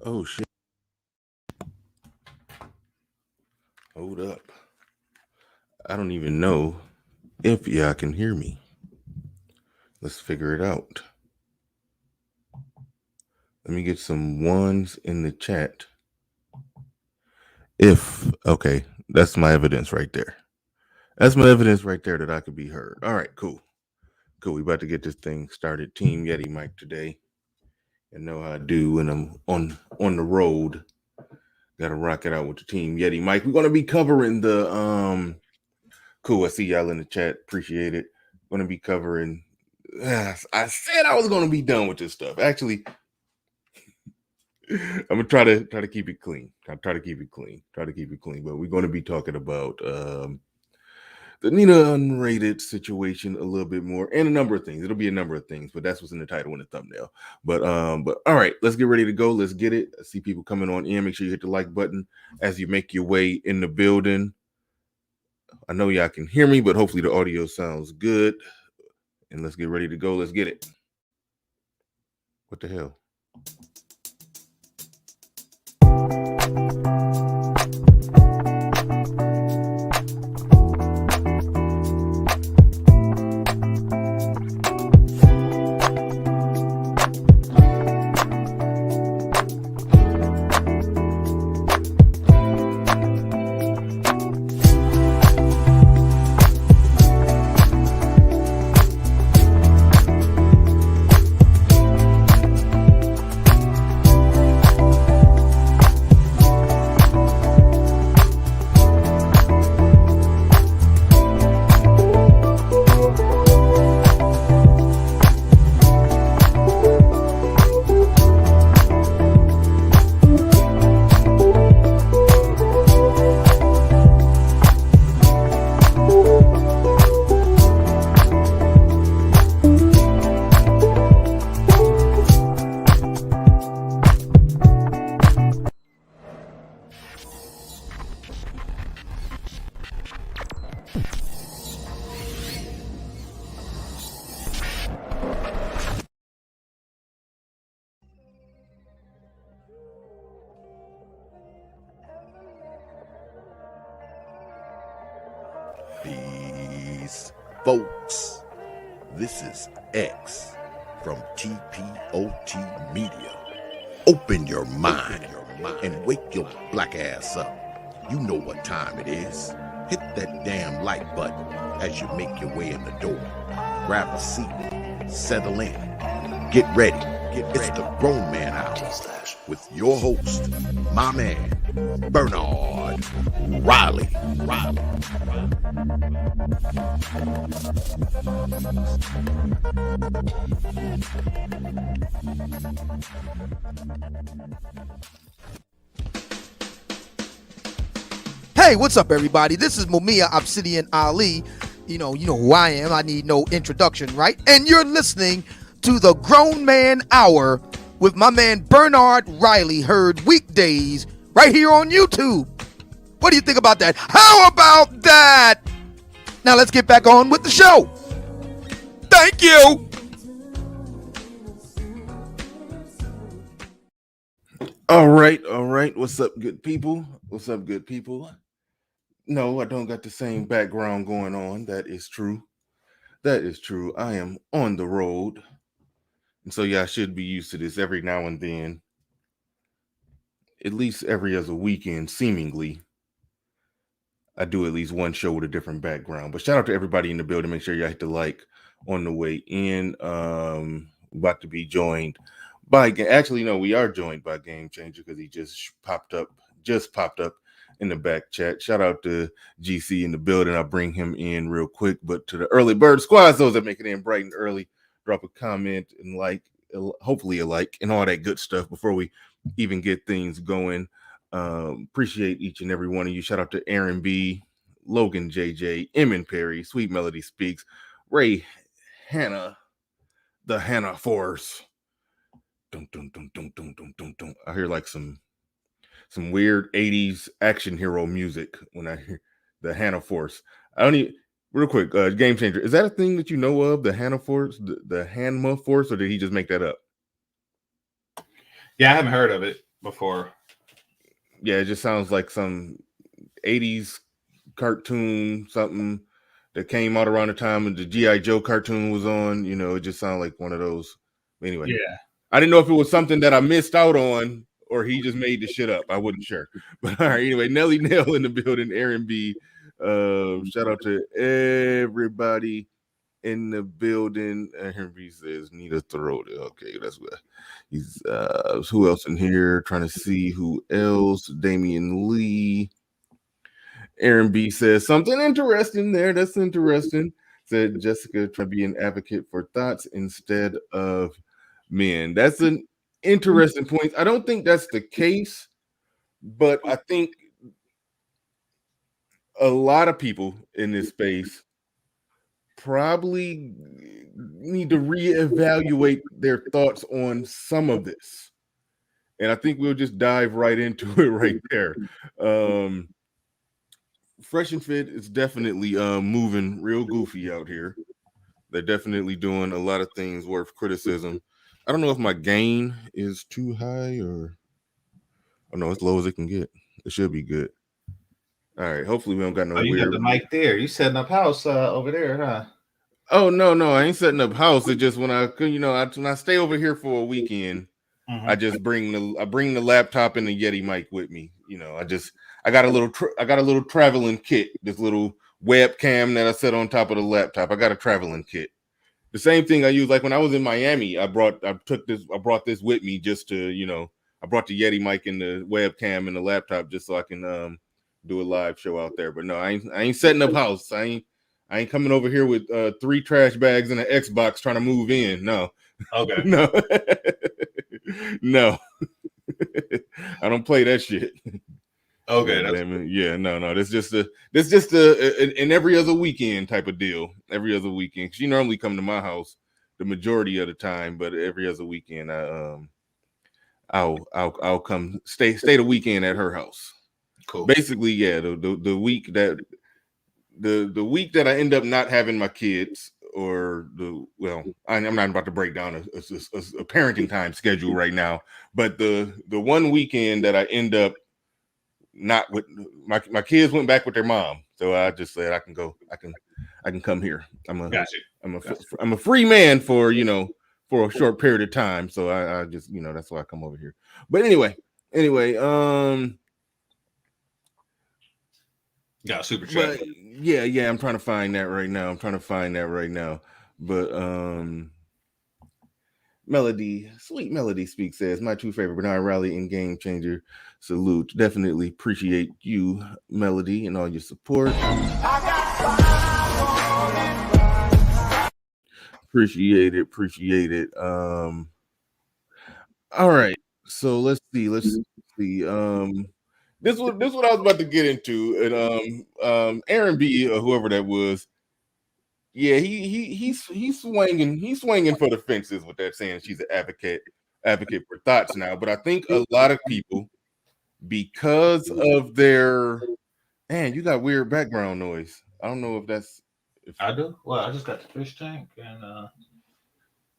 Oh shit. Hold up. I don't even know if y'all can hear me. Let's figure it out. Let me get some ones in the chat. Okay, that's my evidence right there. That's my evidence right there that I could be heard. All right, cool. We about to get this thing started. Team Yeti mic today. You know how I do when I'm on the road. Gotta rock it out with the Team Yeti mic. We're gonna be covering the cool. I see y'all in the chat. Appreciate it. Gonna be covering. I said I was gonna be done with this stuff. Actually, I'm gonna try to keep it clean. Try to keep it clean. But we're gonna be talking about the Nina Unrated situation a little bit more, and a number of things. It'll be a number of things, but that's what's in the title and the thumbnail. But all right, let's get ready to go. Let's get it. I see people coming on in. Make sure you hit the like button as you make your way in the building. I know y'all can hear me, but hopefully the audio sounds good. And let's get ready to go. Let's get it. What the hell? Peace, folks. This is X from TPOT Media. Open your mind and wake your black ass up. You know what time it is. Hit that damn like button as you make your way in the door. Grab a seat, settle in, get ready. It's the Grown Man Hour with your host, my man, Bernard Riley. Hey, what's up, everybody? This is Mumia Obsidian Ali. You know who I am. I need no introduction, right? And you're listening to the Grown Man Hour with my man Bernard Riley, heard weekdays right here on YouTube. What do you think about that? How about that? Now let's get back on with the show. Thank you. All right. What's up, good people? No, I don't got the same background going on. That is true. I am on the road. And so I should be used to this every now and then. At least every other weekend, seemingly. I do at least one show with a different background. But shout out to everybody in the building. Make sure y'all hit the like on the way in. About to be joined by, actually, no, we are joined by Game Changer because he just popped up in the back chat. Shout out to GC in the building. I'll bring him in real quick. But to the early bird squads, those that make it in bright and early, drop a comment and hopefully a like and all that good stuff before we even get things going. Appreciate each and every one of you. Shout out to Aaron B, Logan JJ, Emin Perry, Sweet Melody Speaks, Ray Hannah, the Hannah Force. Dun, dun, dun, dun, dun, dun, dun, dun. I hear like some weird 80s action hero music when I hear the Hannah Force. I don't even, real quick, Game Changer, is that a thing that you know of, the Hannah Force, the Hanma Force, or did he just make that up? Yeah, I haven't heard of it. before. Yeah, it just sounds like some 80s cartoon, something that came out around the time when the G.I. Joe cartoon was on. You know, it just sounded like one of those. Anyway, Yeah. I didn't know if it was something that I missed out on or he just made the shit up. I wasn't sure. But all right, anyway, Nelly Nail in the building, Aaron B. Shout out to everybody in the building. Aaron B says, need a throat. Okay, that's what he's who else in here? Trying to see who else. Damian Lee. Aaron B says something interesting there. That's interesting. Said Jessica trying to be an advocate for thoughts instead of men. That's an interesting point. I don't think that's the case, but I think a lot of people in this space probably need to reevaluate their thoughts on some of this. And I think we'll just dive right into it right there. Fresh and Fit is definitely moving real goofy out here. They're definitely doing a lot of things worth criticism. I don't know if my gain is too high or oh no, as low as it can get. It should be good. All right. Hopefully we don't got no Oh, you got weird. the mic there. You setting up house over there, huh? Oh no, I ain't setting up house. It just when when I stay over here for a weekend, I just bring the laptop and the Yeti mic with me. You know, I got a little traveling kit. This little webcam that I set on top of the laptop. I got a traveling kit. The same thing I use like when I was in Miami. I brought this with me just to I brought the Yeti mic and the webcam and the laptop just so I can do a live show out there. But no, I ain't setting up house. I ain't coming over here with 3 trash bags and an Xbox trying to move in. No. Okay. No. No. I don't play that shit. Okay. Yeah, no. This just an every other weekend type of deal. Every other weekend. She normally come to my house the majority of the time, but every other weekend I'll come stay the weekend at her house. Cool. Basically, yeah, the week that the week that I end up not having my kids, or I'm not about to break down a parenting time schedule right now, but the one weekend that I end up not with my kids went back with their mom, so I just said I can come here. I'm a free man for a short period of time, so I just that's why I come over here. But anyway, got super chat. Yeah, I'm trying to find that right now. But Sweet Melody Speaks says, my true favorite Bernard Raleigh and Game Changer. Salute. Definitely appreciate you, Melody, and all your support. Appreciate it. All right. So let's see. This is what I was about to get into. And Aaron B, or whoever that was, yeah, he's swinging for the fences with that, saying she's an advocate for thoughts now. But I think a lot of people, because of their you got weird background noise. I don't know if I do. Well, I just got the fish tank, and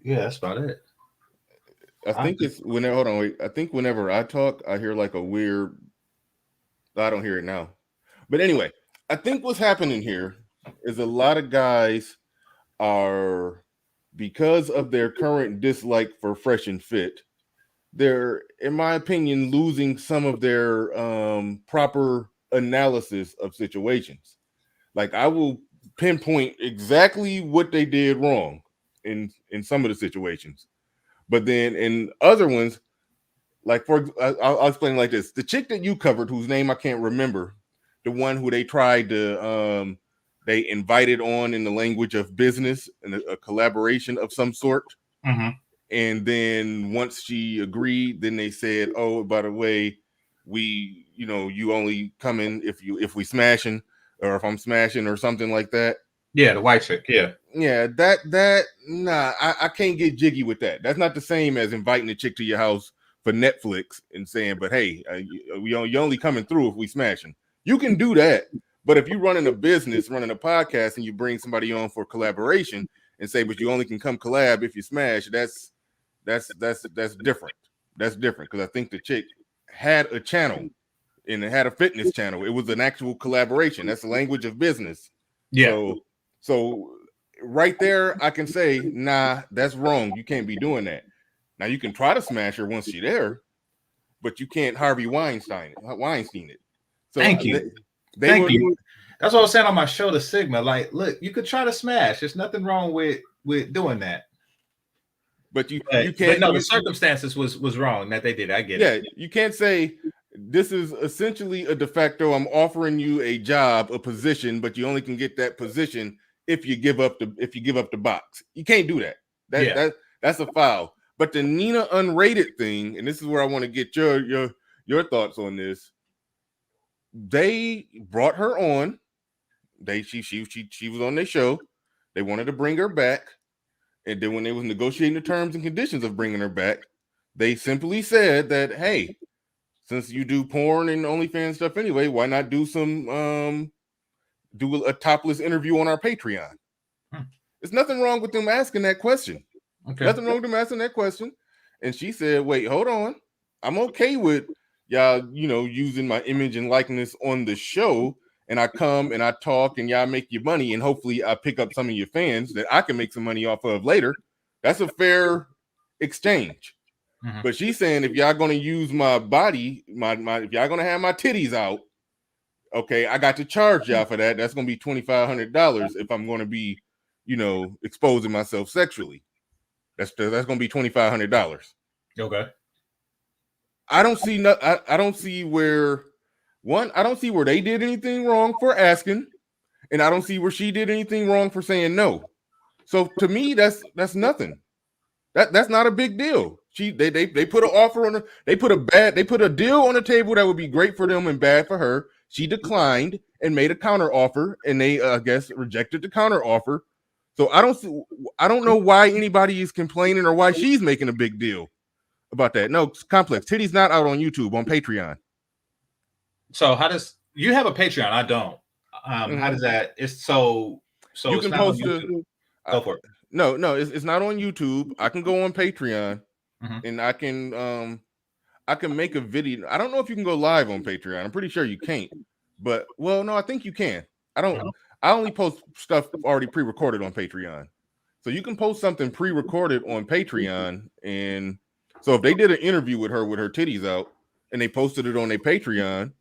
yeah, that's about it. I think it's whenever. Hold on, wait. I think whenever I talk, I hear like a weird. I don't hear it now. But anyway, I think what's happening here is a lot of guys are, because of their current dislike for Fresh and Fit, they're, in my opinion, losing some of their proper analysis of situations. Like, I will pinpoint exactly what they did wrong in some of the situations, but then in other ones, like I'll explain like this: the chick that you covered, whose name I can't remember, the one who they tried to they invited on in the language of business and a collaboration of some sort. Mm-hmm. And then once she agreed, then they said, oh, by the way, you only come in if we smashing, or if I'm smashing, or something like that. Yeah, the white chick. Yeah. Nah, I can't get jiggy with that. That's not the same as inviting a chick to your house for Netflix and saying, but hey, you only coming through if we smashing. You can do that. But if you're running a business, running a podcast, and you bring somebody on for collaboration and say, but you only can come collab if you smash, that's different. That's different, because I think the chick had a channel and it had a fitness channel. It was an actual collaboration. That's the language of business. Yeah. So right there, I can say, nah, that's wrong. You can't be doing that. Now you can try to smash her once she's there, but you can't Harvey Weinstein it. So Thank you. Thank you. That's what I was saying on my show, The Sigma. Like, look, you could try to smash. There's nothing wrong with doing that. But you But can't. No, the circumstances was wrong that they did. I get it. Yeah, you can't say this is essentially a de facto. I'm offering you a job, a position, but you only can get that position if you give up the box. You can't do that. That's a foul. But the Nina Unrated thing, and this is where I want to get your thoughts on this. They brought her on. She was on their show. They wanted to bring her back. And then when they was negotiating the terms and conditions of bringing her back, they simply said that, hey, since you do porn and OnlyFans stuff anyway, why not do do a topless interview on our Patreon? There's nothing wrong with them asking that question. Okay. Nothing wrong with them asking that question. And she said, wait, hold on. I'm okay with y'all, using my image and likeness on the show. And I come and I talk and y'all make your money. And hopefully I pick up some of your fans that I can make some money off of later. That's a fair exchange. Mm-hmm. But she's saying if y'all going to use my body, if y'all going to have my titties out, okay, I got to charge y'all for that. That's going to be $2,500 if I'm going to be, exposing myself sexually. That's going to be $2,500. Okay. I don't see where they did anything wrong for asking, and I don't see where she did anything wrong for saying no. So to me, that's nothing. That's not a big deal. They put an offer on they put a deal on the table that would be great for them and bad for her. She declined and made a counter offer, and they I guess rejected the counter offer. So I don't know why anybody is complaining or why she's making a big deal about that. No, Complex Titty's not out on YouTube, on Patreon. So how does you have a Patreon? I don't. How does that? It's so you can post go for it. No, it's not on YouTube. I can go on Patreon, and I can make a video. I don't know if you can go live on Patreon. I'm pretty sure you can't. But no, I think you can. I only post stuff already pre-recorded on Patreon. So you can post something pre-recorded on Patreon, and so if they did an interview with her titties out and they posted it on their Patreon,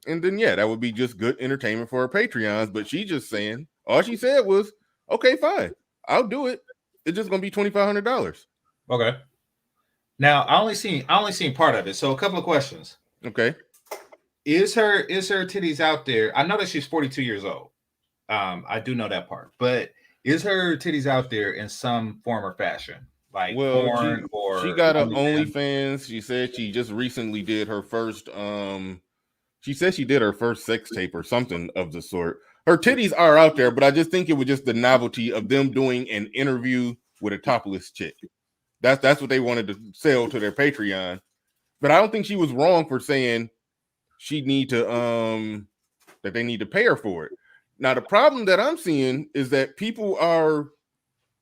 and then that would be just good entertainment for her Patreons. But she just saying, all she said was, okay, fine, I'll do it. It's just gonna be $2,500. Okay. Now I only seen part of it. So a couple of questions. Okay. Is her titties out there? I know that she's 42 years old. I do know that part, but is her titties out there in some form or fashion? Like porn she got an OnlyFans. She said she just recently did her first she said she did her first sex tape or something of the sort. Her titties are out there, but I just think it was just the novelty of them doing an interview with a topless chick. That's what they wanted to sell to their Patreon. But I don't think she was wrong for saying she need to that they need to pay her for it. Now, the problem that I'm seeing is that people are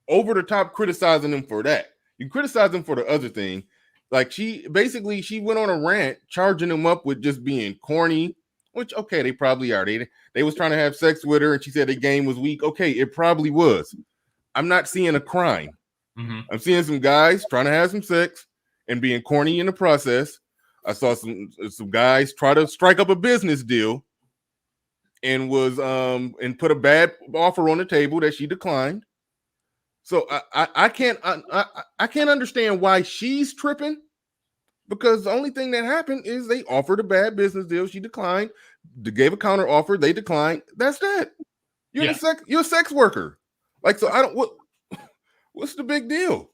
over the top criticizing them for that. You criticize them for the other thing. Like she went on a rant charging them up with just being corny, which, okay, they probably are. They was trying to have sex with her and she said the game was weak. Okay, it probably was. I'm not seeing a crime. Mm-hmm. I'm seeing some guys trying to have some sex and being corny in the process. I saw some guys try to strike up a business deal and was and put a bad offer on the table that she declined. So I can't understand why she's tripping, because the only thing that happened is they offered a bad business deal. She declined. They gave a counter offer. They declined. That's that. You're a sex worker. Like, so I don't. What's the big deal?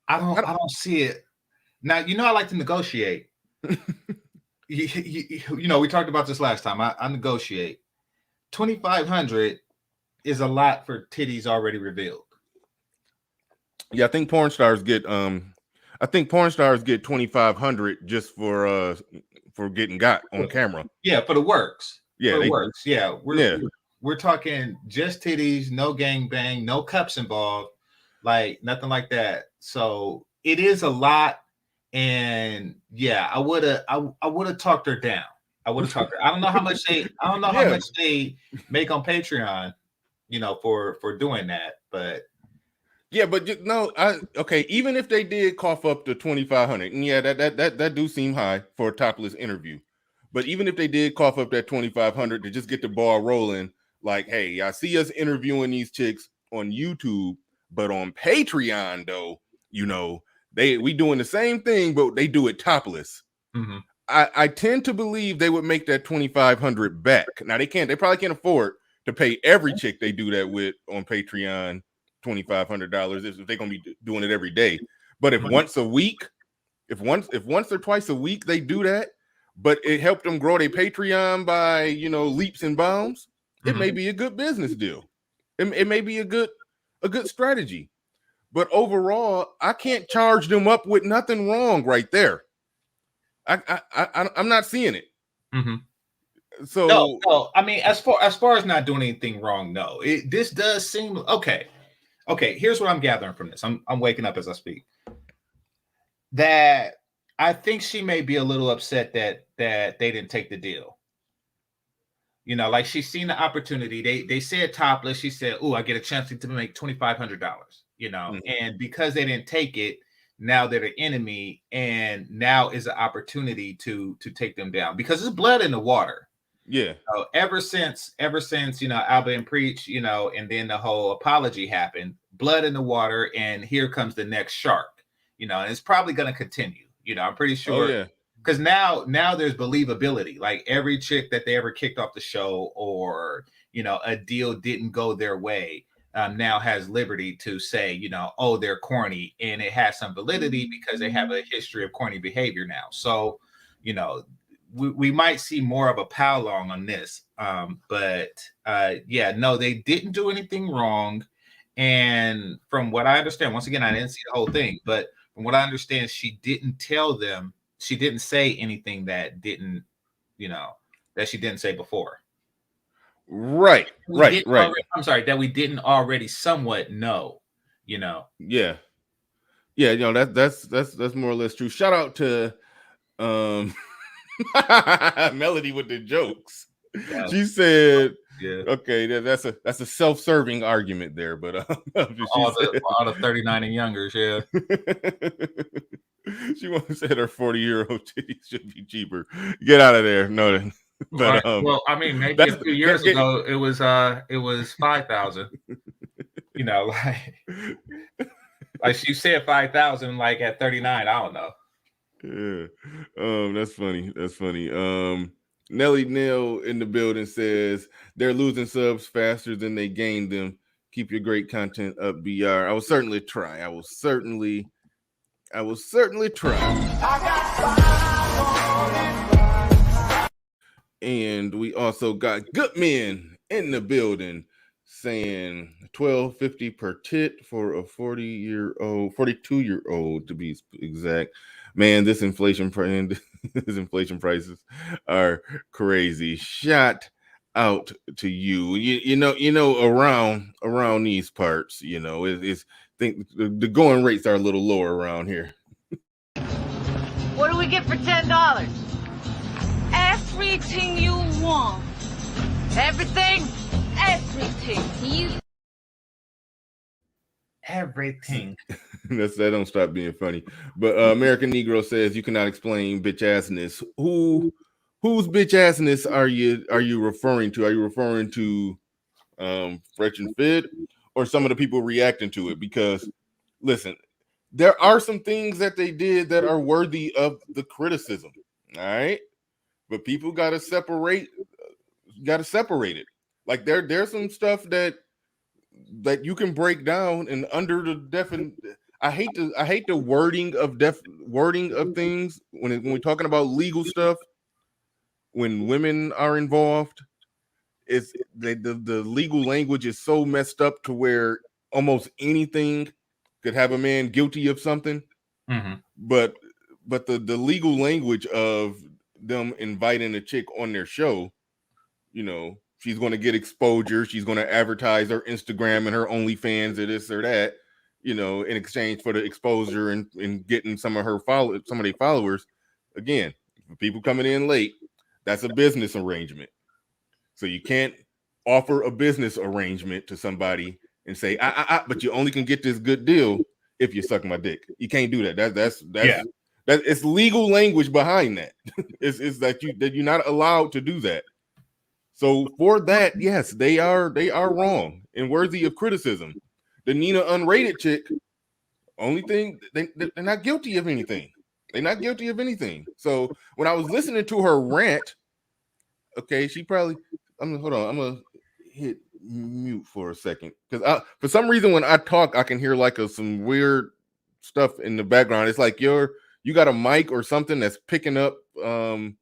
I don't see it. Now, I like to negotiate. We talked about this last time. I negotiate. $2,500 is a lot for titties already revealed. Yeah, I think porn stars get $2,500 just for getting got on camera. Yeah, for the works. Yeah, for the works. Yeah, we're talking just titties, no gangbang, no cups involved, like nothing like that. So it is a lot, And yeah, I would have talked her down. I would have talked her. I don't know how much Yeah. they make on Patreon, for doing that, but Yeah, but no, okay. Even if they did cough up to 2,500, and yeah, that do seem high for a topless interview. But even if they did cough up that 2,500 to just get the ball rolling, like, hey, I see us interviewing these chicks on YouTube, but on Patreon though, we doing the same thing, but they do it topless. mm-hmm. I tend to believe they would make that 2,500 back. Now they probably can't afford to pay every chick they do that with on Patreon $2,500 if they're gonna be doing it every day. But if once a week, if once or twice a week they do that, but it helped them grow their Patreon by leaps and bounds, it may be a good business deal. It may be a good strategy. But overall, I can't charge them up with nothing wrong right there. I'm not seeing it. Mm-hmm. So no. I mean, as far as not doing anything wrong, no. This does seem okay. Okay, here's what I'm gathering from this. I'm waking up as I speak. That I think she may be a little upset that they didn't take the deal. Like she's seen the opportunity. They said topless. She said, "Oh, I get a chance to make $2,500." And because they didn't take it, now they're the enemy, and now is an opportunity to take them down because there's blood in the water. Yeah. Ever since Alba and Preach, and then the whole apology happened, blood in the water, and here comes the next shark. And it's probably going to continue. I'm pretty sure. Oh yeah. Because now there's believability. Like every chick that they ever kicked off the show, or a deal didn't go their way, now has liberty to say, oh, they're corny, and it has some validity because they have a history of corny behavior now. So, we might see more of a pow long on this. But yeah, no, they didn't do anything wrong. And from what I understand, once again, I didn't see the whole thing, but from what I understand, she didn't tell them. She didn't say anything that she didn't say before. Right. I'm sorry, that we didn't already somewhat know. Yeah. Yeah. That's more or less true. Shout out to Melody with the jokes. Yeah. She said, yeah. Okay, that's a self-serving argument there, but all the 39 and youngers, yeah. She once said her 40-year-old titties should be cheaper. Get out of there. No, but well, I mean, maybe a few years ago it was 5,000. Like she said 5,000, like at 39. I don't know. Yeah. That's funny. Nelly Nell in the building says they're losing subs faster than they gain them. Keep your great content up, BR. I will certainly try. And we also got good men in the building saying $12.50 per tit for a 42-year-old to be exact. Man, this inflation prices are crazy. Shout out to you. You know around these parts, it's think the going rates are a little lower around here. What do we get for $10? Everything you want. Everything. Everything. That don't stop being funny. But American Negro says you cannot explain bitch assness. Whose bitch assness are you referring to? Are you referring to Fresh and Fit or some of the people reacting to it? Because listen, there are some things that they did that are worthy of the criticism. All right, but people gotta separate it. Like there's some stuff that you can break down and under the definition. I hate the wording of things when we're talking about legal stuff. When women are involved, it's the legal language is so messed up to where almost anything could have a man guilty of something. Mm-hmm. But the legal language of them inviting a chick on their show, she's going to get exposure. She's going to advertise her Instagram and her OnlyFans or this or that. in exchange for the exposure and getting some of their followers. Again, people coming in late, that's a business arrangement. So you can't offer a business arrangement to somebody and say, but you only can get this good deal if you suck my dick. You can't do that. That's it's legal language behind that. it's that you're not allowed to do that. So for that, yes, they are wrong and worthy of criticism. The Nina Unrated chick, only thing they're not guilty of anything. They're not guilty of anything. So when I was listening to her rant, okay, she probably. Hold on. I'm gonna hit mute for a second because for some reason when I talk, I can hear like some weird stuff in the background. It's like you got a mic or something that's picking up the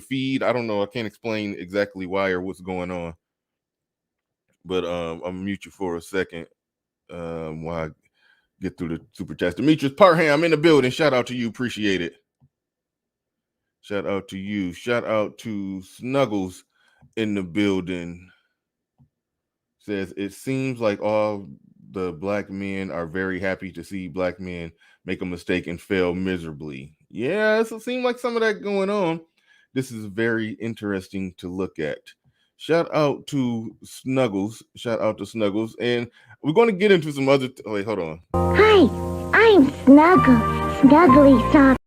feed. I don't know. I can't explain exactly why or what's going on. But I'll mute you for a second while I get through the super chats. Demetrius Parham in the building. Shout out to you. Appreciate it. Shout out to you. Shout out to Snuggles in the building. Says, it seems like all the black men are very happy to see black men make a mistake and fail miserably. Yeah, it seems like some of that going on. This is very interesting to look at. Shout out to Snuggles. Shout out to Snuggles. And we're going to get into some other... wait, hold on. Hi, I'm Snuggly Soft.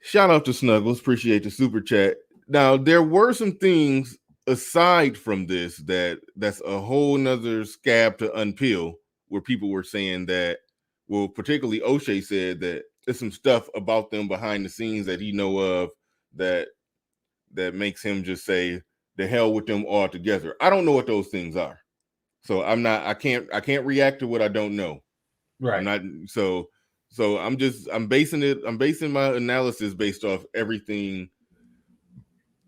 Shout out to Snuggles. Appreciate the super chat. Now, there were some things aside from this that's a whole nother scab to unpeel, where people were saying that, well, particularly O'Shea said that there's some stuff about them behind the scenes that he know of that makes him just say the hell with them altogether. I don't know what those things are, so I can't react to what I don't know. Right. I'm not so I'm basing my analysis based off everything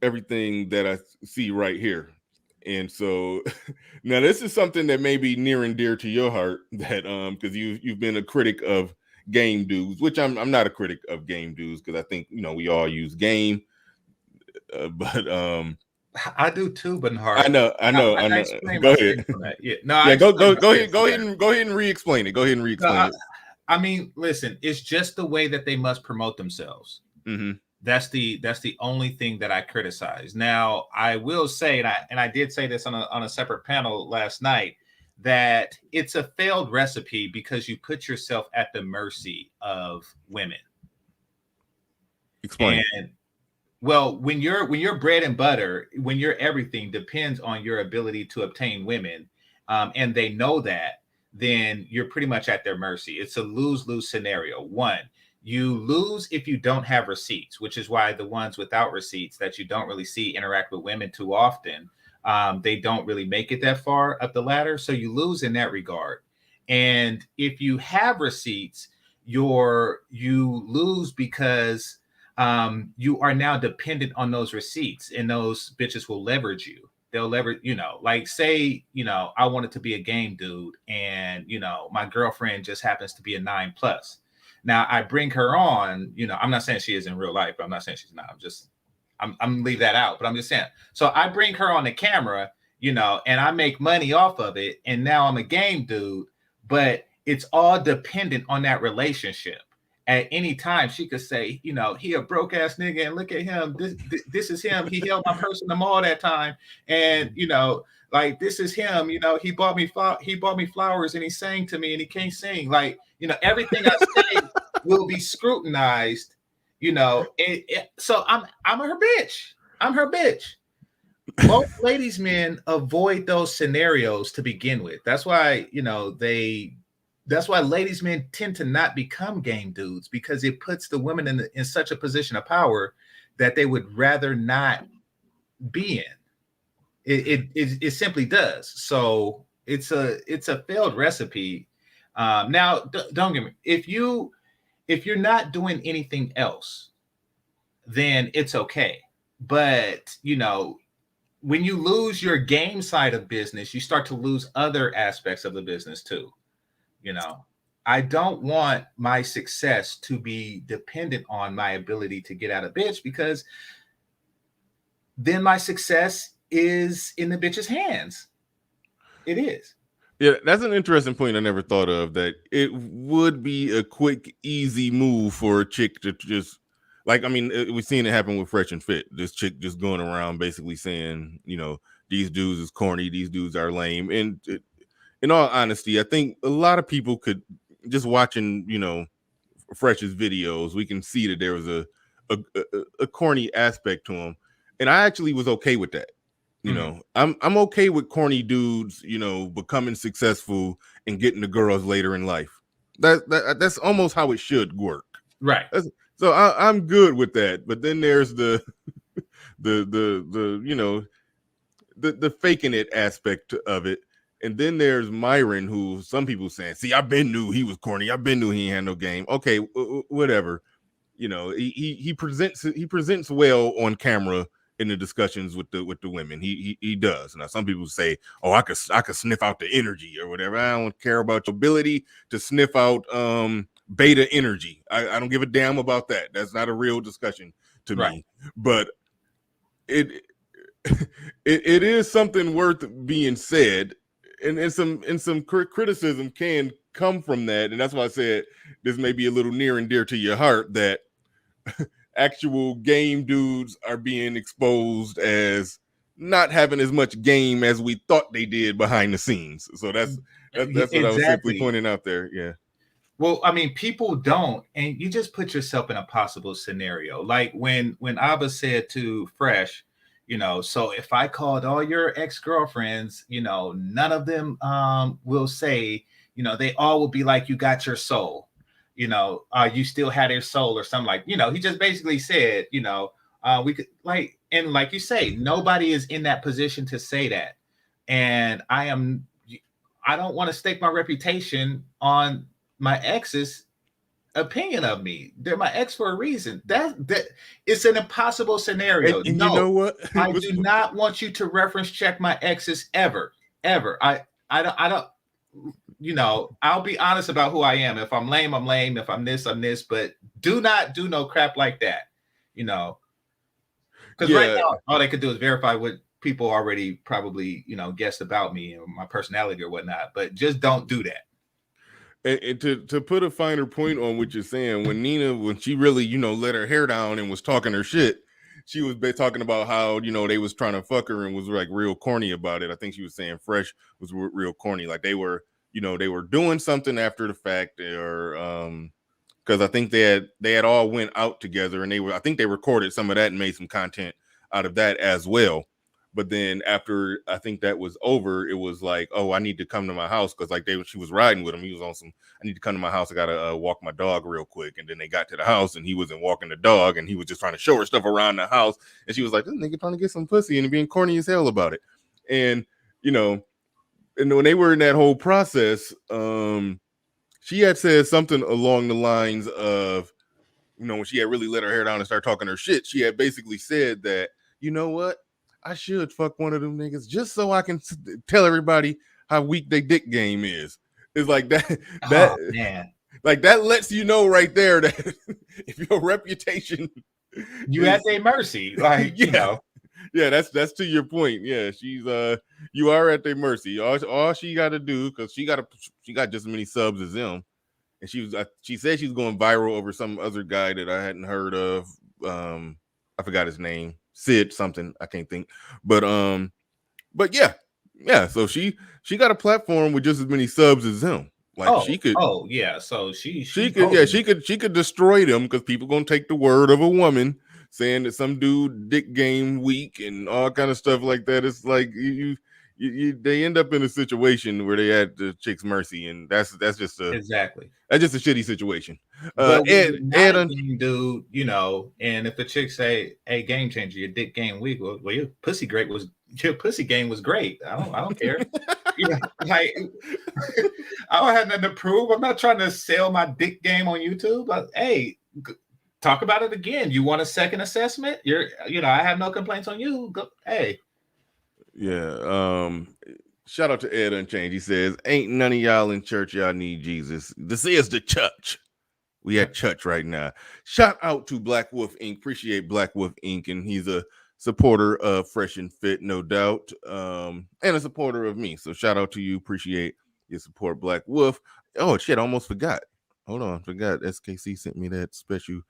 that I see right here. And so now this is something that may be near and dear to your heart, that because you've been a critic of game dudes, which I'm not a critic of game dudes, because I think we all use game, but I do too, but hard. I know. Go ahead. Yeah, go ahead and re-explain it. Go ahead and re-explain it. I mean, listen, it's just the way that they must promote themselves. Mm-hmm. That's the only thing that I criticize. Now, I will say, and I did say this on a separate panel last night, that it's a failed recipe because you put yourself at the mercy of women. Explain. And well, when your bread and butter, when your everything depends on your ability to obtain women, and they know that, then you're pretty much at their mercy. It's a lose-lose scenario. One, you lose if you don't have receipts, which is why the ones without receipts that you don't really see interact with women too often, they don't really make it that far up the ladder. So you lose in that regard. And if you have receipts, you lose because you are now dependent on those receipts, and those bitches will leverage you. They'll leverage, like say, I wanted to be a game dude, and my girlfriend just happens to be a 9+. Now I bring her on, I'm not saying she is in real life, but I'm not saying she's not. I'm gonna leave that out, but I'm just saying. So I bring her on the camera, and I make money off of it, and now I'm a game dude, but it's all dependent on that relationship. At any time, she could say, he a broke ass nigga, and look at him. This is him. He held my purse in the mall that time, and like this is him. He bought me flowers, and he sang to me, and he can't sing. Like everything I say will be scrutinized. So I'm her bitch. I'm her bitch. Most ladies men avoid those scenarios to begin with. That's why That's why ladies men tend to not become game dudes, because it puts the women in such a position of power that they would rather not be in. It simply does. So it's a failed recipe. Now, don't get me. If you're not doing anything else, then it's okay. But when you lose your game side of business, you start to lose other aspects of the business too. I don't want my success to be dependent on my ability to get out of bitch, because then my success is in the bitch's hands. It is. Yeah, that's an interesting point I never thought of. That it would be a quick, easy move for a chick to just, like, I mean, we've seen it happen with Fresh and Fit. This chick just going around basically saying, these dudes is corny, these dudes are lame. And in all honesty, I think a lot of people could, just watching, Fresh's videos, we can see that there was a corny aspect to him, and I actually was okay with that. I'm okay with corny dudes, becoming successful and getting the girls later in life. That's almost how it should work. Right. So I'm good with that. But then there's the the faking it aspect of it. And then there's Myron, who some people saying, see, I've been knew he was corny. I've been knew he ain't had no game. Okay, whatever. He presents well on camera in the discussions with the women. He does. Now some people say, oh, I could sniff out the energy or whatever. I don't care about your ability to sniff out beta energy. I don't give a damn about that. That's not a real discussion to me. But it is something worth being said, and some criticism can come from that, and that's why I said this may be a little near and dear to your heart, that actual game dudes are being exposed as not having as much game as we thought they did behind the scenes. So that's what I was simply pointing out there. Yeah. Well, I mean, people don't, and you just put yourself in a possible scenario. Like when Abba said to Fresh, so if I called all your ex-girlfriends, none of them will say, they all will be like, you got your soul, you still had your soul or something, like, he just basically said, we could, like, and like you say, nobody is in that position to say that. And I don't want to stake my reputation on my ex's opinion of me. They're my ex for a reason. That it's an impossible scenario. And no, you know what? I do not want you to reference check my exes ever. I don't. I'll be honest about who I am. If I'm lame, I'm lame. If I'm this, I'm this. But do not do no crap like that. Because right now, all they could do is verify what people already probably guessed about me and my personality or whatnot. But just don't do that. And to put a finer point on what you're saying, when Nina, when she really, let her hair down and was talking her shit, she was talking about how, they was trying to fuck her and was like real corny about it. I think she was saying Fresh was real corny. Like they were doing something after the fact, or because I think they had all went out together, and I think they recorded some of that and made some content out of that as well. But then after I think that was over, it was like, oh, I need to come to my house, because like she was riding with him. He was on some, I need to come to my house. I gotta walk my dog real quick. And then they got to the house, and he wasn't walking the dog, and he was just trying to show her stuff around the house. And she was like, this nigga trying to get some pussy and being corny as hell about it. And and when they were in that whole process, she had said something along the lines of, when she had really let her hair down and started talking her shit, she had basically said that, you know what? I should fuck one of them niggas just so I can tell everybody how weak they dick game is. It's like that. Man. Like that lets you know right there that if your reputation, you at their mercy. Like, yeah, that's to your point. Yeah, she's you are at their mercy. All she got to do, because she got just as many subs as them, and she said she's going viral over some other guy that I hadn't heard of. I forgot his name. Sid something, I can't think, but yeah. So she got a platform with just as many subs as him. Like she could. Oh yeah. So she could. Yeah, she could destroy them, because people gonna take the word of a woman saying that some dude dick game weak and all kind of stuff like that. It's like they end up in a situation where they had the chick's mercy, and that's just exactly. That's just a shitty situation. Ed, dude, and if the chick say, "Hey, game changer, your dick game weak," well, your pussy game was great. I don't care. Like I don't have nothing to prove. I'm not trying to sell my dick game on YouTube. But hey, talk about it again. You want a second assessment? I have no complaints on you. Hey. Yeah. Shout out to Ed Unchained. He says, ain't none of y'all in church. Y'all need Jesus. This is the church. We at church right now. Shout out to Black Wolf Inc. Appreciate Black Wolf Inc. And he's a supporter of Fresh and Fit, no doubt. And a supporter of me. So shout out to you. Appreciate You support Black Wolf. Oh shit, I almost forgot. Hold on, forgot. SKC sent me that special.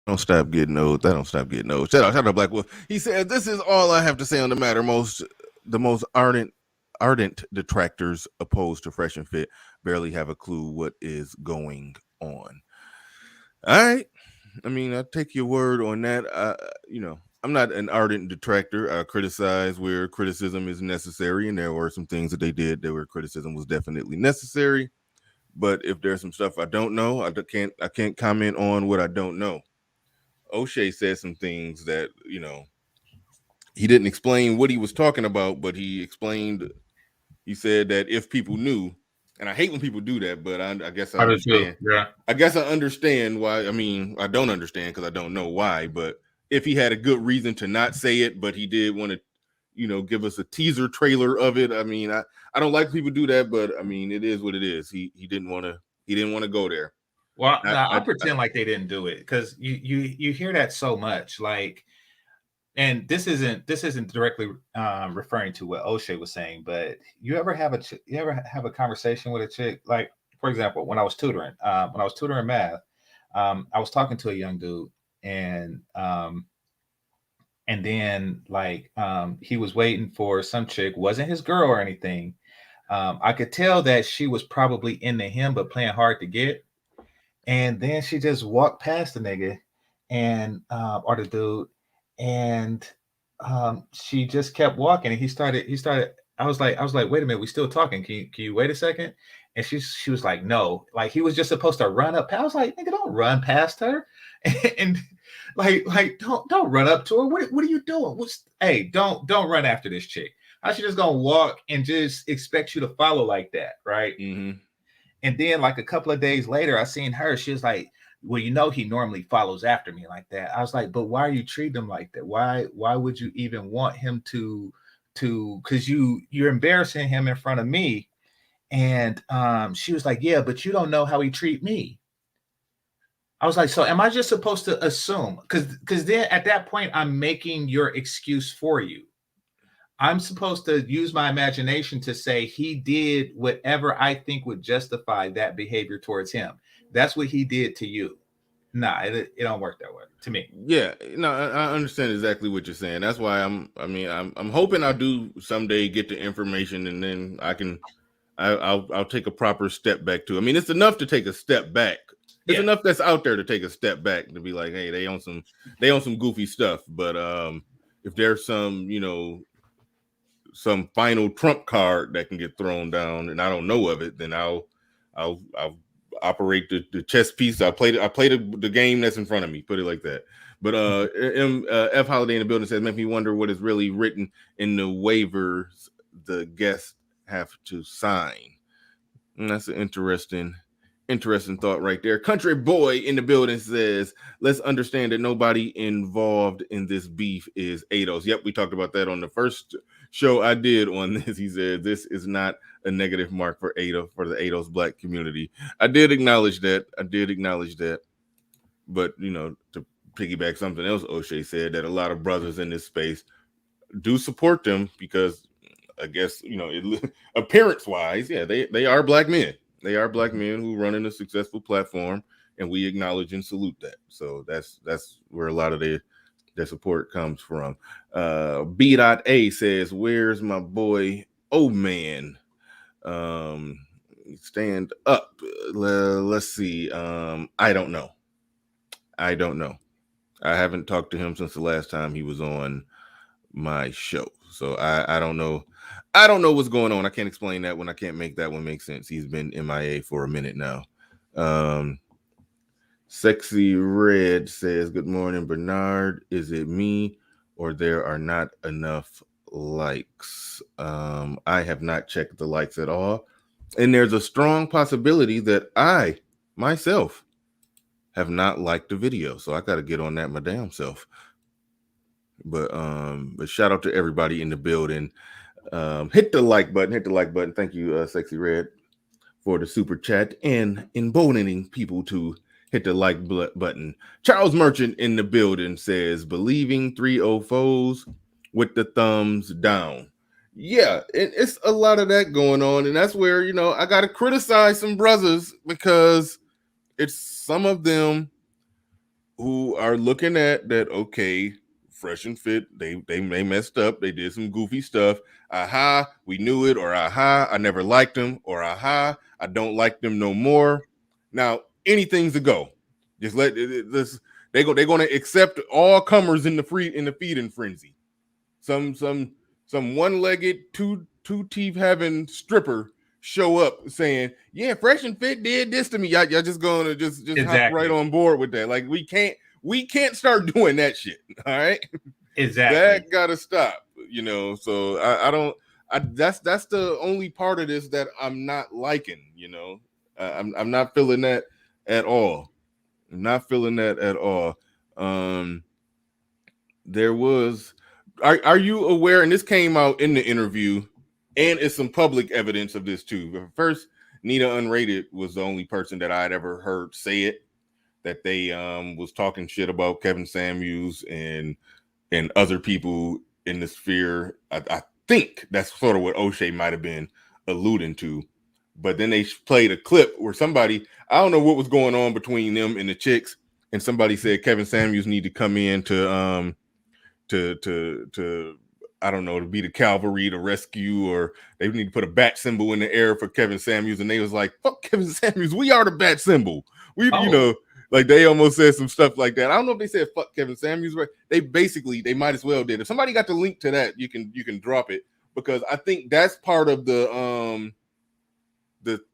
Don't stop getting old. That don't stop getting old. Shout out Black Wolf. He said, "This is all I have to say on the matter. The most ardent detractors opposed to Fresh and Fit barely have a clue what is going on." All right. I mean, I take your word on that. I'm not an ardent detractor. I criticize where criticism is necessary, and there were some things that they did that where criticism was definitely necessary. But if there's some stuff I don't know, I can't comment on what I don't know. O'Shea said some things that, he didn't explain what he was talking about, but he said that if people knew, and I hate when people do that, but I guess I I do too. understand. Yeah. I guess I understand why. I mean, I don't understand because I don't know why, but if he had a good reason to not say it, but he did want to, give us a teaser trailer of it. I mean, I don't like people do that, but I mean, it is what it is. He didn't want to go there. Well, I'll pretend like they didn't do it because you hear that so much. Like, and this isn't directly referring to what O'Shea was saying, but you ever have a conversation with a chick? Like, for example, when I was tutoring math, I was talking to a young dude, and then like he was waiting for some chick, wasn't his girl or anything. I could tell that she was probably into him, but playing hard to get. And then she just walked past the nigga and or the dude, and she just kept walking. And he started. I was like, wait a minute, we still talking? Can you wait a second? And she was like, no. Like he was just supposed to run up. I was like, nigga, don't run past her, and like don't run up to her. What are you doing? Hey, don't run after this chick. How she just gonna walk and just expect you to follow like that, right? Mm-hmm. And then like a couple of days later, I seen her. She was like, well, he normally follows after me like that. I was like, but why are you treating him like that? Why would you even want him to because you're embarrassing him in front of me? And she was like, yeah, but you don't know how he treat me. I was like, so am I just supposed to assume? Because then at that point, I'm making your excuse for you. I'm supposed to use my imagination to say he did whatever I think would justify that behavior towards him. That's what he did to you. Nah, it don't work that way to me. Yeah, no, I understand exactly what you're saying. That's why I'm hoping I do someday get the information, and then I'll take a proper step back to. I mean, it's enough to take a step back. It's enough that's out there to take a step back to be like, hey, they own some goofy stuff. But if there's some final trump card that can get thrown down and I don't know of it, then I'll operate the chess piece. I play the game that's in front of me, put it like that. But F Holiday in the building says, make me wonder what is really written in the waivers the guests have to sign. And that's an interesting thought right there. Country Boy in the building says, let's understand that nobody involved in this beef is ADOS. Yep, we talked about that on the first show I did on this. He said this is not a negative mark for the ADOS Black community. I did acknowledge that. But to piggyback something else O'Shea said, that a lot of brothers in this space do support them because I guess appearance wise, yeah, they are Black men. They are Black men who run in a successful platform, and we acknowledge and salute that. So that's where a lot of their support comes from. B.A says, where's my boy old man? Stand up. Let's see. I don't know. I haven't talked to him since the last time he was on my show. So I don't know. I don't know what's going on. I can't explain that one. I can't make that one make sense. He's been MIA for a minute now. Sexy Red says, good morning, Bernard. Is it me or there are not enough likes? I have not checked the likes at all. And there's a strong possibility that I myself have not liked the video. So I got to get on that my damn self. But shout out to everybody in the building. Hit the like button. Hit the like button. Thank you, Sexy Red, for the super chat and emboldening people to hit the like button. Charles Merchant in the building says, believing 304s with the thumbs down. Yeah, it's a lot of that going on. And that's where, I got to criticize some brothers because it's some of them who are looking at that, okay, Fresh and Fit, they messed up. They did some goofy stuff. Aha, we knew it. Or aha, I never liked them. Or aha, I don't like them no more. Now, anything's a go. Just let this. They're going to accept all comers in the feeding frenzy. Some one-legged, two teeth having stripper show up saying, "Yeah, Fresh and Fit did this to me." Y'all just gonna just hop right on board with that. Like we can't start doing that shit. All right, exactly. That gotta stop. So I don't. That's the only part of this that I'm not liking. I'm not feeling that at all. I'm not feeling that at all. There was. Are you aware? And this came out in the interview, and it's some public evidence of this too. First, Nina Unrated was the only person that I'd ever heard say it, that they was talking shit about Kevin Samuels and other people in the sphere. I think that's sort of what O'Shea might have been alluding to. But then they played a clip where somebody, I don't know what was going on between them and the chicks, and somebody said Kevin Samuels need to come in to I don't know, to be the cavalry, to rescue, or they need to put a bat symbol in the air for Kevin Samuels. And they was like, fuck Kevin Samuels, we are the bat symbol. Like they almost said some stuff like that. I don't know if they said fuck Kevin Samuels, but they might as well did. If somebody got the link to that, you can drop it, because I think that's part of the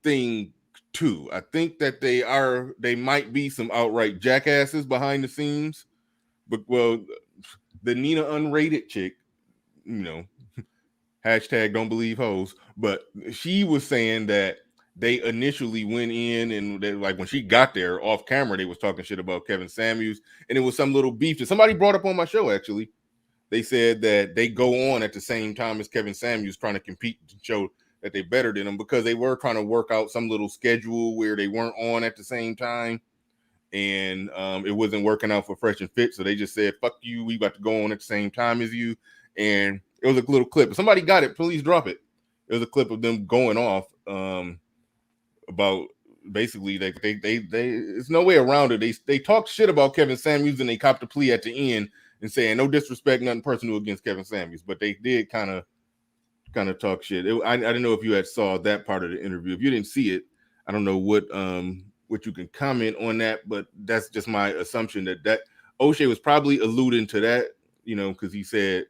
thing too. I think that they might be some outright jackasses behind the scenes. But the Nina Unrated chick, hashtag don't believe hoes, but she was saying that they initially went in and they, like when she got there off camera, they was talking shit about Kevin Samuels, and it was some little beef that somebody brought up on my show. Actually, they said that they go on at the same time as Kevin Samuels, trying to compete to show that they better than him, because they were trying to work out some little schedule where they weren't on at the same time. And it wasn't working out for Fresh and Fit, so they just said, fuck you, we about to go on at the same time as you. And it was a little clip. If somebody got it, please drop it. It was a clip of them going off about basically they there's no way around it. They talked shit about Kevin Samuels, and they copped a plea at the end and saying no disrespect, nothing personal against Kevin Samuels, but they did kind of talk shit. I didn't know if you had saw that part of the interview. If you didn't see it, I don't know what you can comment on that, but that's just my assumption that O'Shea was probably alluding to that, because he said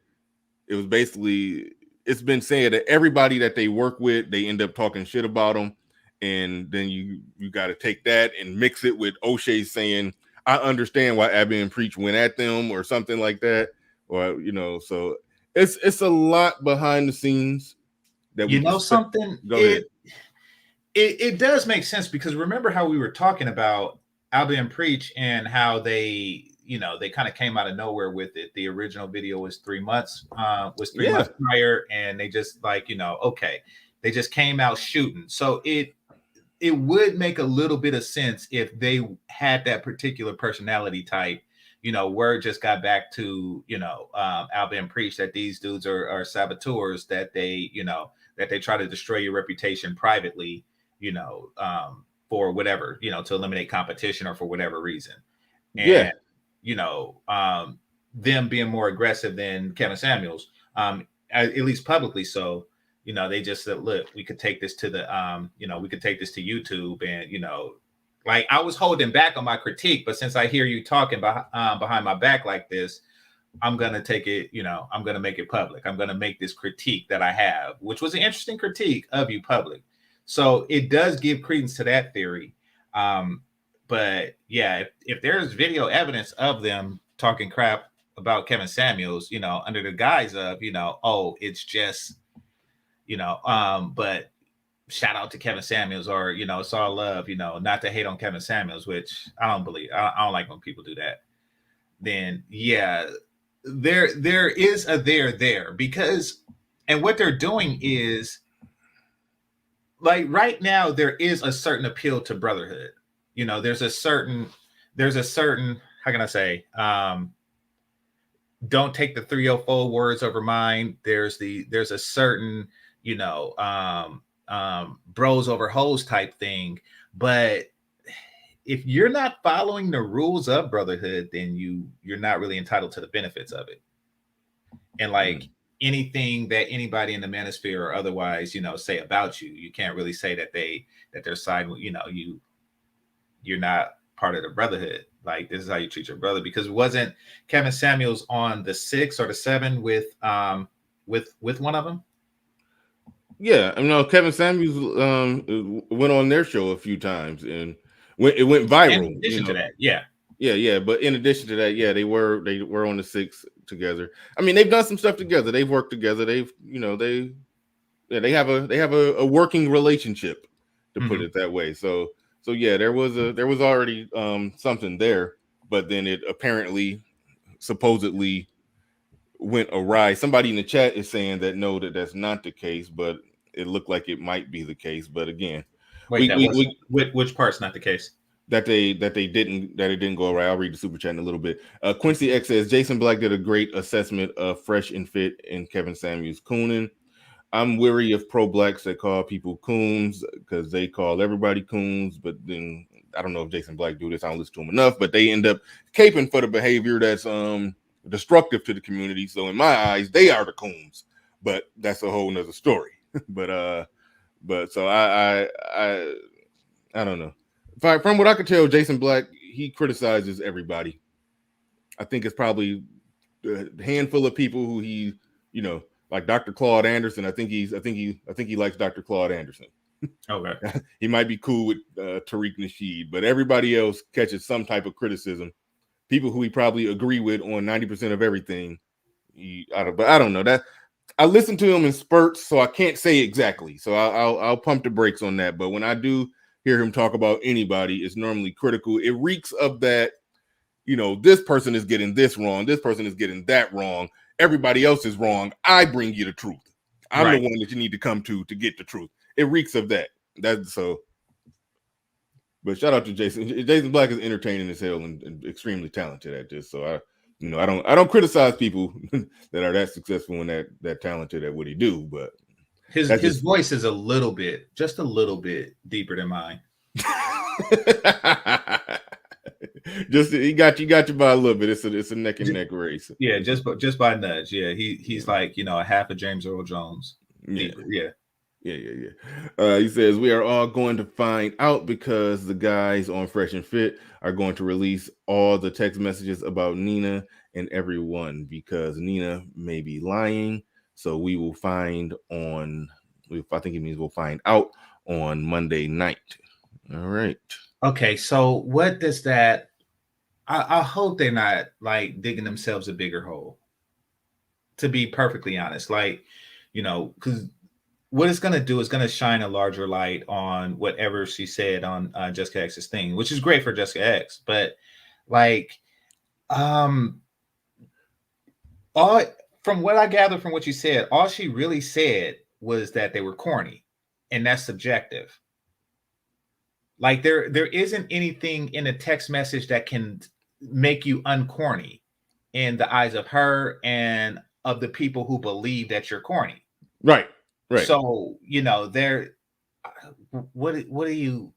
it was basically, it's been saying that everybody that they work with, they end up talking shit about them. And then you got to take that and mix it with O'Shea saying, I understand why Abby and Preach went at them or something like that. Or, so it's a lot behind the scenes that something. Go ahead. It does make sense, because remember how we were talking about Alba and Preach and how they kind of came out of nowhere with it. The original video was 3 months, months prior, and they just okay, they just came out shooting. So it would make a little bit of sense if they had that particular personality type. Word just got back to Alba and Preach that these dudes are saboteurs, that they that they try to destroy your reputation privately, for whatever, to eliminate competition or for whatever reason. And, them being more aggressive than Kevin Samuels, at least publicly. So, they just said, look, we could take this to we could take this to YouTube. And, like I was holding back on my critique, but since I hear you talking behind my back like this, I'm going to take it, I'm going to make it public. I'm going to make this critique that I have, which was an interesting critique of you public. So it does give credence to that theory. But yeah, if there's video evidence of them talking crap about Kevin Samuels, under the guise of, it's just, but shout out to Kevin Samuels, or, it's all love, not to hate on Kevin Samuels, which I don't believe. I don't like when people do that. Then, yeah, there is a there, because And what they're doing is, like, right now there is a certain appeal to brotherhood. You know, there's a certain how can I say, don't take the 304 words over mine. There's a certain, you know, bros over hoes type thing. But if you're not following the rules of brotherhood, then you're not really entitled to the benefits of it. And like anything that anybody in the manosphere or otherwise, you know, say about you, you can't really say that they're siding with, you know, you're not part of the brotherhood. Like, this is how you treat your brother. Because wasn't Kevin Samuels on the 6 or the 7 with one of them? Yeah, I know Kevin Samuels went on their show a few times, and it went viral. In addition to that, yeah. Yeah. But in addition to that, yeah, they were on the 6 together. I mean, they've done some stuff together. They've worked together. They've, you know, they have a working relationship, to put it that way. So yeah, there was already something there, but then it apparently, supposedly, went awry. Somebody in the chat is saying that no, that's not the case, but it looked like it might be the case. But again, wait, which part's not the case? That it didn't go awry. I'll read the super chat in a little bit. Quincy X says Jason Black did a great assessment of Fresh and Fit and Kevin Samuels cooning. I'm weary of pro-blacks that call people coons, because they call everybody coons, but then I don't know if Jason Black do this. I don't listen to him enough, but they end up caping for the behavior that's destructive to the community. So in my eyes, they are the coons, but that's a whole nother story. but so I don't know. From what I could tell, Jason Black, he criticizes everybody. I think it's probably a handful of people who he, you know, like Dr. Claude Anderson. I think he likes Dr. Claude Anderson. Okay. He might be cool with Tariq Nasheed, but everybody else catches some type of criticism. People who he probably agree with on 90% of everything. But I don't know that. I listen to him in spurts, so I can't say exactly. So I'll pump the brakes on that. But when I do hear him talk about anybody, it's normally critical. It reeks of that, you know, this person is getting this wrong. This person is getting that wrong. Everybody else is wrong. I bring you the truth. I'm the one that you need to come to get the truth. It reeks of that. That's so. But shout out to Jason. Jason Black is entertaining as hell and extremely talented at this. So I don't criticize people that are that successful and that talented at what he do. But his voice is just a little bit deeper than mine. Just he got you by a little bit. It's a neck and neck race. Yeah, just by a nudge. Yeah, he's like, you know, a half of James Earl Jones. Yeah. Yeah. He says we are all going to find out, because the guys on Fresh and Fit are going to release all the text messages about Nina and everyone, because Nina may be lying. So we will find on. I think it means we'll find out on Monday night. All right. Okay, so what does that? I hope they're not like digging themselves a bigger hole. To be perfectly honest, like, you know, because what it's going to do is going to shine a larger light on whatever she said on Jessica X's thing, which is great for Jessica X. But like, all from what I gather from what you said, all she really said was that they were corny, and that's subjective. Like there isn't anything in a text message that can make you uncorny in the eyes of her and of the people who believe that you're corny. Right. So, you know, what are you?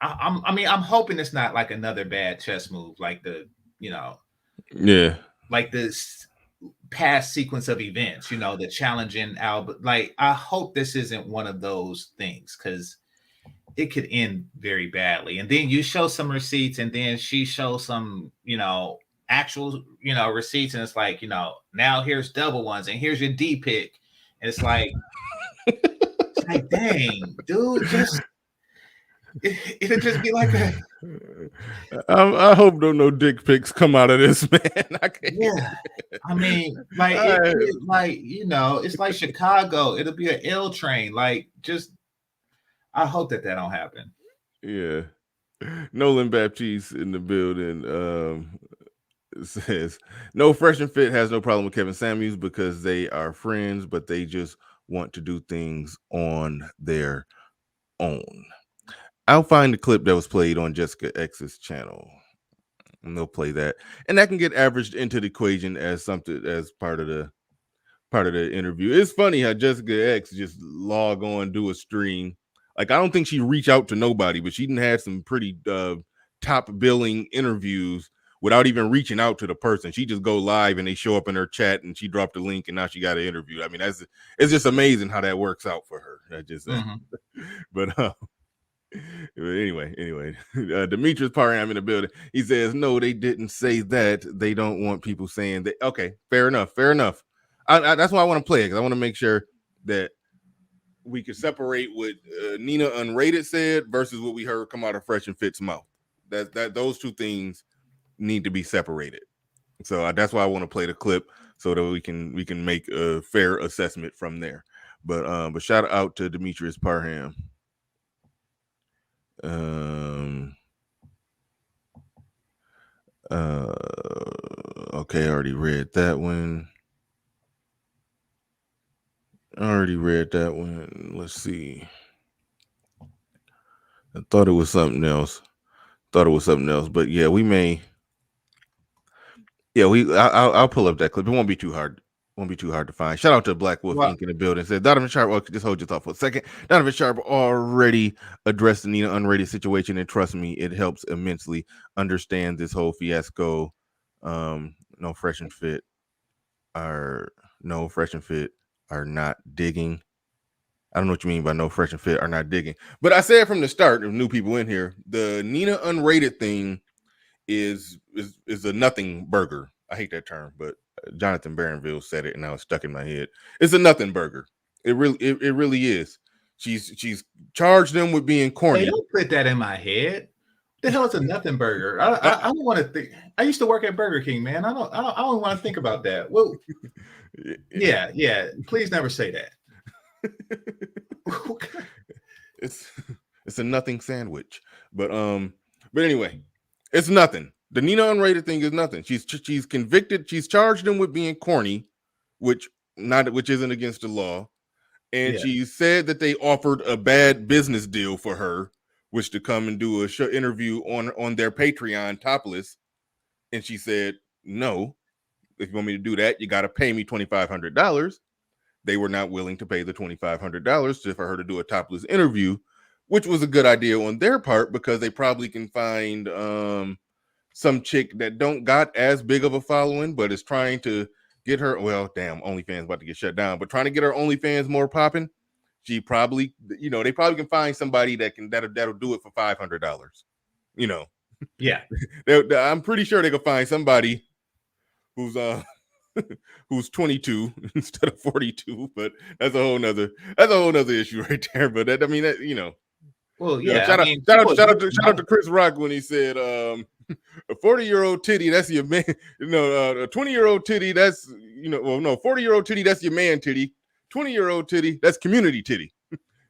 I mean, I'm hoping it's not like another bad chess move, like like this past sequence of events, you know, the challenging Albert. Like, I hope this isn't one of those things, because it could end very badly. And then you show some receipts, and then she shows some, you know, actual, you know, receipts, and it's like, you know, now here's double ones, and here's your D pick, and it's like. It's like, dang, dude, it'll just be like a. I hope no dick pics come out of this, man. Yeah, I mean, like, like, you know, it's like Chicago. It'll be an L train. Like, just, I hope that don't happen. Yeah, Nolan Baptiste in the building. says, no, Fresh and Fit has no problem with Kevin Samuels because they are friends, but they just want to do things on their own. I'll find the clip that was played on Jessica X's channel, and they'll play that, and that can get averaged into the equation as something as part of the interview. It's funny how Jessica X just log on, do a stream. Like, I don't think she reach out to nobody, but she didn't have some pretty top billing interviews without even reaching out to the person. She just go live and they show up in her chat and she dropped a link and now she got an interview. I mean, it's just amazing how that works out for her. I just but anyway, Demetrius Parham in the building. He says, no, they didn't say that. They don't want people saying that. Okay, fair enough. That's why I want to play it, because I want to make sure that we can separate what Nina Unrated said versus what we heard come out of Fresh and Fit's mouth. That those two things need to be separated. So that's why I want to play the clip so that we can make a fair assessment from there. But shout out to Demetrius Parham. Okay, I already read that one. Let's see. I thought it was something else. But yeah, we may. Yeah, I'll pull up that clip. It won't be too hard. To find. Shout out to Black Wolf Inc. in the building. Said Donovan Sharp. Well, just hold your thought for a second. Donovan Sharp already addressed the Nina Unrated situation, and trust me, it helps immensely understand this whole fiasco. No Fresh and Fit are not digging. I don't know what you mean by no Fresh and Fit are not digging, but I said from the start, of new people in here, the Nina Unrated thing is a nothing burger. I hate that term, but Jonathan Barronville said it, and now it's stuck in my head. It's a nothing burger. It really is. She's charged them with being corny. Hey, don't put that in my head. The hell is a nothing burger? I don't want to think. I used to work at Burger King, man. I don't want to think about that. Well, yeah. Please never say that. It's a nothing sandwich, but anyway, it's nothing. The Nina Unrated thing is nothing. She's convicted. She's charged them with being corny, which isn't against the law, and she said that they offered a bad business deal for her, which to come and do a show interview on their Patreon topless, and she said, no, if you want me to do that, you got to pay me $2,500. They were not willing to pay the $2,500 for her to do a topless interview, which was a good idea on their part, because they probably can find some chick that don't got as big of a following, but is trying to get her, well, damn, OnlyFans about to get shut down, but trying to get her OnlyFans more popping. She probably, they probably can find somebody that'll do it for $500. Yeah. I'm pretty sure they can find somebody who's 22 instead of 42, but that's a whole nother issue right there. But Well, yeah. Shout out to Chris Rock when he said, a 40-year-old titty, that's your man. A 20-year-old titty, that's 40-year-old titty, that's your man titty. 20-year-old titty, that's community titty.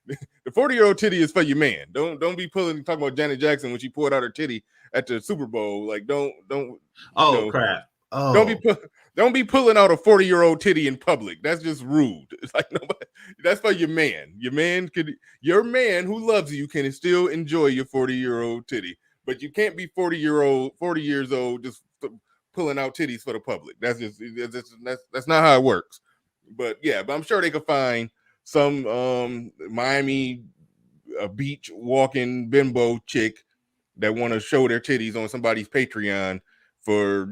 The 40-year-old titty is for your man. Don't be talking about Janet Jackson when she poured out her titty at the Super Bowl. Like, don't. Oh, crap. Oh. Don't be pulling out a 40-year-old titty in public. That's just rude. It's like, nobody. That's for your man. Your man who loves you can still enjoy your 40-year-old titty, but you can't be 40 years old just pulling out titties for the public. That's not how it works. But I'm sure they could find some Miami beach walking bimbo chick that want to show their titties on somebody's Patreon for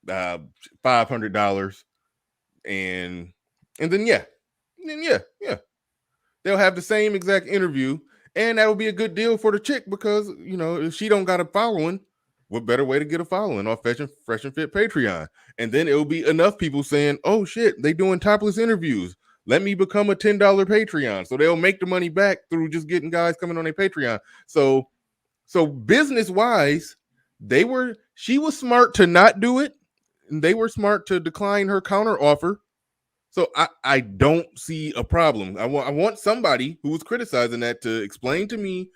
$500, and then they'll have the same exact interview, and that will be a good deal for the chick, because if she don't got a following, what better way to get a following off Fresh and Fit Patreon? And then it'll be enough people saying, oh shit, they doing topless interviews, let me become a $10 Patreon. So they'll make the money back through just getting guys coming on their Patreon. So business wise, she was smart to not do it, and they were smart to decline her counter offer. So I don't see a problem. I want somebody who was criticizing that to explain to me,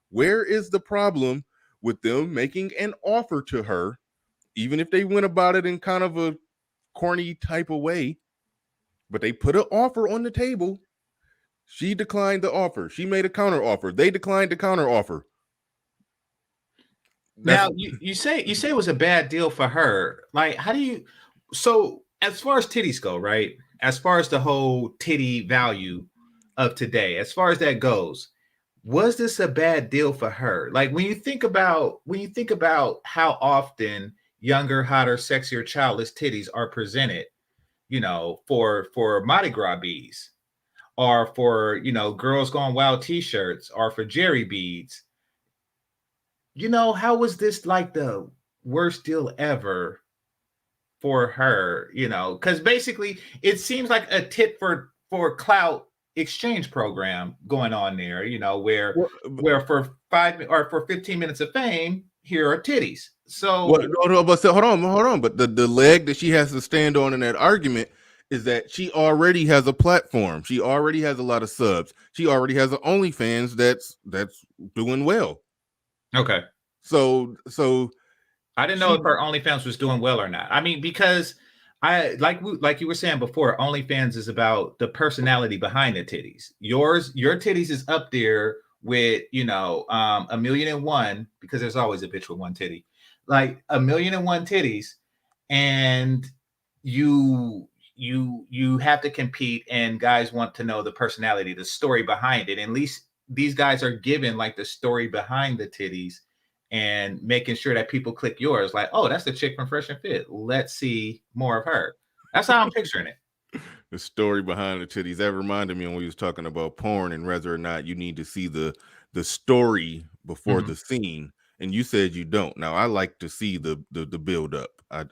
where is the problem with them making an offer to her even if they went about it in kind of a corny type of way, but they put an offer on the table. She declined the offer. She made a counter offer. They declined the counter offer. Now you say it was a bad deal for her. Like, how do you? So as far as titties go, right? As far as the whole titty value of today, as far as that goes, was this a bad deal for her? Like when you think about how often younger, hotter, sexier, childless titties are presented, for Mardi Gras bees, or for Girls Gone Wild t-shirts, or for Jerry beads. How was this like the worst deal ever for her? Because basically it seems like a tit for clout exchange program going on there, where for 15 minutes of fame, here are titties. So hold on. But the leg that she has to stand on in that argument is that she already has a platform. She already has a lot of subs. She already has an OnlyFans that's doing well. Okay. So I didn't know if her OnlyFans was doing well or not. I mean, because I like you were saying before, OnlyFans is about the personality behind the titties. Your titties is up there with 1,000,001, because there's always a bitch with one titty, like 1,000,001 titties, and you have to compete, and guys want to know the personality, the story behind it. And at least these guys are given like the story behind the titties, and making sure that people click yours, like, oh, that's the chick from Fresh and Fit. Let's see more of her. That's how I'm picturing it. The story behind the titties, that reminded me when we was talking about porn and whether or not you need to see the story before the scene. And you said you don't. Now I like to see the build up. But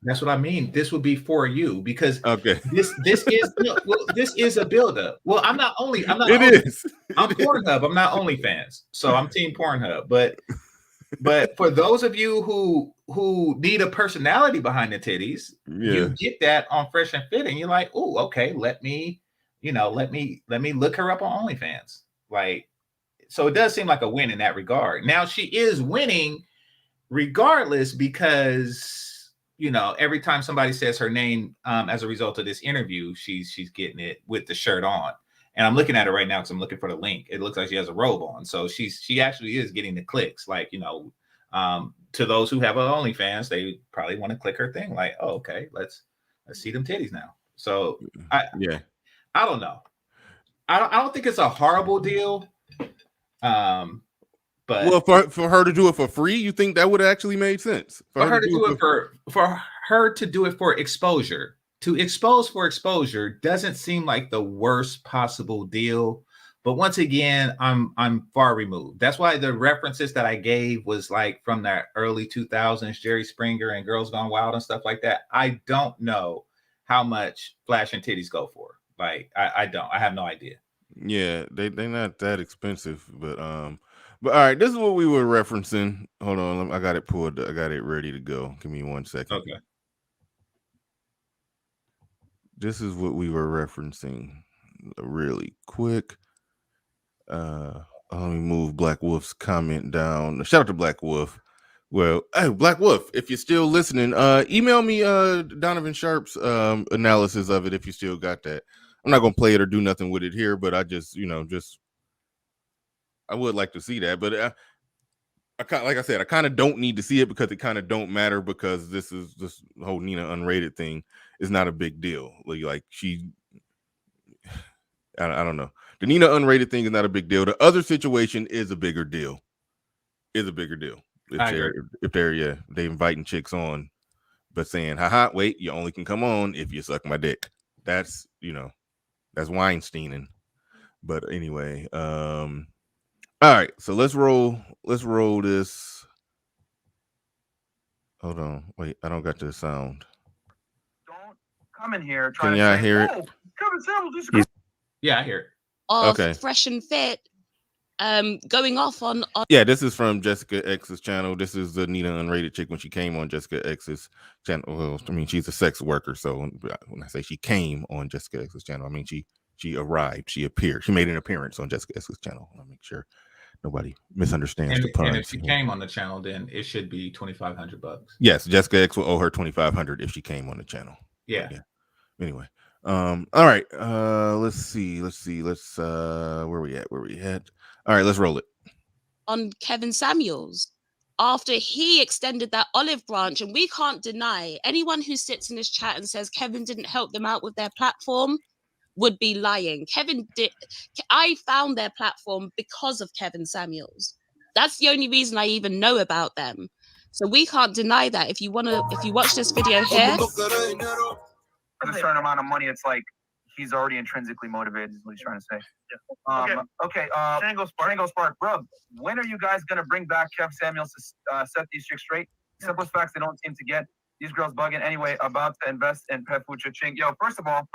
that's what I mean. This would be for you, because okay, this is a build up. Well, I'm not only I'm Pornhub. I'm not OnlyFans, so I'm Team Pornhub. But for those of you who need a personality behind the titties, you get that on Fresh and Fit, and you're like, oh, okay, let me look her up on OnlyFans. Like, so it does seem like a win in that regard. Now she is winning regardless, because every time somebody says her name as a result of this interview, she's getting it with the shirt on. And I'm looking at it right now because I'm looking for the link. It looks like she has a robe on. So she actually is getting the clicks. Like, to those who have an OnlyFans, they probably want to click her thing. Like, oh, okay, let's see them titties now. So I don't know. I don't think it's a horrible deal. But well, for her to do it for free, you think that would have actually made sense? For her to do it for exposure. To expose for exposure doesn't seem like the worst possible deal, but once again, I'm far removed. That's why the references that I gave was like from the early 2000s, Jerry Springer and Girls Gone Wild and stuff like that. I don't know how much flash and titties go for. Like, I have no idea. Yeah, they're not that expensive, but all right, this is what we were referencing. Hold on, I got it pulled. I got it ready to go. Give me 1 second. Okay. This is what we were referencing really quick. Let me move Black Wolf's comment down. Shout out to Black Wolf. Well, hey, Black Wolf, if you're still listening, email me Donovan Sharp's analysis of it if you still got that. I'm not gonna play it or do nothing with it here, but I just I would like to see that. But like I said, I kind of don't need to see it because it kind of don't matter, because this whole Nina Unrated thing is not a big deal. Like I don't know. The Nina Unrated thing is not a big deal. The other situation is a bigger deal. If they're they inviting chicks on, but saying, haha, wait, you only can come on if you suck my dick. That's that's Weinsteining. But anyway, all right, so let's roll this. Hold on, wait, I don't got the sound. Don't come in here trying to say, hear it? Oh, Kevin Samuels, this is yeah, I hear it. Okay. Fresh and Fit going off on yeah, this is from Jessica X's channel. This is the Nina Unrated chick when she came on Jessica X's channel. Well, I mean, she's a sex worker, so when I say she came on Jessica X's channel, I mean she arrived, she appeared, she made an appearance on Jessica X's channel. I'll make sure nobody misunderstands the And if puns. she came on the channel, then it should be $2,500. Yes, Jessica X will owe her $2,500 if she came on the channel. Yeah. Anyway, all right. Let's see. Where we at? All right, let's roll it. On Kevin Samuels, after he extended that olive branch, and we can't deny anyone who sits in this chat and says Kevin didn't help them out with their platform would be lying. Kevin did. I found their platform because of Kevin Samuels. That's the only reason I even know about them. So we can't deny that. If you watch this video here, For a certain amount of money, it's like he's already intrinsically motivated, is what he's trying to say. Yeah. Okay. Shango Spark, bro. When are you guys gonna bring back Kev Samuels to set these chicks straight? Simplest facts they don't seem to get. These girls bugging anyway. About to invest in pet food ching. Yo, first of all,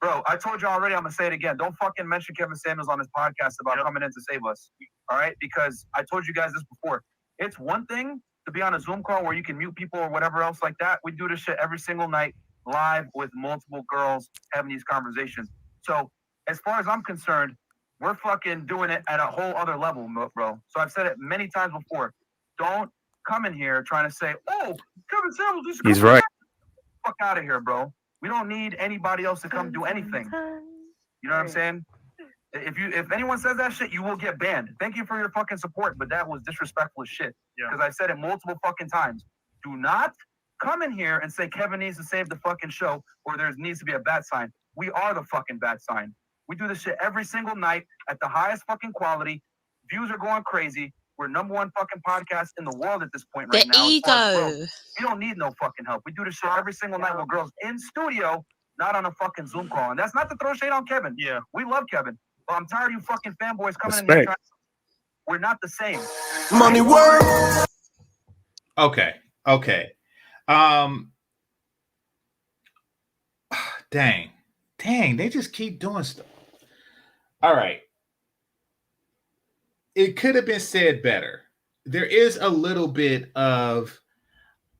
bro, I told you already. I'm gonna say it again. Don't fucking mention Kevin Samuels on this podcast about coming in to save us. All right? Because I told you guys this before. It's one thing to be on a Zoom call where you can mute people or whatever else like that. We do this shit every single night, live with multiple girls having these conversations. So as far as I'm concerned, we're fucking doing it at a whole other level, bro. So I've said it many times before. Don't come in here trying to say, oh, Kevin Samuels, this is He's right. fuck out of here, bro. We don't need anybody else to come do anything. You know what I'm saying? If anyone says that shit, you will get banned. Thank you for your fucking support, but that was disrespectful as shit. Because I've said it multiple fucking times. Do not come in here and say Kevin needs to save the fucking show or there needs to be a bat sign. We are the fucking bat sign. We do this shit every single night at the highest fucking quality. Views are going crazy. We're #1 fucking podcast in the world at this point right now. the ego. We don't need no fucking help. We do this shit every single night with girls in studio, not on a fucking Zoom call. And that's not to throw shade on Kevin. Yeah. We love Kevin. But I'm tired of you fucking fanboys coming in here. We're not the same. Money work. Okay. Dang, they just keep doing stuff. All right. It could have been said better. There is a little bit of,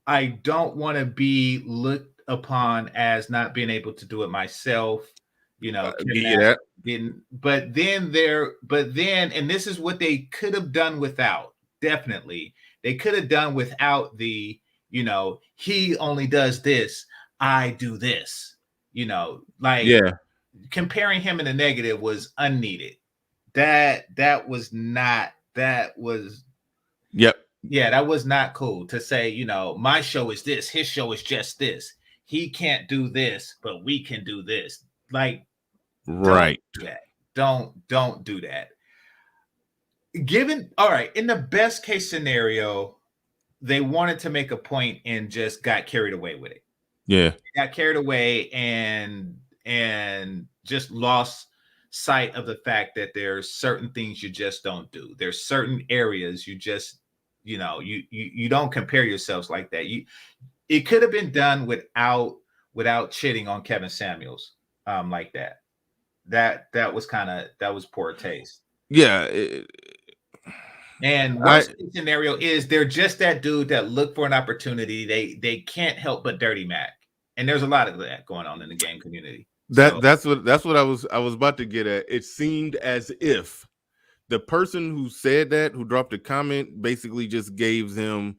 I don't want to be looked upon as not being able to do it myself. You know, but then, and this is what they could have done without. Definitely, they could have done without the, you know, he only does this, I do this. You know, like comparing him in the negative was unneeded. That was not cool to say, you know, my show is this, his show is just this. He can't do this, but we can do this. Like, right. Don't do that. All right, in the best case scenario, they wanted to make a point and just got carried away with it. Yeah. Got carried away and just lost sight of the fact that there's certain things you just don't do. There's certain areas you just, you know, you don't compare yourselves like that. It could have been done without shitting on Kevin Samuels like that. That was poor taste. Yeah. And worst scenario is they're just that dude that look for an opportunity. They can't help but dirty Mac. And there's a lot of that going on in the game community. That's what I was about to get at. It seemed as if the person who said that, who dropped a comment, basically just gave him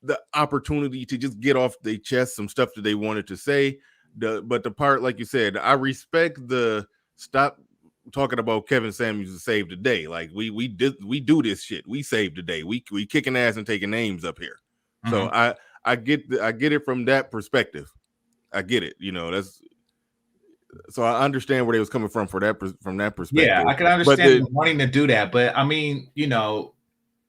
the opportunity to just get off their chest some stuff that they wanted to say. But the part, like you said, I respect the stop talking about Kevin Samuels to save the day. Like we do this shit. We save the day. We kicking ass and taking names up here. Mm-hmm. So I get it from that perspective. I get it. You know, so I understand where they was coming from that perspective. Yeah, I can understand wanting to do that, but I mean, you know,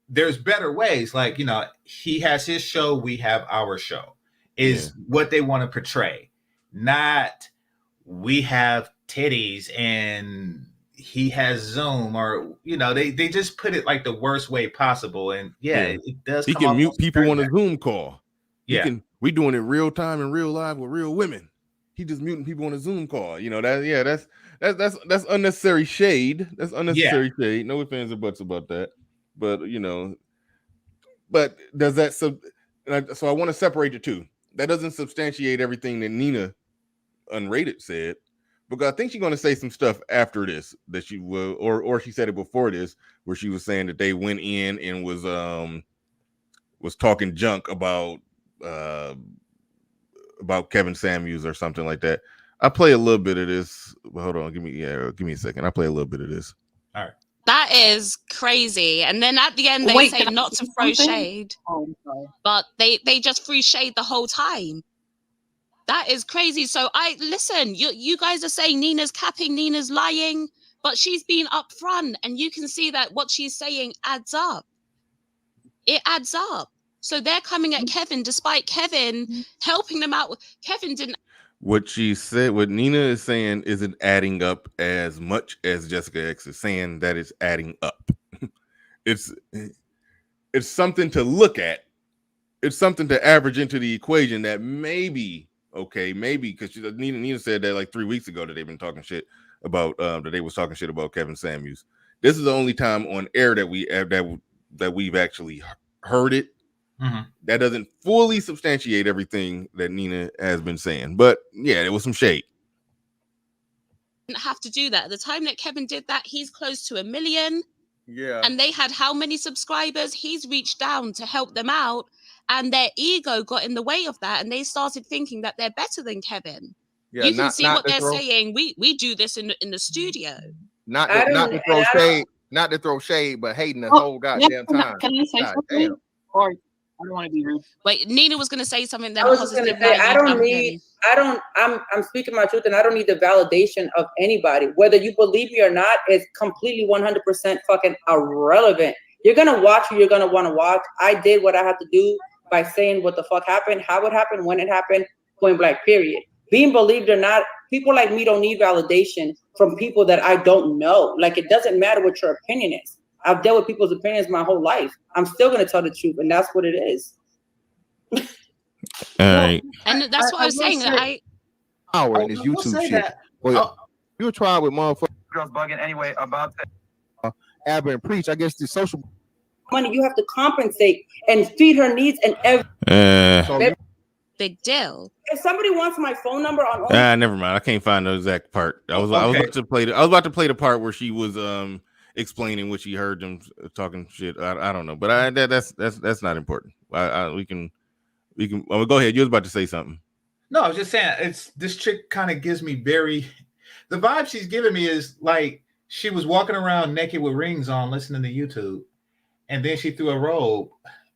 there's better ways. Like, you know, he has his show, we have our show. Is what they want to portray. Not we have titties and he has Zoom, or you know, they just put it like the worst way possible. And it does. He can mute people on a Zoom call. We doing it real time and real live with real women. He just muting people on a Zoom call. You know, that's unnecessary shade. That's unnecessary shade. No ifs, ands, or buts about that. But you know, does that so I want to separate the two. That doesn't substantiate everything that Nina Unrated said, because I think she's going to say some stuff after this that she will, or she said it before this, where she was saying that they went in and was talking junk about Kevin Samuels or something like that. I play a little bit of this. Hold on, give me a second. I play a little bit of this. All right. That is crazy. And then at the end, they say not to throw shade, but they just threw shade the whole time. That is crazy. So listen, you guys are saying Nina's capping, Nina's lying, but she's been upfront, and you can see that what she's saying adds up. It adds up. So they're coming at Kevin, despite Kevin helping them out. Kevin didn't. What she said, what Nina is saying, isn't adding up as much as Jessica X is saying that it's adding up. It's something to look at. It's something to average into the equation that maybe because Nina said that like 3 weeks ago that they've been talking shit about that they was talking shit about Kevin Samuels. This is the only time on air that we've actually heard it. Mm-hmm. That doesn't fully substantiate everything that Nina has been saying, but yeah, there was some shade. Didn't have to do that. At the time that Kevin did that, he's close to 1 million. Yeah. And they had how many subscribers? He's reached down to help them out, and their ego got in the way of that, and they started thinking that they're better than Kevin. Yeah, you can see what they're saying. We do this in the studio. Not to throw shade, not to throw shade, but hating the whole goddamn time. Can I say something? Or I don't want to be rude. Wait, Nina was going to say something. Then I was just going to say, I'm speaking my truth, and I don't need the validation of anybody. Whether you believe me or not is completely 100% fucking irrelevant. You're going to watch who you're going to want to watch. I did what I had to do by saying what the fuck happened, how it happened, when it happened, point blank, period. Being believed or not, people like me don't need validation from people that I don't know. Like, it doesn't matter what your opinion is. I've dealt with people's opinions my whole life. I'm still going to tell the truth, and that's what it is. All right. And that's what I was saying. Power in this YouTube shit. Well, you try with motherfuckers. Girls bugging anyway about that. Abba and preach. I guess the social money you have to compensate and feed her needs and everything. Big deal. If somebody wants my phone number on never mind. I can't find the exact part. I was about to play the part where she was explaining what she heard them talking shit. I don't know, but that's not important. We can go ahead. You was about to say something. No, I was just saying this chick kind of gives me the vibe she's giving me is like she was walking around naked with rings on, listening to YouTube, and then she threw a robe.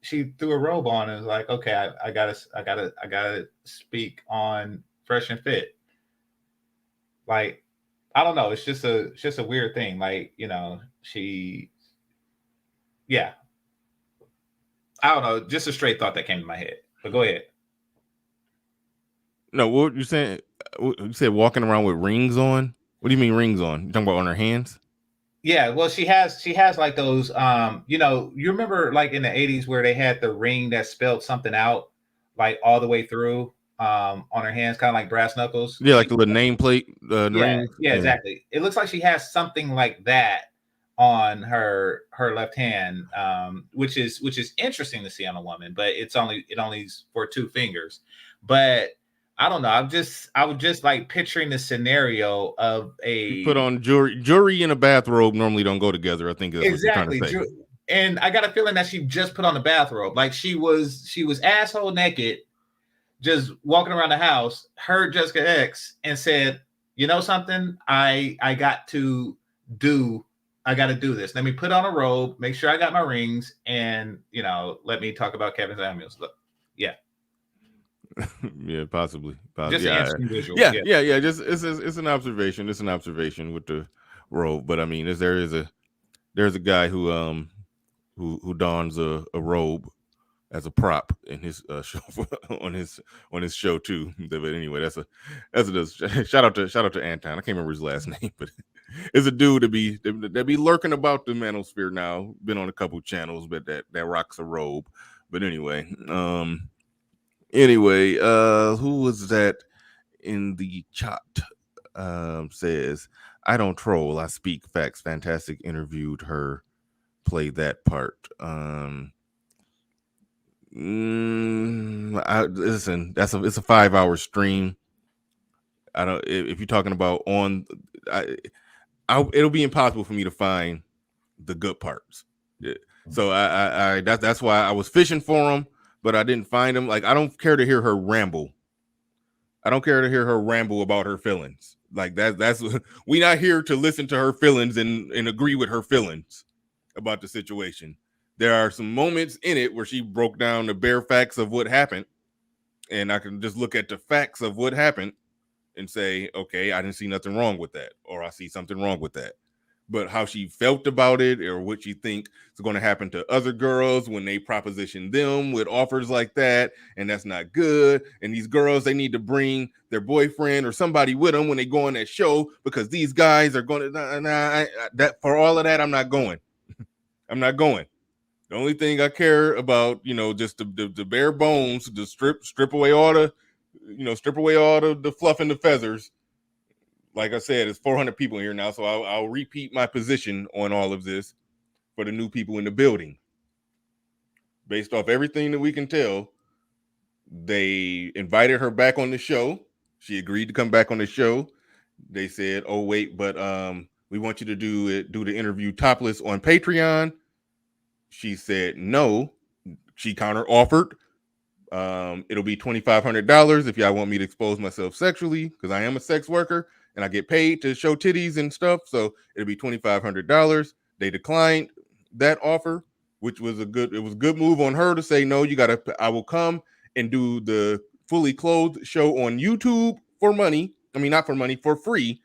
She threw a robe on and was like, okay, I gotta speak on Fresh and Fit. Like, I don't know. It's just a weird thing. Like, I don't know. Just a straight thought that came to my head. But go ahead. No, what you saying? You said walking around with rings on. What do you mean rings on? You talking about on her hands? Yeah, well, she has like those. You remember like in the 80s where they had the ring that spelled something out, like all the way through. On her hands, kind of like brass knuckles. Yeah, like the little nameplate. Ring. Yeah, exactly. It looks like she has something like that on her left hand, which is interesting to see on a woman, but it only's for 2 fingers. But I don't know. I was just like picturing the scenario of you put on jewelry and a bathrobe normally don't go together. I think that's exactly. What you're trying to say. And I got a feeling that she just put on the bathrobe, like she was asshole naked, just walking around the house, heard Jessica X and said, you know something, I got to do this. Let me put on a robe, make sure I got my rings, and let me talk about Kevin Samuels. Look, yeah. Yeah, possibly. Just yeah. Visual. Yeah. Just it's an observation. It's an observation with the robe. But I mean, there's a guy who dons a robe as a prop in his show on his show too. But anyway, that's a shout out to Anton. I can't remember his last name, but it's a dude that be lurking about the manosphere now. Been on a couple channels, but that rocks a robe. But anyway, who was that in the chat? Says, I don't troll, I speak facts. Fantastic, interviewed her, play that part. Listen, it's a 5-hour stream. I don't. If you're talking about it'll be impossible for me to find the good parts. Yeah. So that's why I was fishing for them, but I didn't find them. Like, I don't care to hear her ramble. I don't care to hear her ramble about her feelings. Like that's we not here to listen to her feelings and agree with her feelings about the situation. There are some moments in it where she broke down the bare facts of what happened, and I can just look at the facts of what happened and say, okay, I didn't see nothing wrong with that, or I see something wrong with that. But how she felt about it, or what she think is going to happen to other girls when they proposition them with offers like that, and that's not good. And these girls, they need to bring their boyfriend or somebody with them when they go on that show, because these guys are going to that. For all of that, I'm not going. I'm not going. The only thing I care about, just the bare bones, the strip away all the, strip away all the fluff and the feathers. Like I said, it's 400 people here now, so I'll repeat my position on all of this for the new people in the building. Based off everything that we can tell, they invited her back on the show. She agreed to come back on the show. They said, "Oh wait, but we want you to do the interview topless on Patreon." She said no. She counter offered. It'll be $2,500 if y'all want me to expose myself sexually, because I am a sex worker and I get paid to show titties and stuff. So it'll be $2,500. They declined that offer, which was a good move on her to say, no, I will come and do the fully clothed show on YouTube for money. I mean, not for money, for free,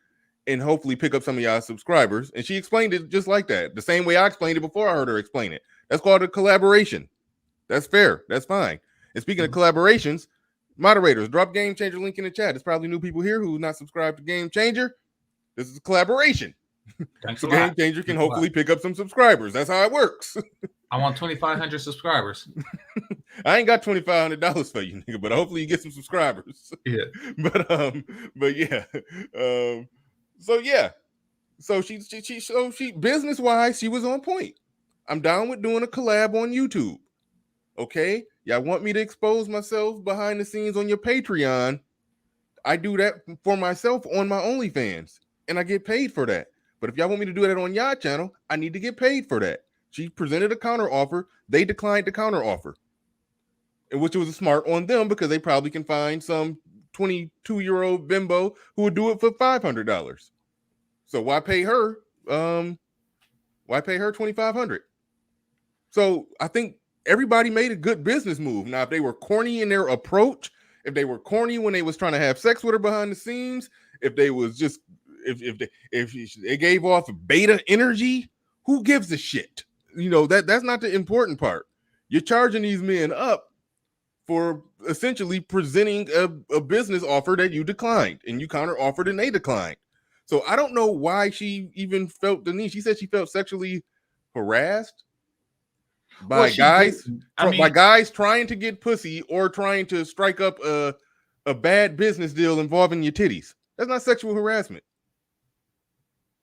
and hopefully pick up some of y'all subscribers. And she explained it just like that, the same way I explained it before I heard her explain it. That's called a collaboration. That's fair. That's fine. And speaking of collaborations, moderators, drop Game Changer link in the chat. There's probably new people here who's not subscribed to Game Changer. This is a collaboration. Thanks so a Game lot. Changer can hopefully pick up some subscribers. That's how it works. I want 2,500 subscribers. I ain't got $2,500 for you, nigga, but hopefully you get some subscribers. Yeah. But yeah. So yeah. So she business wise, she was on point. I'm down with doing a collab on YouTube. Okay, y'all want me to expose myself behind the scenes on your Patreon? I do that for myself on my OnlyFans, and I get paid for that. But if y'all want me to do that on y'all channel, I need to get paid for that. She presented a counter offer. They declined the counter offer, which was smart on them, because they probably can find some 22-year-old bimbo who would do it for $500. So why pay her? Why pay her $2,500? So I think everybody made a good business move. Now, if they were corny in their approach, if they were corny when they was trying to have sex with her behind the scenes, if they was just if they gave off beta energy, who gives a shit? That's not the important part. You're charging these men up for essentially presenting a business offer that you declined, and you counter offered and they declined. So I don't know why she even felt the need. She said she felt sexually harassed by guys, by guys trying to get pussy or trying to strike up a bad business deal involving your titties. That's not sexual harassment.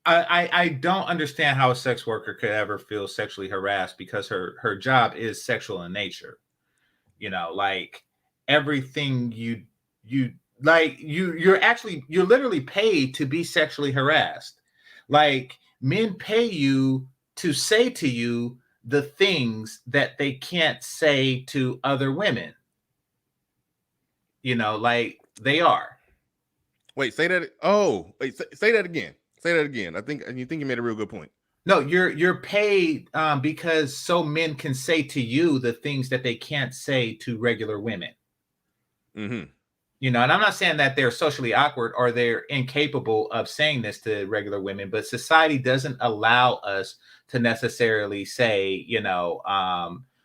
I don't understand how a sex worker could ever feel sexually harassed, because her job is sexual in nature. Like everything you're literally paid to be sexually harassed. Like, men pay you to say to you the things that they can't say to other women. Like they are. Wait, say that. Oh, wait, say that again. Say that again. I think you made a real good point. No, you're paid because so men can say to you the things that they can't say to regular women. Mm-hmm. And I'm not saying that they're socially awkward or they're incapable of saying this to regular women, but society doesn't allow us to necessarily say,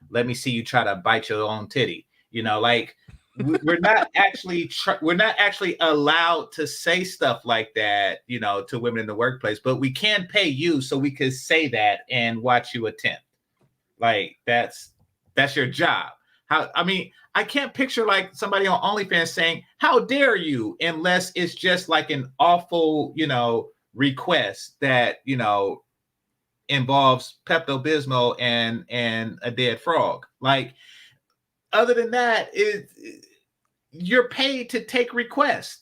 let me see you try to bite your own titty. Like we're not actually allowed to say stuff like that, to women in the workplace, but we can pay you so we could say that and watch you attempt. Like that's your job. I can't picture like somebody on OnlyFans saying, "How dare you?" unless it's just like an awful, request that, involves Pepto-Bismol and a dead frog. Like, other than that, you're paid to take requests.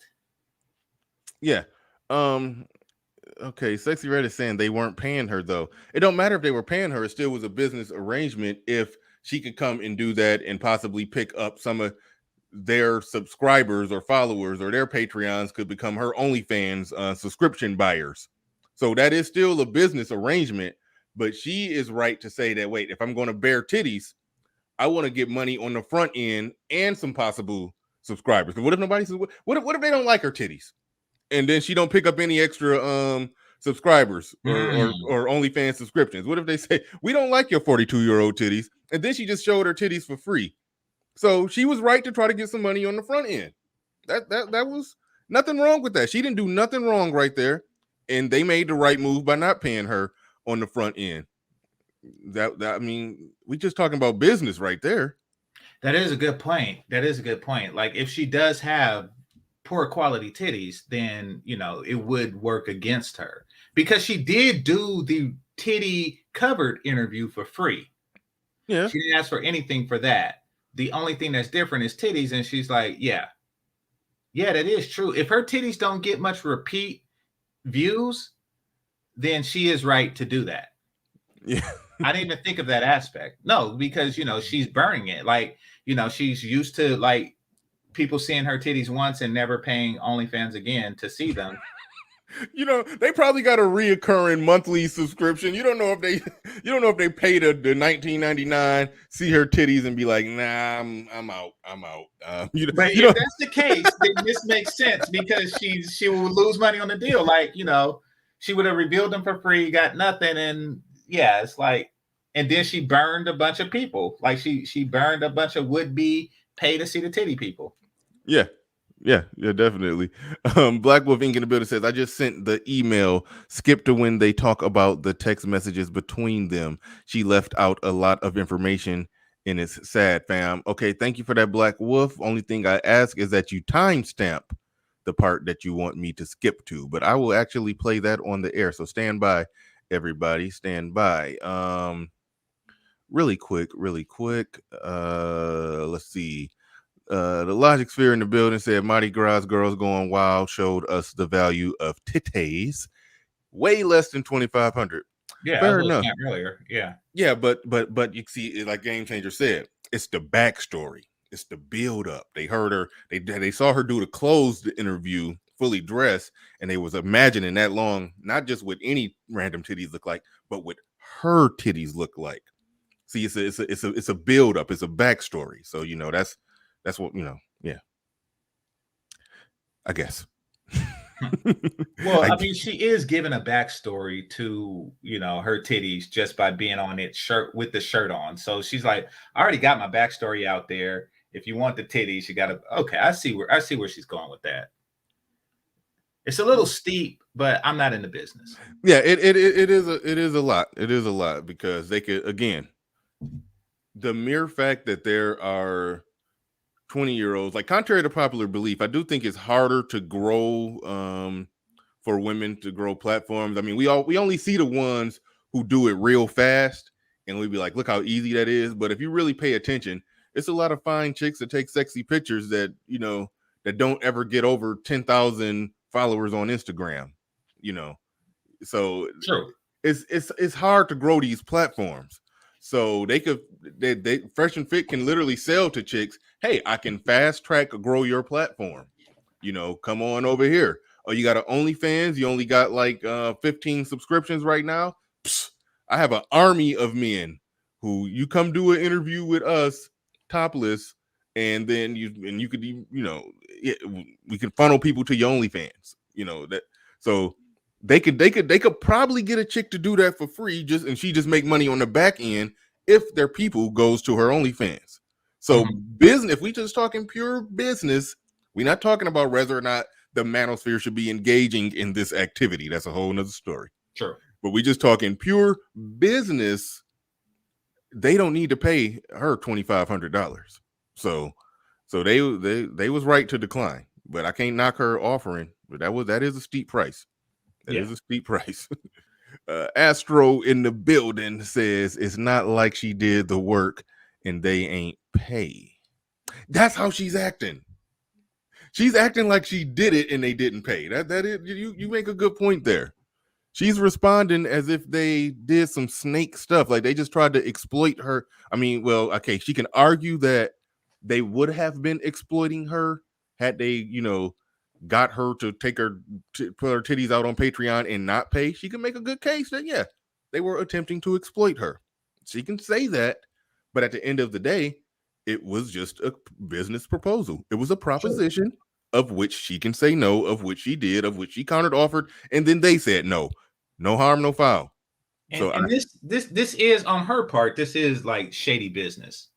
Yeah. Okay, Sexy Red is saying they weren't paying her though. It don't matter if they were paying her, it still was a business arrangement if she could come and do that and possibly pick up some of their subscribers or followers, or their Patreons could become her OnlyFans subscription buyers. So that is still a business arrangement, but she is right to say that, wait, if I'm going to bear titties, I want to get money on the front end and some possible subscribers. What if nobody says, what if they don't like her titties? And then she don't pick up any extra subscribers or OnlyFans subscriptions. What if they say, we don't like your 42-year-old titties, and then she just showed her titties for free? So she was right to try to get some money on the front end. That was nothing wrong with that. She didn't do nothing wrong right there, and they made the right move by not paying her on the front end. That I mean, we just talking about business right there. That is a good point. That is a good point. Like, if she does have poor quality titties, then it would work against her, because she did do the titty covered interview for free. Yeah, she didn't ask for anything for that. The only thing that's different is titties, and she's like, yeah, that is true. If her titties don't get much repeat views, then she is right to do that. Yeah. I didn't even think of that aspect. No, because she's burning it. Like, she's used to like people seeing her titties once and never paying OnlyFans again to see them. They probably got a reoccurring monthly subscription. You don't know if they pay the $19.99, see her titties and be like, nah, I'm out. But if that's the case, then this makes sense, because she will lose money on the deal. Like, she would have revealed them for free, got nothing, and yeah, it's like, and then she burned a bunch of people. Like, she burned a bunch of would-be pay to see the titty people. Yeah, definitely. Black Wolf Inc. in the building says, I just sent the email. Skip to when they talk about the text messages between them. She left out a lot of information, and it's sad, fam. Okay, thank you for that, Black Wolf. Only thing I ask is that you timestamp the part that you want me to skip to, but I will actually play that on the air. So stand by, everybody. Stand by. Really quick. Let's see. The Logic Sphere in the building said Mardi Gras Girls Going Wild showed us the value of titties way less than 2,500. Yeah, fair enough. Earlier, yeah, but you see, like Game Changer said, it's the backstory, it's the build up. They heard her, they saw her do the closed interview fully dressed, and they was imagining that long, not just what any random titties look like, but what her titties look like. See, it's a build up, it's a backstory. So that's what, yeah. I guess. Well, I mean, she is giving a backstory to, her titties just by being on it shirt with the shirt on. So she's like, I already got my backstory out there. If you want the titties, you gotta, okay, I see where she's going with that. It's a little steep, but I'm not in the business. Yeah, it is a lot. It is a lot, because they could, again, the mere fact that there are 20-year-olds, like, contrary to popular belief, I do think it's harder to grow for women to grow platforms. I mean, we only see the ones who do it real fast, and we be like, look how easy that is. But if you really pay attention, it's a lot of fine chicks that take sexy pictures that that don't ever get over 10,000 followers on Instagram. So True. It's hard to grow these platforms. So they Fresh and Fit can literally sell to chicks, hey, I can fast track grow your platform. Come on over here. Oh, you got an OnlyFans? You only got like 15 subscriptions right now? Psst, I have an army of men who you come do an interview with us topless, and then you could, we can funnel people to your OnlyFans. That, so they could probably get a chick to do that for free, and she just make money on the back end if their people goes to her OnlyFans. So business, if we just talking pure business, we're not talking about whether or not the manosphere should be engaging in this activity. That's a whole nother story. Sure. But we just talking pure business. They don't need to pay her $2,500. So they was right to decline. But I can't knock her offering. But that is a steep price. That is a steep price. Astro in the building says it's not like she did the work and they ain't pay. That's how she's acting. She's acting like she did it and they didn't pay. That is, you make a good point there. She's responding as if they did some snake stuff, like they just tried to exploit her. I mean, well, okay, she can argue that they would have been exploiting her had they, got her to take her to put her titties out on Patreon and not pay. She can make a good case that yeah, they were attempting to exploit her. She can say that, but at the end of the day, it was just a business proposal. It was a proposition of which she can say no, of which she did, of which she countered offered, and then they said no. No harm, no foul. And this is on her part. This is like shady business.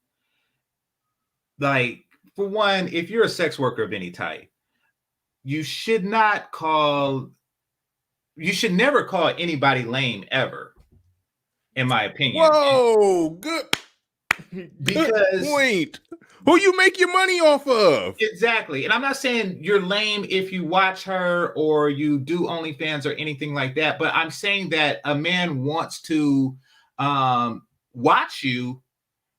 Like, for one, if you're a sex worker of any type, you should never call anybody lame ever, in my opinion. Whoa, good point. Who you make your money off of? Exactly. And I'm not saying you're lame if you watch her or you do OnlyFans or anything like that, but I'm saying that a man wants to watch you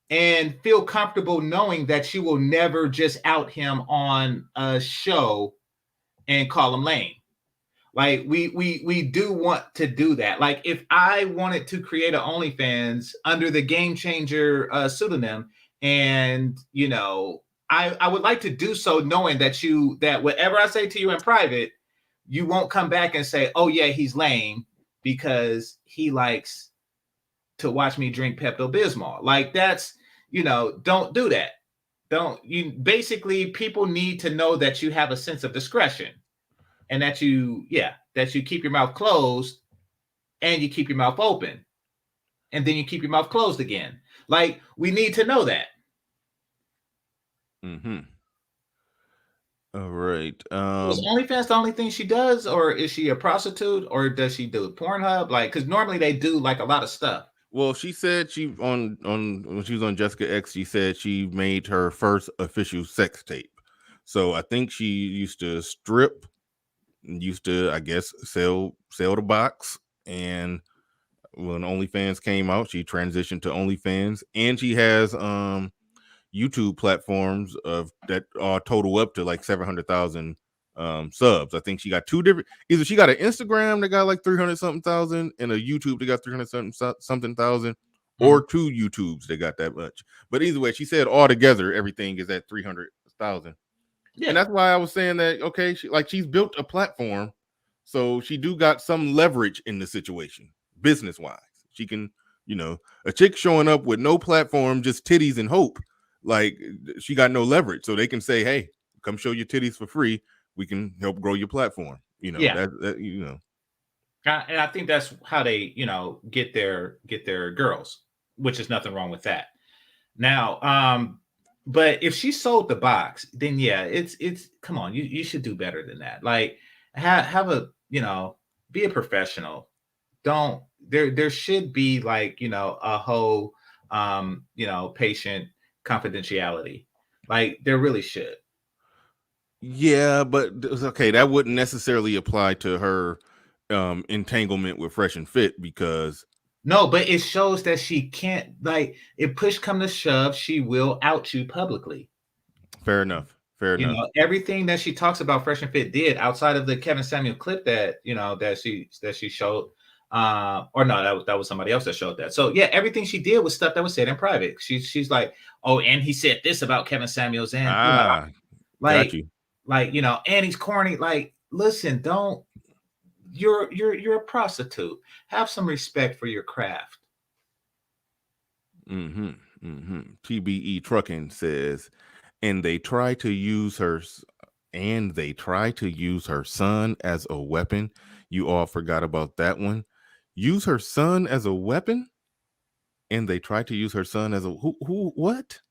and feel comfortable knowing that you will never just out him on a show and call him lame. Like we do want to do that. Like if I wanted to create an OnlyFans under the Game Changer pseudonym, and I would like to do so knowing that whatever I say to you in private, you won't come back and say, oh yeah, he's lame because he likes to watch me drink Pepto-Bismol. Like that's, don't do that. Basically people need to know that you have a sense of discretion and that you keep your mouth closed and you keep your mouth open and then you keep your mouth closed again. Like we need to know that. Mm-hmm. All right. Is OnlyFans the only thing she does, or is she a prostitute, or does she do Pornhub? Like, because normally they do like a lot of stuff. Well, she said she on when she was on Jessica X, she said she made her first official sex tape. So I think she used to strip, used to, I guess, sell the box, and when OnlyFans came out, she transitioned to OnlyFans, and she has YouTube platforms that total up to like 700,000 subs. I think she got two different. Either she got an Instagram that got like 300 something thousand, and a YouTube that got 300 something thousand, or two YouTubes that got that much. But either way, she said all together everything is at 300,000. Yeah, and that's why I was saying that. Okay, she's built a platform, so she do got some leverage in the situation, business wise. She can, a chick showing up with no platform, just titties and hope. Like she got no leverage, so they can say, "Hey, come show your titties for free. We can help grow your platform." And I think that's how they, get their girls, which is nothing wrong with that. Now, but if she sold the box, then yeah, it's come on, you should do better than that. Like have a, be a professional. Don't there should be like, a whole patient confidentiality. Like there really should. Yeah, but okay, that wouldn't necessarily apply to her entanglement with Fresh and Fit, because no, but it shows that she can't, like, if push come to shove, she will out you publicly. Fair enough. Everything that she talks about Fresh and Fit did outside of the Kevin Samuel clip that that she showed. Or no, that was somebody else that showed that. So yeah, everything she did was stuff that was said in private. She's like, oh, and he said this about Kevin Samuels, and got you. And he's corny. Like, listen, you're a prostitute. Have some respect for your craft. TBE Trucking says, and they try to use her son as a weapon. You all forgot about that one. Use her son as a weapon, and they tried to use her son as a what?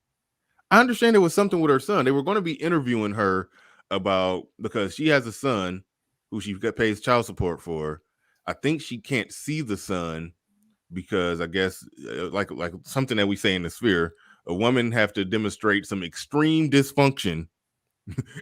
I understand it was something with her son. They were going to be interviewing her about, because she has a son who she pays child support for. I think she can't see the son because I guess like something that we say in the sphere, a woman have to demonstrate some extreme dysfunction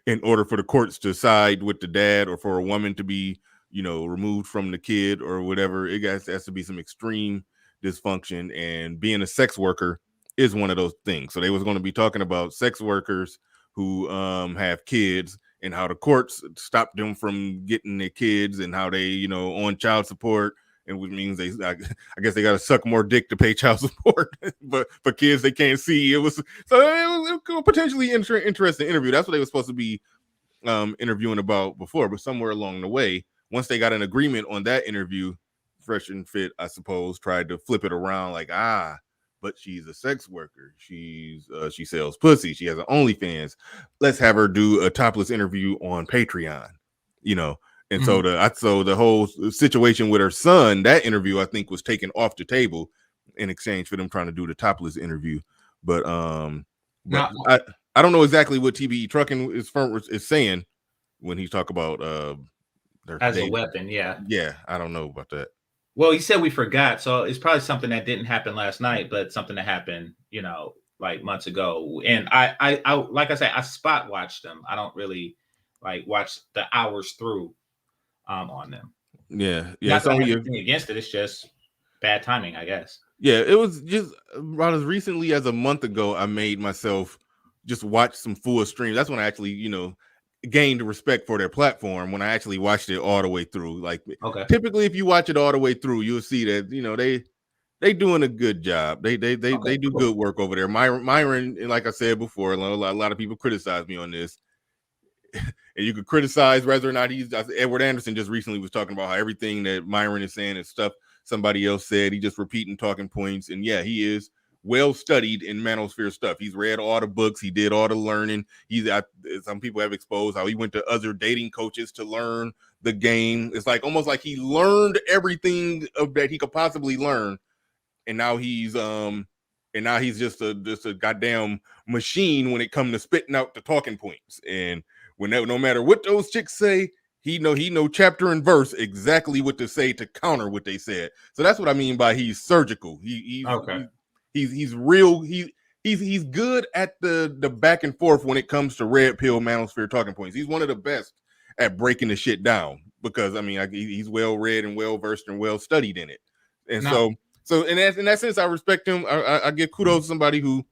in order for the courts to side with the dad, or for a woman to be, removed from the kid or whatever. It has to be some extreme dysfunction, and being a sex worker is one of those things. So they was going to be talking about sex workers who have kids, and how the courts stopped them from getting their kids, and how they, you know, on child support, and which means I guess they got to suck more dick to pay child support, but for kids they can't see. It was a potentially interesting interview. That's what they were supposed to be interviewing about before, but somewhere along the way, once they got an agreement on that interview, Fresh and Fit, I suppose, tried to flip it around like, but she's a sex worker. She sells pussy. She has an OnlyFans. Let's have her do a topless interview on Patreon, you know. And so the whole situation with her son, that interview I think was taken off the table in exchange for them trying to do the topless interview. But I don't know exactly what TBE Trucking is saying when he talk about as a weapon. Yeah, I don't know about that. Well, he said we forgot, so it's probably something that didn't happen last night, but something that happened, you know, like months ago. And I like I said, I spot watched them. I don't really like watch the hours through on them. Yeah. Not anything against it. It's just bad timing, I guess. Yeah, it was just about as recently as a month ago. I made myself just watch some full streams. That's when I actually, you know, gained respect for their platform, when I actually watched it all the way through. Like, typically, if you watch it all the way through, you'll see that, you know, they doing a good job. They do good work over there. Myron, like I said before, a lot of people criticize me on this. And you could criticize whether or not Edward Anderson just recently was talking about how everything that Myron is saying is stuff somebody else said. He just repeating talking points. And yeah, he is well studied in manosphere stuff. He's read all the books. He did all the learning. Some people have exposed how he went to other dating coaches to learn the game. It's like almost like he learned everything that he could possibly learn, and now he's just a goddamn machine when it comes to spitting out the talking points. And no matter what those chicks say, he know chapter and verse exactly what to say to counter what they said. So that's what I mean by he's surgical. He's real. He's good at the back and forth when it comes to red pill manosphere talking points. He's one of the best at breaking the shit down, because I mean, he's well read and well versed and well studied in it. And so in that sense, I respect him. I give kudos to somebody who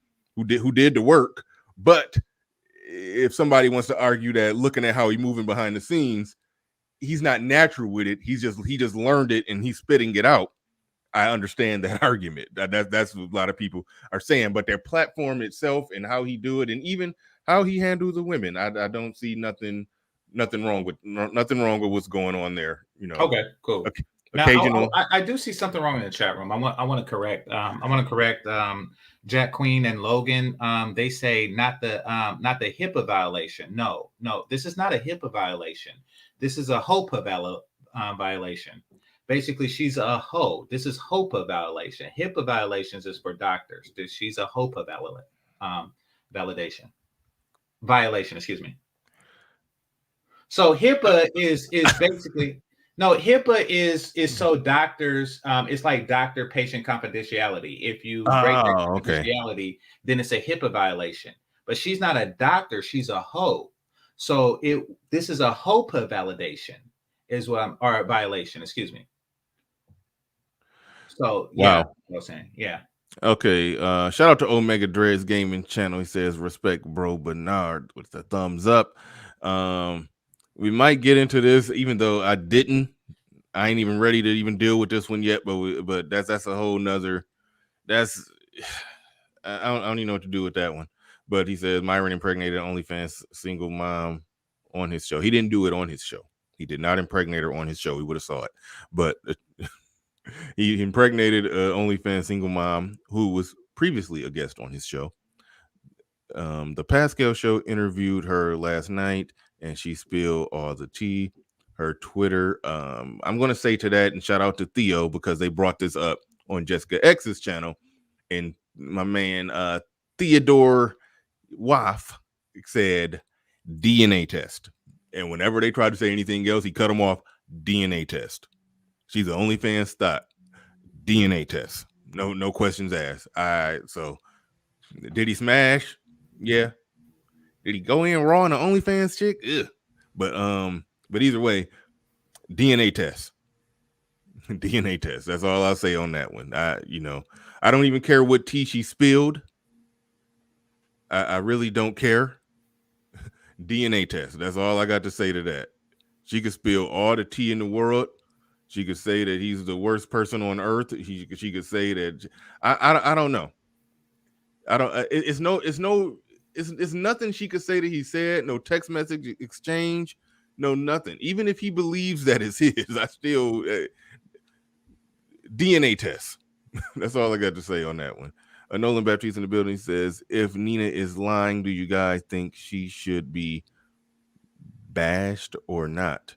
did the work. But if somebody wants to argue that looking at how he's moving behind the scenes, he's not natural with it, he just learned it and he's spitting it out, I understand that argument. That's what a lot of people are saying. But their platform itself and how he do it, and even how he handles the women, I don't see nothing wrong with what's going on there. You know. Okay, cool. Now, I do see something wrong in the chat room. I want to correct. Jack Queen and Logan. They say not the HIPAA violation. No, this is not a HIPAA violation. This is a HOPA violation. Basically, she's a hoe. This is HOPA violation. HIPAA violations is for doctors. She's a HOPA violation. Excuse me. So HIPAA is basically no. HIPAA is so doctors. It's like doctor-patient confidentiality. If you break their confidentiality, then it's a HIPAA violation. But she's not a doctor. She's a hoe. So this is a HOPA validation, is what or violation. Excuse me. So yeah, wow. I was saying, yeah. Okay. Shout out to Omega Dreads Gaming Channel. He says respect, bro Bernard, with the thumbs up. We might get into this, even though I ain't even ready to even deal with this one yet. But that's a whole nother. I don't even know what to do with that one. But he says Myron impregnated OnlyFans single mom on his show. He didn't do it on his show. He did not impregnate her on his show. He would have saw it, but he impregnated OnlyFans single mom who was previously a guest on his show. The Pascal Show interviewed her last night, and she spilled all the tea. Her Twitter. I'm going to say to that, and shout out to Theo, because they brought this up on Jessica X's channel, and my man Theodore Waff said DNA test, and whenever they tried to say anything else, he cut them off. DNA test. She's the OnlyFans thought. DNA test. No questions asked. All right. So did he smash? Yeah. Did he go in raw on the OnlyFans chick? Ugh. But either way, DNA test. DNA test. That's all I'll say on that one. I don't even care what tea she spilled. I really don't care. DNA test. That's all I got to say to that. She could spill all the tea in the world. She could say that he's the worst person on earth. She could say that I don't know. I don't. It's nothing she could say that he said. No text message exchange. No nothing. Even if he believes that it's his, I still DNA test. That's all I got to say on that one. Nolan Baptiste in the building says, if Nina is lying, do you guys think she should be bashed or not?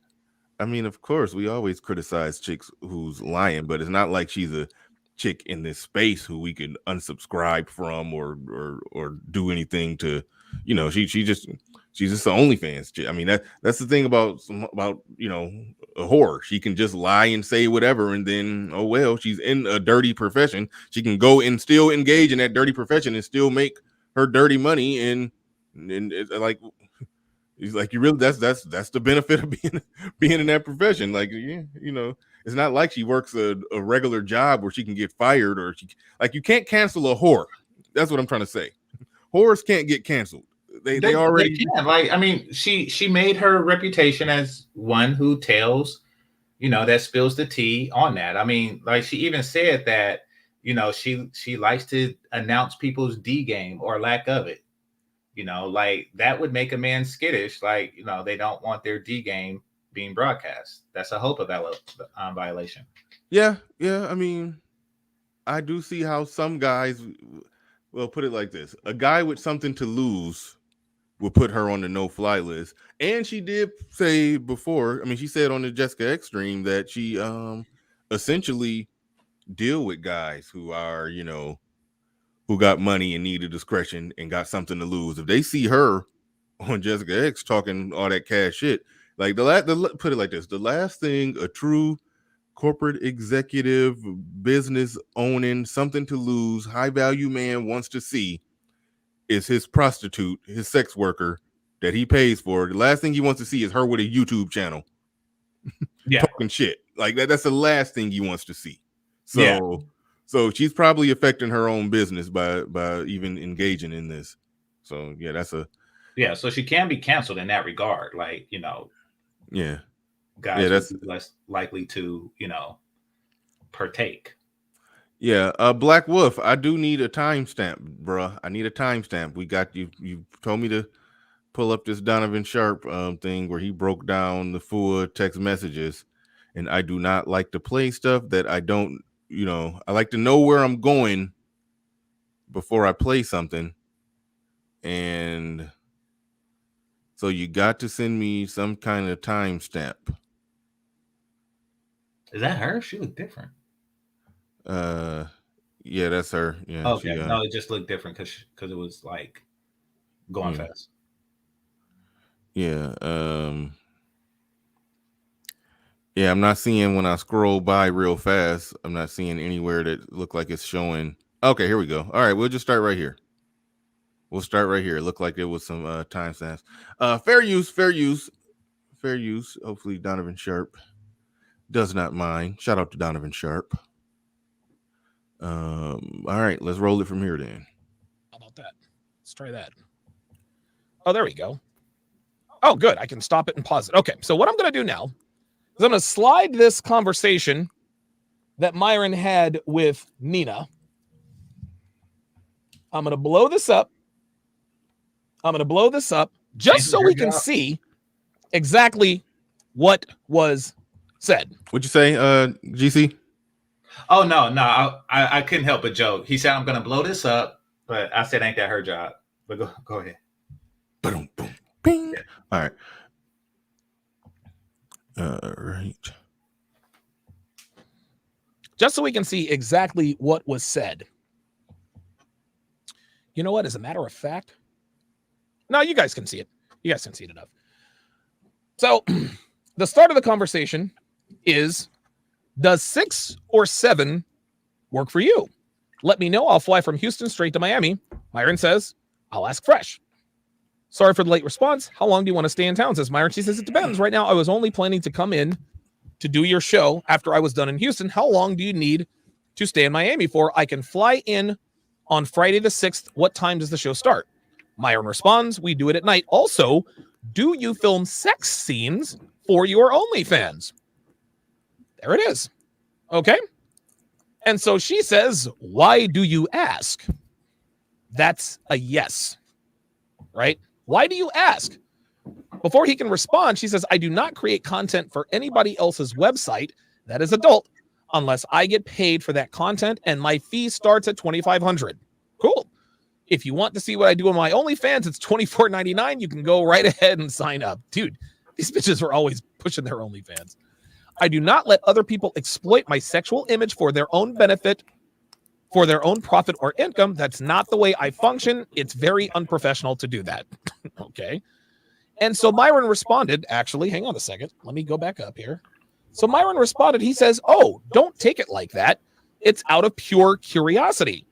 I mean, of course, we always criticize chicks who's lying, but it's not like she's a chick in this space who we can unsubscribe from or do anything to, you know, she's just an OnlyFans chick. I mean, that's the thing about you know, a whore. She can just lie and say whatever, and then oh well, she's in a dirty profession. She can go and still engage in that dirty profession and still make her dirty money. And it's like, he's like, you really that's the benefit of being in that profession. Like, yeah, you know, it's not like she works a regular job where she can get fired, or you can't cancel a whore. That's what I'm trying to say. Whores can't get canceled. They already can. Like, I mean, she made her reputation as one who tells, you know, that spills the tea on that. I mean, like, she even said that, you know, she likes to announce people's D game or lack of it. You know, like, that would make a man skittish. Like, you know, they don't want their D game being broadcast. That's a HOPA violation. Yeah. I mean, I do see how some guys, well, put it like this: a guy with something to lose will put her on the no-fly list. And she did say before, I mean, she said on the Jessica X stream that she essentially deal with guys who are, you know, who got money and needed discretion and got something to lose. If they see her on Jessica X talking all that cash shit, like put it like this: the last thing a true corporate executive, business owning, something to lose, high value man wants to see is his prostitute, his sex worker that he pays for. The last thing he wants to see is her with a YouTube channel talking shit. Like that's the last thing he wants to see. So she's probably affecting her own business by even engaging in this. So yeah, so she can be canceled in that regard. Like, you know, guys that's less likely to, you know, partake. Yeah, Black Wolf, I do need a timestamp, bruh. I need a timestamp. We got you. You told me to pull up this Donovan Sharp thing where he broke down the full text messages, and I do not like to play stuff that I don't. You know, I like to know where I'm going before I play something, and so you got to send me some kind of timestamp. Is that her? She looked different. Yeah, that's her. Yeah. Okay. No, it just looked different because it was like going fast. Yeah. Yeah, I'm not seeing when I scroll by real fast. I'm not seeing anywhere that look like it's showing. Okay, here we go. All right, we'll just start right here. We'll start right here. It looked like there was some timestamps. Fair use. Hopefully Donovan Sharp does not mind. Shout out to Donovan Sharp. All right, let's roll it from here then. How about that? Let's try that. Oh, there we go. Oh, good. I can stop it and pause it. Okay, so what I'm going to do now is I'm going to slide this conversation that Myron had with Nina. I'm going to blow this up. Just so we can see exactly what was said. What'd you say, GC? Oh, no. I couldn't help but joke. He said, I'm going to blow this up, but I said, ain't that her job? But go ahead. Boom, boom, bing. Yeah. All right. Right. Just so we can see exactly what was said. You know what? As a matter of fact, no, you guys can see it. You guys can see it enough. So the start of the conversation is, does 6 or 7 work for you? Let me know. I'll fly from Houston straight to Miami. Myron says, I'll ask fresh. Sorry for the late response. How long do you want to stay in town? Says Myron. She says, it depends. Right now, I was only planning to come in to do your show after I was done in Houston. How long do you need to stay in Miami for? I can fly in on Friday the 6th. What time does the show start? Myron responds, we do it at night. Also, do you film sex scenes for your OnlyFans? There it is. Okay. And so she says, why do you ask? That's a yes, right? Why do you ask? Before he can respond, she says, I do not create content for anybody else's website that is adult unless I get paid for that content, and my fee starts at $2,500. Cool. If you want to see what I do on my OnlyFans, it's $24.99. You can go right ahead and sign up. Dude, these bitches are always pushing their OnlyFans. I do not let other people exploit my sexual image for their own benefit, for their own profit or income. That's not the way I function. It's very unprofessional to do that. Okay. And so Myron responded, actually, hang on a second. Let me go back up here. So Myron responded, he says, oh, don't take it like that. It's out of pure curiosity.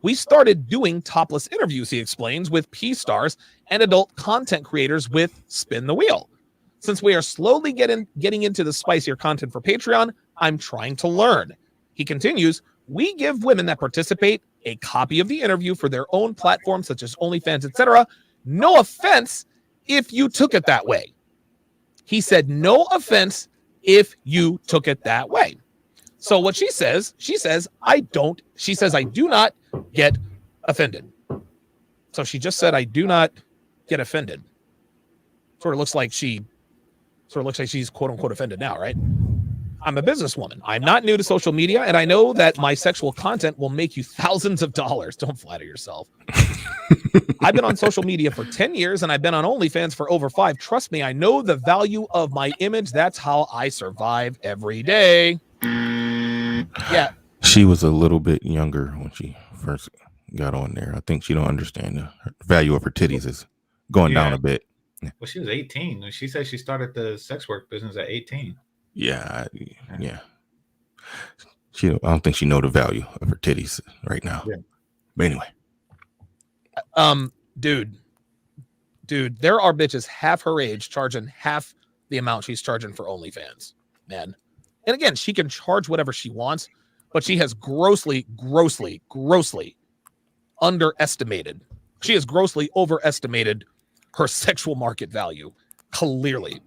We started doing topless interviews, he explains, with P-stars and adult content creators with Spin the Wheel. Since we are slowly getting into the spicier content for Patreon, I'm trying to learn. He continues, we give women that participate a copy of the interview for their own platforms, such as OnlyFans, etc. No offense if you took it that way. He said, no offense if you took it that way. So what she says, I do not get offended. So she just said, I do not get offended. Sort of looks like she's quote unquote offended now, right? I'm a businesswoman. I'm not new to social media, and I know that my sexual content will make you thousands of dollars. Don't flatter yourself. I've been on social media for 10 years, and I've been on OnlyFans for over 5. Trust me, I know the value of my image. That's how I survive every day. Yeah. She was a little bit younger when she first got on there. I think she don't understand the value of her titties is going down a bit. Well, she was 18. She said she started the sex work business at 18. Yeah. I don't think she know the value of her titties right now. Yeah. But anyway. Dude, there are bitches half her age charging half the amount she's charging for OnlyFans, man. And again, she can charge whatever she wants, but she has grossly underestimated. She has grossly overestimated her sexual market value. Clearly,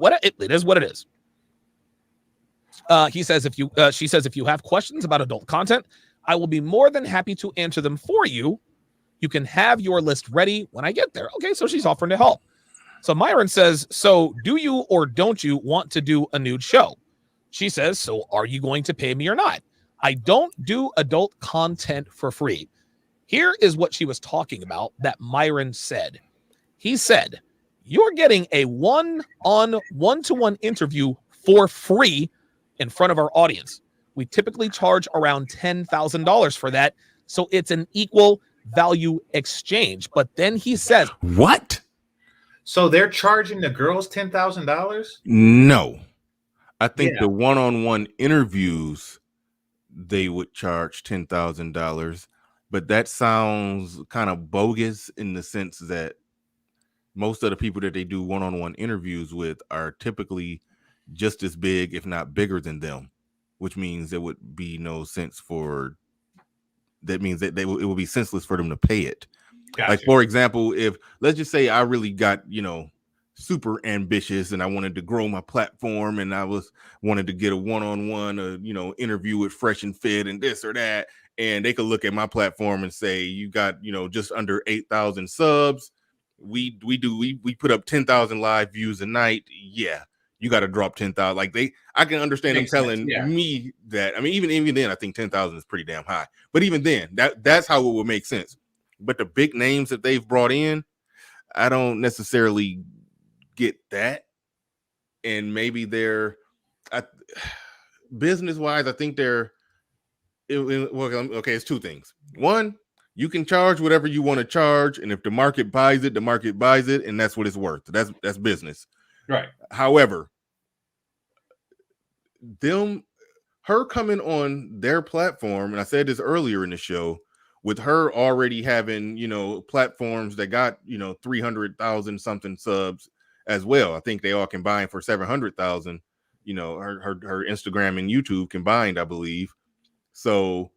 it is what it is. She says, if you have questions about adult content, I will be more than happy to answer them for you. You can have your list ready when I get there. Okay, so she's offering to help. So Myron says, so do you or don't you want to do a nude show? She says, so are you going to pay me or not? I don't do adult content for free. Here is what she was talking about that Myron said. He said, you're getting a one-to-one interview for free in front of our audience. We typically charge around $10,000 for that. So it's an equal value exchange. But then he says, what? So they're charging the girls $10,000? No. I think the one-on-one interviews, they would charge $10,000. But that sounds kind of bogus in the sense that most of the people that they do one-on-one interviews with are typically just as big, if not bigger than them, which means there would be no sense for, that means that it would be senseless for them to pay it. Gotcha. Like, for example, if let's just say I really got, super ambitious and I wanted to grow my platform and I wanted to get a one-on-one, interview with Fresh and Fit and this or that. And they could look at my platform and say, you got, just under 8,000 subs. We put up 10,000 live views a night. Yeah. You got to drop 10,000. Like I can understand them telling me that. I mean, even then, I think 10,000 is pretty damn high. But even then, that's how it would make sense. But the big names that they've brought in, I don't necessarily get that. And maybe they're business-wise, I think it's two things. One, you can charge whatever you want to charge, and if the market buys it, and that's what it's worth. That's business. Right. However, her coming on their platform, and I said this earlier in the show, with her already having, platforms that got, 300,000 something subs as well. I think they all combined for 700,000, her Instagram and YouTube combined, I believe. So,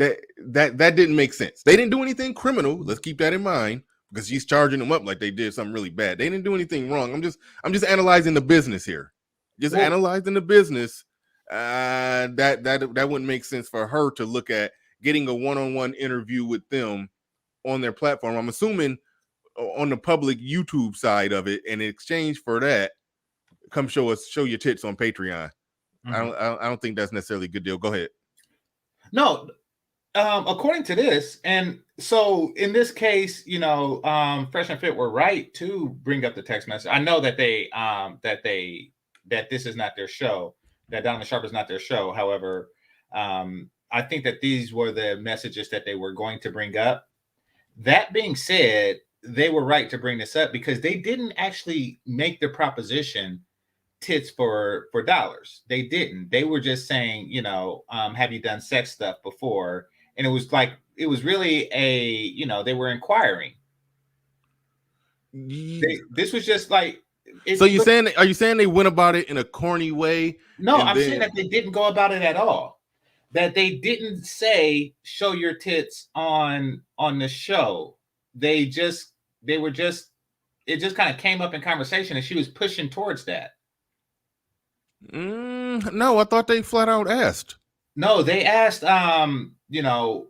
that didn't make sense. They didn't do anything criminal. Let's keep that in mind, because she's charging them up like they did something really bad. They didn't do anything wrong. I'm just analyzing the business here. Analyzing the business. That wouldn't make sense for her to look at getting a one-on-one interview with them on their platform. I'm assuming on the public YouTube side of it, and in exchange for that, come show your tits on Patreon. I don't think that's necessarily a good deal. Go ahead. No, according to this, and so in this case, Fresh and Fit were right to bring up the text message. I know that that this is not their show, that Diamond Sharp is not their show. However, I think that these were the messages that they were going to bring up. That being said, they were right to bring this up because they didn't actually make the proposition tits for dollars. They didn't. They were just saying, have you done sex stuff before? And it was really they were inquiring. This was just like. So are you saying they went about it in a corny way? No, I'm saying that they didn't go about it at all. That they didn't say show your tits on the show. It just kind of came up in conversation, and she was pushing towards that. No, I thought they flat out asked. No, they asked. I'm going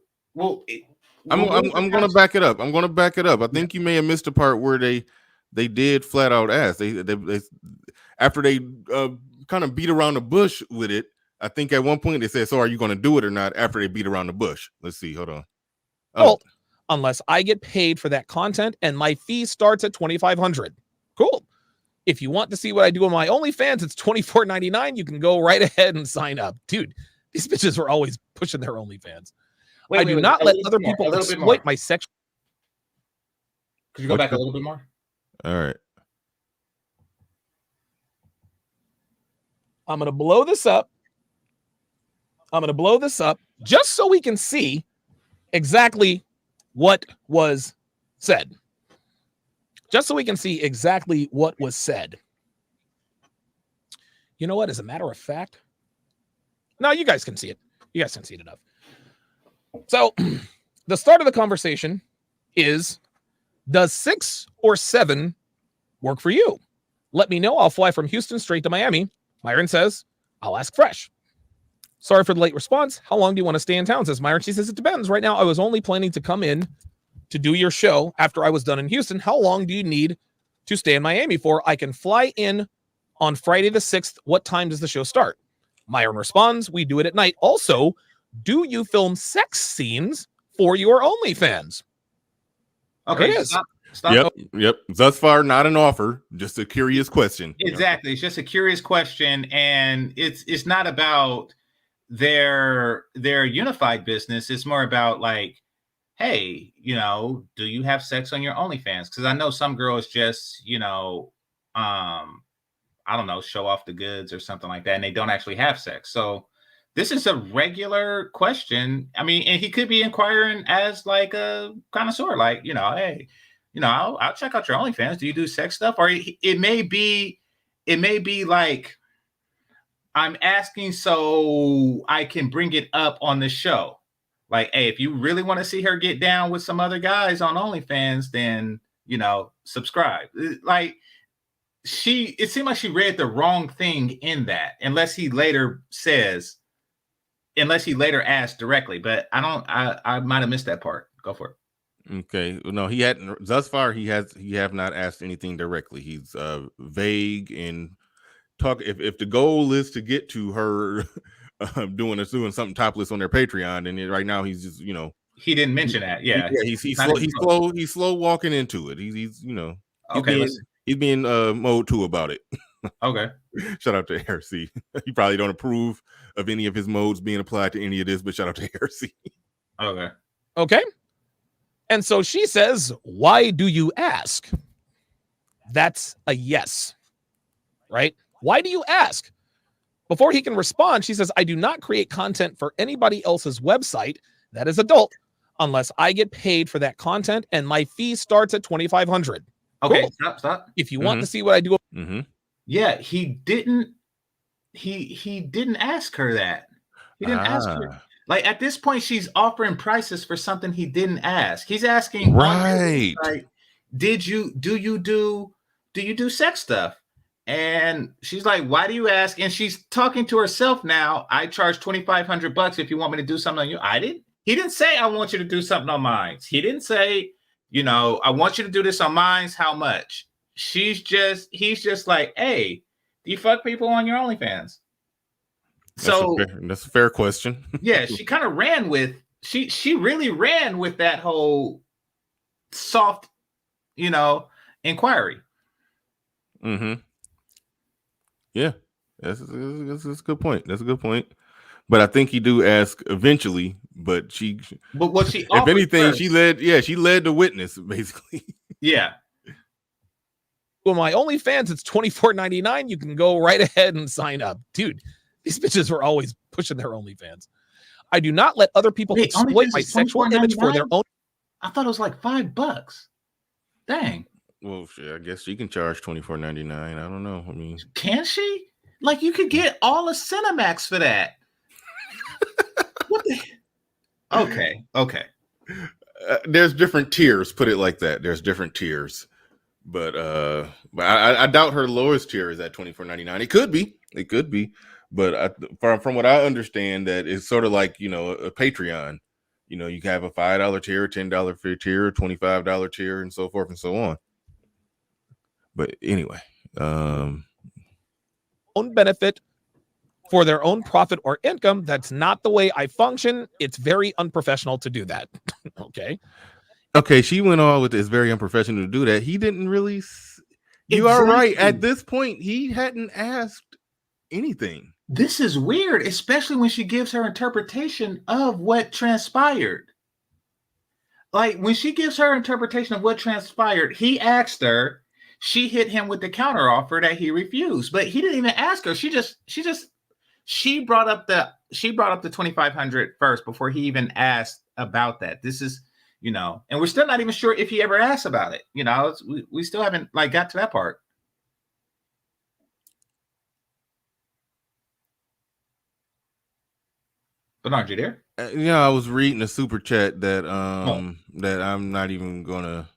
to back it up. I think you may have missed the part where they did flat out ask. They after they kind of beat around the bush with it. I think at one point they said, "So are you going to do it or not?" After they beat around the bush. Let's see. Hold on. Well, unless I get paid for that content, and my fee starts at $2,500. Cool. If you want to see what I do on my OnlyFans, it's $24.99. You can go right ahead and sign up. Dude, these bitches are always pushing their OnlyFans. I do not let other people exploit my sexual. Could you go back a little bit more? All right. I'm going to blow this up. Just so we can see exactly what was said. You know what? As a matter of fact, no, you guys can see it. You guys can see it enough. So the start of the conversation is, does 6 or 7 work for you? Let me know. I'll fly from Houston straight to Miami. Myron says, I'll ask Fresh. Sorry for the late response. How long do you want to stay in town? Says Myron. She says, it depends. Right now, I was only planning to come in to do your show after I was done in Houston. How long do you need to stay in Miami for? I can fly in on Friday the 6th. What time does the show start? Myron responds, we do it at night. Also, do you film sex scenes for your OnlyFans? Okay, there it is. Stop. Yep. Thus far, not an offer, just a curious question. Exactly. It's just a curious question, and it's not about their unified business. It's more about like, hey, do you have sex on your OnlyFans? Because I know some girls just, I don't know, show off the goods or something like that, and they don't actually have sex. So this is a regular question. I mean, and he could be inquiring as like a connoisseur, like, hey, I'll check out your OnlyFans. Do you do sex stuff? Or it may be like, I'm asking so I can bring it up on the show. Like, hey, if you really want to see her get down with some other guys on OnlyFans, then, subscribe. Like, it seemed like she read the wrong thing in that, unless he later asked directly. But I might have missed that part. Go for it. Okay. No, he hadn't. Thus far, he have not asked anything directly. He's vague and talk. If the goal is to get to her doing something topless on their Patreon, and right now he's just he didn't mention that. Yeah, he's slow walking into it. He's okay. He's being mode 2 about it. Okay. Shout out to RC. He probably don't approve of any of his modes being applied to any of this, but shout out to RC. Okay. And so she says, why do you ask? That's a yes, right? Why do you ask? Before he can respond, she says, I do not create content for anybody else's website that is adult unless I get paid for that content, and my fee starts at $2,500. Okay, cool. Stop. If you want to see what I do. Yeah, he didn't ask her that. He didn't ask her. Like at this point, she's offering prices for something he didn't ask. He's asking, Right. like, do you do sex stuff? And she's like, why do you ask? And she's talking to herself now. I charge $2,500 if you want me to do something on you. He didn't say, I want you to do something on mine. He didn't say, I want you to do this on mine. How much? He's just like, hey, do you fuck people on your OnlyFans? That's a fair question. Yeah, she kind of ran with, she really ran with that whole soft, inquiry. Mm-hmm. Yeah, that's a good point. That's a good point. But I think he do ask eventually. But what she, if anything, first, she led the witness basically. Yeah. Well, my OnlyFans, it's $24.99. You can go right ahead and sign up, dude. These bitches were always pushing their OnlyFans. I do not let other people exploit my sexual image for their own. I thought it was like $5. Dang. Well, shit, I guess she can charge $24.99. I don't know. I mean, can she? Like, you could get all of Cinemax for that. What the? Okay. There's different tiers. Put it like that. There's different tiers, but I doubt her lowest tier is at $24.99. It could be, but from what I understand, that it's sort of like a Patreon. You can have a $5 tier, $10 tier, $25 tier, and so forth and so on. But anyway, own benefit for their own profit or income. That's not the way I function. It's very unprofessional to do that. Okay, she went on with it's very unprofessional to do that. He didn't really. You are right. At this point, he hadn't asked anything. This is weird, especially when she gives her interpretation of what transpired. Like, when she gives her interpretation of what transpired, he asked her. She hit him with the counter offer that he refused, but he didn't even ask her. She brought up the $2,500 first before he even asked about that. This is, and we're still not even sure if he ever asked about it. We still haven't got to that part. But aren't you there? I was reading a super chat that that I'm not even gonna.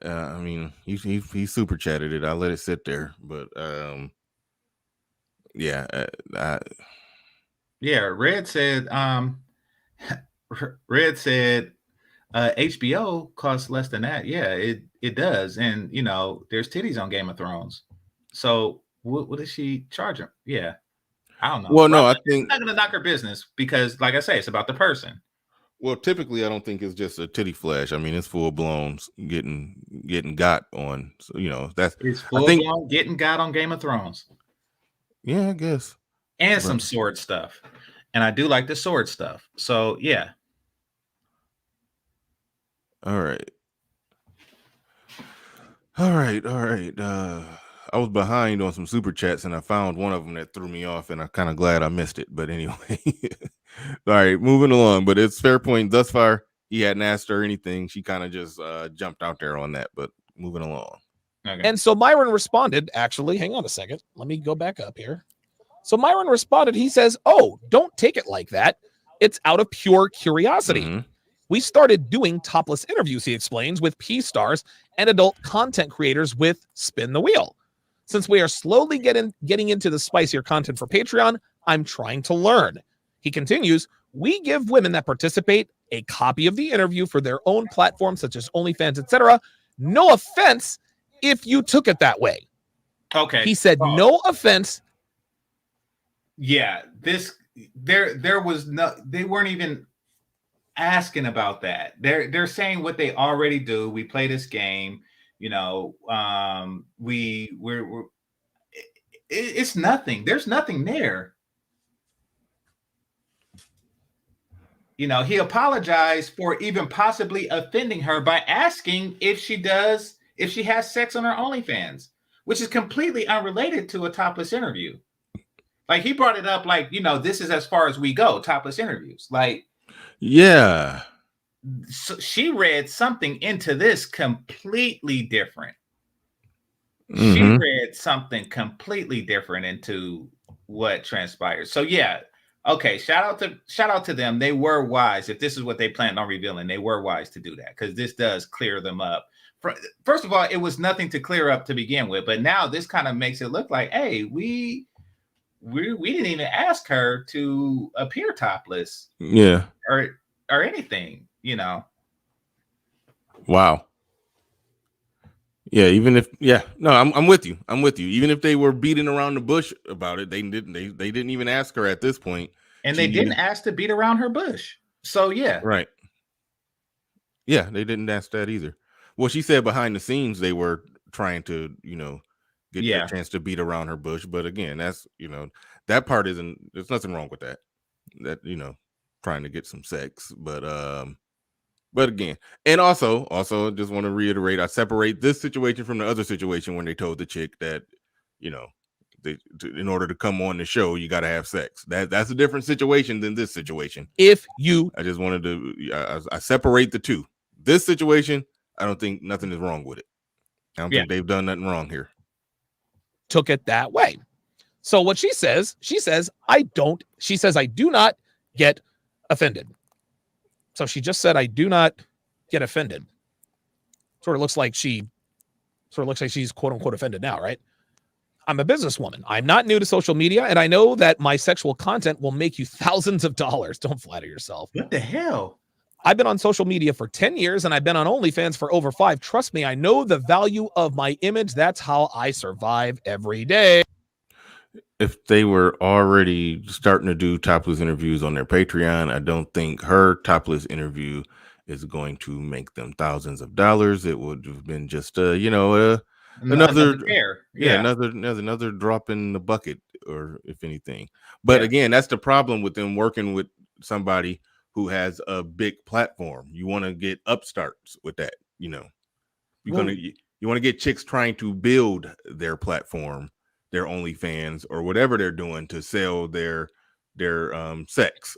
I mean, he super chatted it. I let it sit there, but yeah, Red said HBO costs less than that. Yeah, it does, and there's titties on Game of Thrones. So what does she charge him? Yeah, I don't know. Well, no, I think I'm not gonna knock her business because, like I say, it's about the person. Well, typically, I don't think it's just a titty flash. I mean, it's full blown getting got on. So it's full blown getting got on Game of Thrones. Yeah, I guess. And some sword stuff, and I do like the sword stuff. So yeah. All right. I was behind on some super chats, and I found one of them that threw me off, and I'm kind of glad I missed it. But anyway. All right, moving along, but it's fair point. Thus far, he hadn't asked her anything. She kind of just jumped out there on that, but moving along. Okay. And so Myron responded, actually, hang on a second. Let me go back up here. So Myron responded, he says, oh, don't take it like that. It's out of pure curiosity. Mm-hmm. We started doing topless interviews, he explains, with P-stars and adult content creators with Spin the Wheel. Since we are slowly getting into the spicier content for Patreon, I'm trying to learn. He continues, we give women that participate a copy of the interview for their own platforms, such as OnlyFans, etc. No offense if you took it that way. Okay. He said, no offense. Yeah, there was no, they weren't even asking about that. They're saying what they already do. We play this game, it's nothing. There's nothing there. He apologized for even possibly offending her by asking if she has sex on her OnlyFans, which is completely unrelated to a topless interview. Like, he brought it up like, this is as far as we go, topless interviews. Like, yeah. So she read something into this completely different. Mm-hmm. She read something completely different into what transpired. So yeah, Okay, shout out to them. They were wise. If this is what they planned on revealing, they were wise to do that because this does clear them up. First of all, it was nothing to clear up to begin with, but now this kind of makes it look like, hey, we didn't even ask her to appear topless, Yeah, or anything, you know. Wow. Yeah, even if I'm with you. I'm with you. Even if they were beating around the bush about it, they didn't even ask her at this point. And they didn't ask to beat around her bush. So yeah. Right. Yeah, they didn't ask that either. Well, she said behind the scenes they were trying to, get a chance to beat around her bush, but again, that's, that part isn't, there's nothing wrong with that. That, trying to get some sex, but again, and also just want to reiterate, I separate this situation from the other situation when they told the chick that, in order to come on the show, you got to have sex. That's a different situation than this situation. I just wanted to, I separate the two. This situation, I don't think nothing is wrong with it. I don't think they've done nothing wrong here. Took it that way. So what she says, I do not get offended. So she just said, I do not get offended. Sort of looks like she's quote unquote offended now, right? I'm a businesswoman. I'm not new to social media, and I know that my sexual content will make you thousands of dollars. Don't flatter yourself. What the hell? I've been on social media for 10 years, and I've been on OnlyFans for over 5. Trust me, I know the value of my image. That's how I survive every day. If they were already starting to do topless interviews on their Patreon, I don't think her topless interview is going to make them thousands of dollars. It would have been just another drop in the bucket, or if anything. But again, that's the problem with them working with somebody who has a big platform. You want to get upstarts with that, you want to get chicks trying to build their platform, their OnlyFans, or whatever they're doing to sell their sex.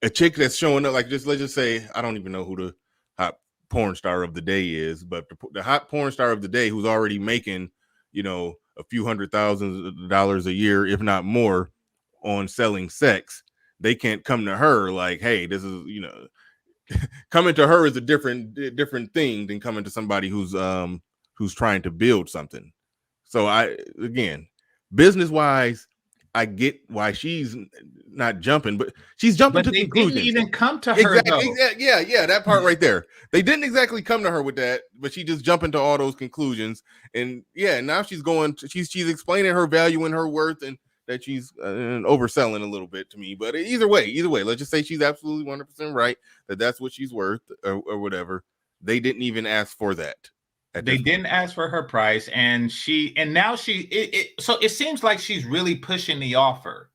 A chick that's showing up, like, let's just say, I don't even know who the hot porn star of the day is, but the hot porn star of the day who's already making, a few $100,000 a year, if not more, on selling sex, they can't come to her like, hey, this is, coming to her is a different thing than coming to somebody who's trying to build something. So business wise, I get why she's not jumping, but she's jumping to conclusions. They didn't even come to her. Exactly. Yeah, that part right there. They didn't exactly come to her with that, but she just jumped into all those conclusions. And now she's she's explaining her value and her worth, and that she's overselling a little bit to me. But either way, let's just say she's absolutely 100% right, that's what she's worth, or whatever. They didn't even ask for that. They didn't ask for her price, and now so it seems like she's really pushing the offer.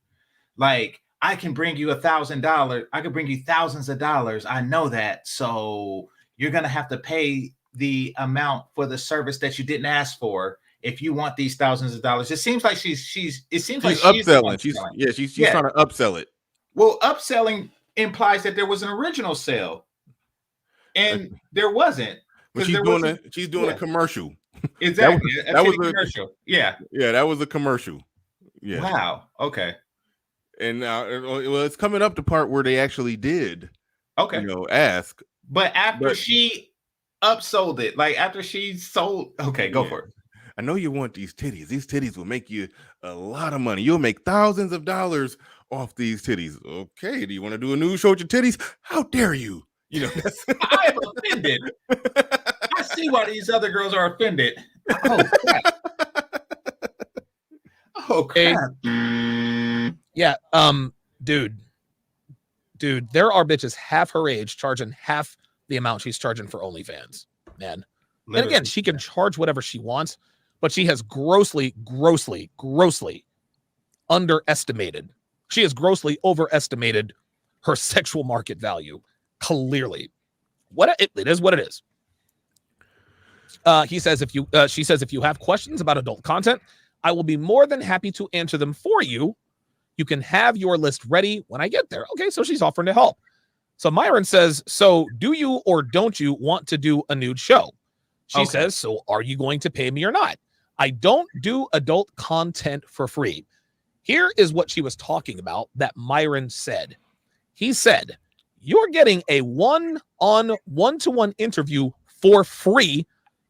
Like, I can bring you $1,000. I can bring you thousands of dollars. I know that. So you're going to have to pay the amount for the service that you didn't ask for if you want these thousands of dollars. It seems like she's upselling. She's trying to upsell it. Well, upselling implies that there was an original sale, and there wasn't. But she's doing a commercial. Exactly. that was a commercial. Yeah, that was a commercial. Yeah. Wow. Okay. And it's coming up the part where they actually did. Okay. Ask. But after she upsold it, like after she sold. Okay, go for it. I know you want these titties. These titties will make you a lot of money. You'll make thousands of dollars off these titties. Okay. Do you want to do a news show with your titties? How dare you? I am offended. I see why these other girls are offended. Oh crap. Yeah. Dude, there are bitches half her age charging half the amount she's charging for OnlyFans, man. Literally. And again, she can charge whatever she wants, but she has grossly underestimated. She has grossly overestimated her sexual market value. Clearly, it is what it is. She says, if you have questions about adult content, I will be more than happy to answer them for you. You can have your list ready when I get there. Okay, so she's offering to help. So Myron says, so do you or don't you want to do a nude show? She says, so are you going to pay me or not? I don't do adult content for free. Here is what she was talking about that Myron said. He said, you're getting a one-to-one interview for free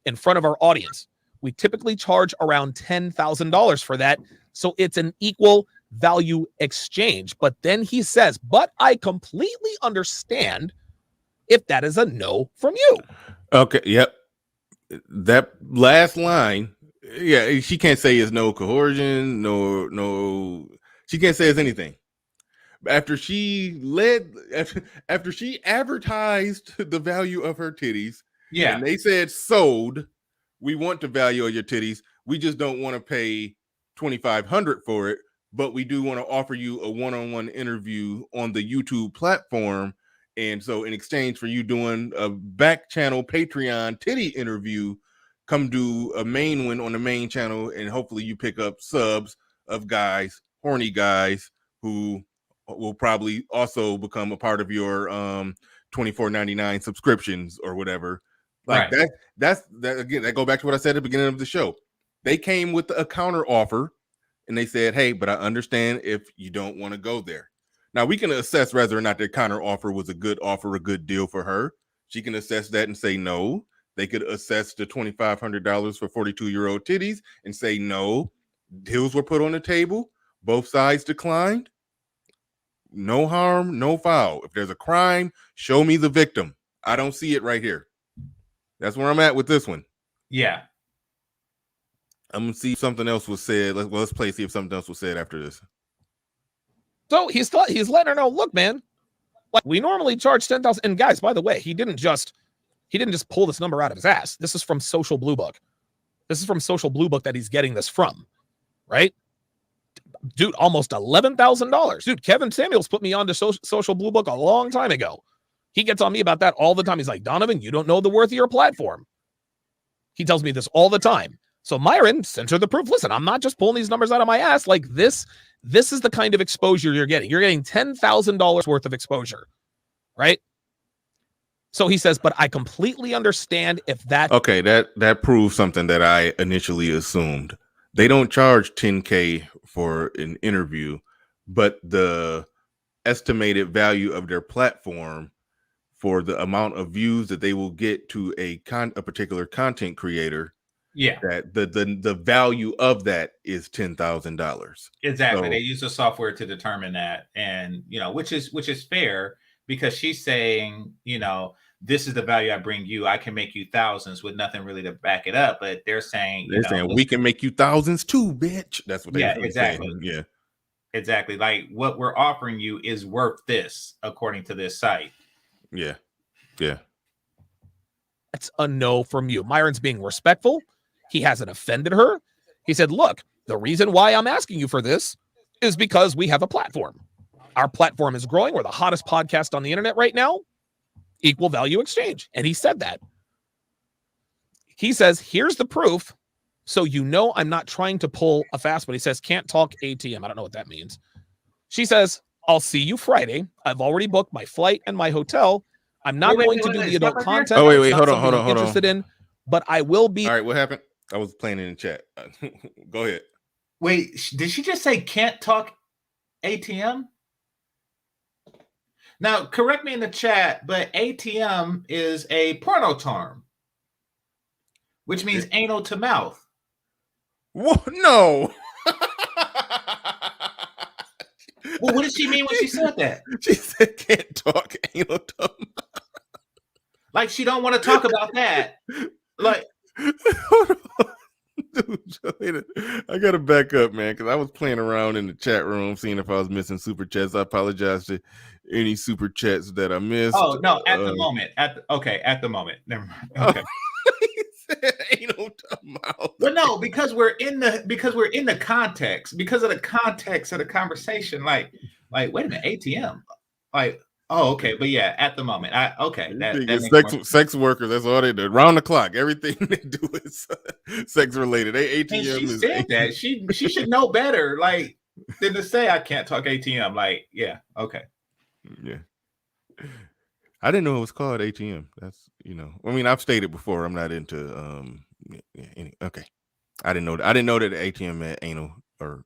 in front of our audience. We typically charge around $10,000 for that. So it's an equal value exchange. But then he says, but I completely understand if that is a no from you. Okay. Yep. That last line. Yeah. She can't say it's no coercion. No. She can't say it's anything. After she advertised the value of her titties, and they said sold, we want the value of your titties. We just don't want to pay $2,500 for it, but we do want to offer you a one-on-one interview on the YouTube platform. And so, in exchange for you doing a back channel Patreon titty interview, come do a main one on the main channel, and hopefully you pick up subs of guys, horny guys who will probably also become a part of your $24.99 subscriptions or whatever. Like that's again, that go back to what I said at the beginning of the show. They came with a counter offer and they said, hey, but I understand if you don't want to go there. Now we can assess whether or not their counter offer was a good offer, a good deal for her. She can assess that and say no. They could assess the $2,500 for 42-year-old titties and say no. Deals were put on the table. Both sides declined. No harm, no foul. If there's a crime, show me the victim. I don't see it right here. That's where I'm at with this one. Yeah. I'm gonna see if something else was said. Let's play, see if something else was said after this. So he's letting her know, look, man, like we normally charge $10,000. And guys, by the way, he didn't just pull this number out of his ass. This is from Social Blue Book. This is from Social Blue Book that he's getting this from, right? Dude, almost $11,000. Dude, Kevin Samuels put me on to Social Blue Book a long time ago. He gets on me about that all the time. He's like, Donovan, you don't know the worth of your platform. He tells me this all the time. So Myron sent her the proof. Listen, I'm not just pulling these numbers out of my ass. Like this is the kind of exposure you're getting. You're getting $10,000 worth of exposure, right? So he says, but I completely understand if that. Okay, that proves something that I initially assumed. They don't charge $10K for an interview, but the estimated value of their platform for the amount of views that they will get to a particular content creator. Yeah, that the value of that is $10,000. Exactly. So, they use the software to determine that, and which is fair because she's saying, this is the value I bring you. I can make you thousands with nothing really to back it up. But they're saying, we can make you thousands too, bitch. That's what they're exactly. saying. Yeah, exactly. Like what we're offering you is worth this, according to this site. Yeah. That's a no from you. Myron's being respectful. He hasn't offended her. He said, look, the reason why I'm asking you for this is because we have a platform. Our platform is growing. We're the hottest podcast on the internet right now. Equal value exchange. And he said that. He says, here's the proof. So I'm not trying to pull a fast one. He says, can't talk ATM. I don't know what that means. She says, I'll see you Friday. I've already booked my flight and my hotel. I'm not going to do the adult content. Oh, wait, hold on. Interested in, but I will be. All right, what happened? I was playing in the chat. Go ahead. Wait, did she just say can't talk ATM? Now, correct me in the chat, but ATM is a porno term, which means anal to mouth. What? No. Well, what did she mean when she said that? She said can't talk anal to mouth. Like she don't want to talk about that. Like, dude, I gotta back up, man, because I was playing around in the chat room, seeing if I was missing super chats. I apologize to any super chats that I missed. Oh no, at the moment. At the moment. Never mind. Okay. Anal to mouth. But no, because we're in the context, because of the context of the conversation. Like, wait a minute, ATM. Like, oh, okay, but yeah, at the moment, that sex workers. That's all they do. Round the clock, everything they do is sex related. ATM and she is said that she should know better, like than to say I can't talk ATM. Like, yeah, okay, yeah. I didn't know it was called ATM. That's I mean, I've stated before I'm not into okay. I didn't know that ATM meant anal or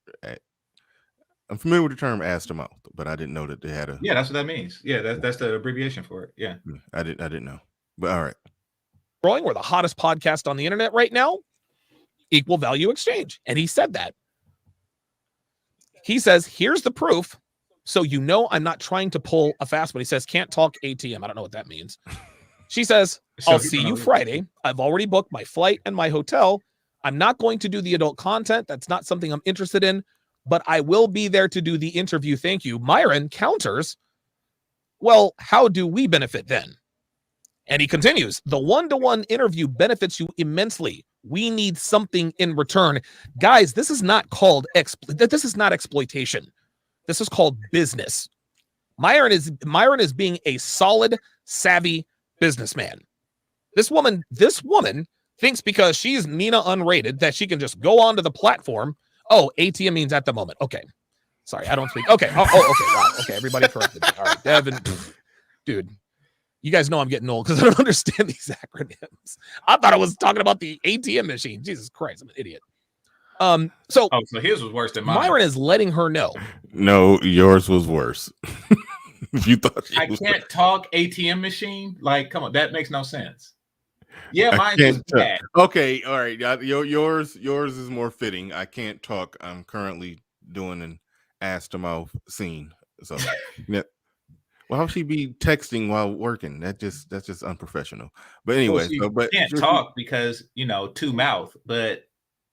I'm familiar with the term ass to mouth, but I didn't know that they had a. Yeah, that's what that means. Yeah, that's the abbreviation for it. Yeah, I didn't know. But all right. Growing, we're the hottest podcast on the internet right now. Equal value exchange. And he said that. He says, here's the proof. So you know I'm not trying to pull a fast one. He says, can't talk ATM. I don't know what that means. She says, I'll see you Friday. I've already booked my flight and my hotel. I'm not going to do the adult content. That's not something I'm interested in, but I will be there to do the interview. Thank you. Myron counters, well, how do we benefit then? And he continues, the one-to-one interview benefits you immensely. We need something in return. Guys, this is not called this is not exploitation. This is called business. Myron is being a solid, savvy businessman. This woman thinks because she's Nina Unrated that she can just go onto the platform. Oh, ATM means at the moment. Okay. Sorry, I don't speak. Okay. Okay. Wow. Okay. Everybody corrected me. All right. Devin, dude, you guys know I'm getting old because I don't understand these acronyms. I thought I was talking about the ATM machine. Jesus Christ, I'm an idiot. So his was worse than mine. Myron is letting her know. No, yours was worse. You thought I can't talk ATM machine? Like, come on, that makes no sense. Yeah, mine was bad. Okay, all right. Yours is more fitting. I can't talk. I'm currently doing an ass to mouth scene. So yeah. Well, how she be texting while working? That's just unprofessional. But anyway, but can't talk because two mouth. But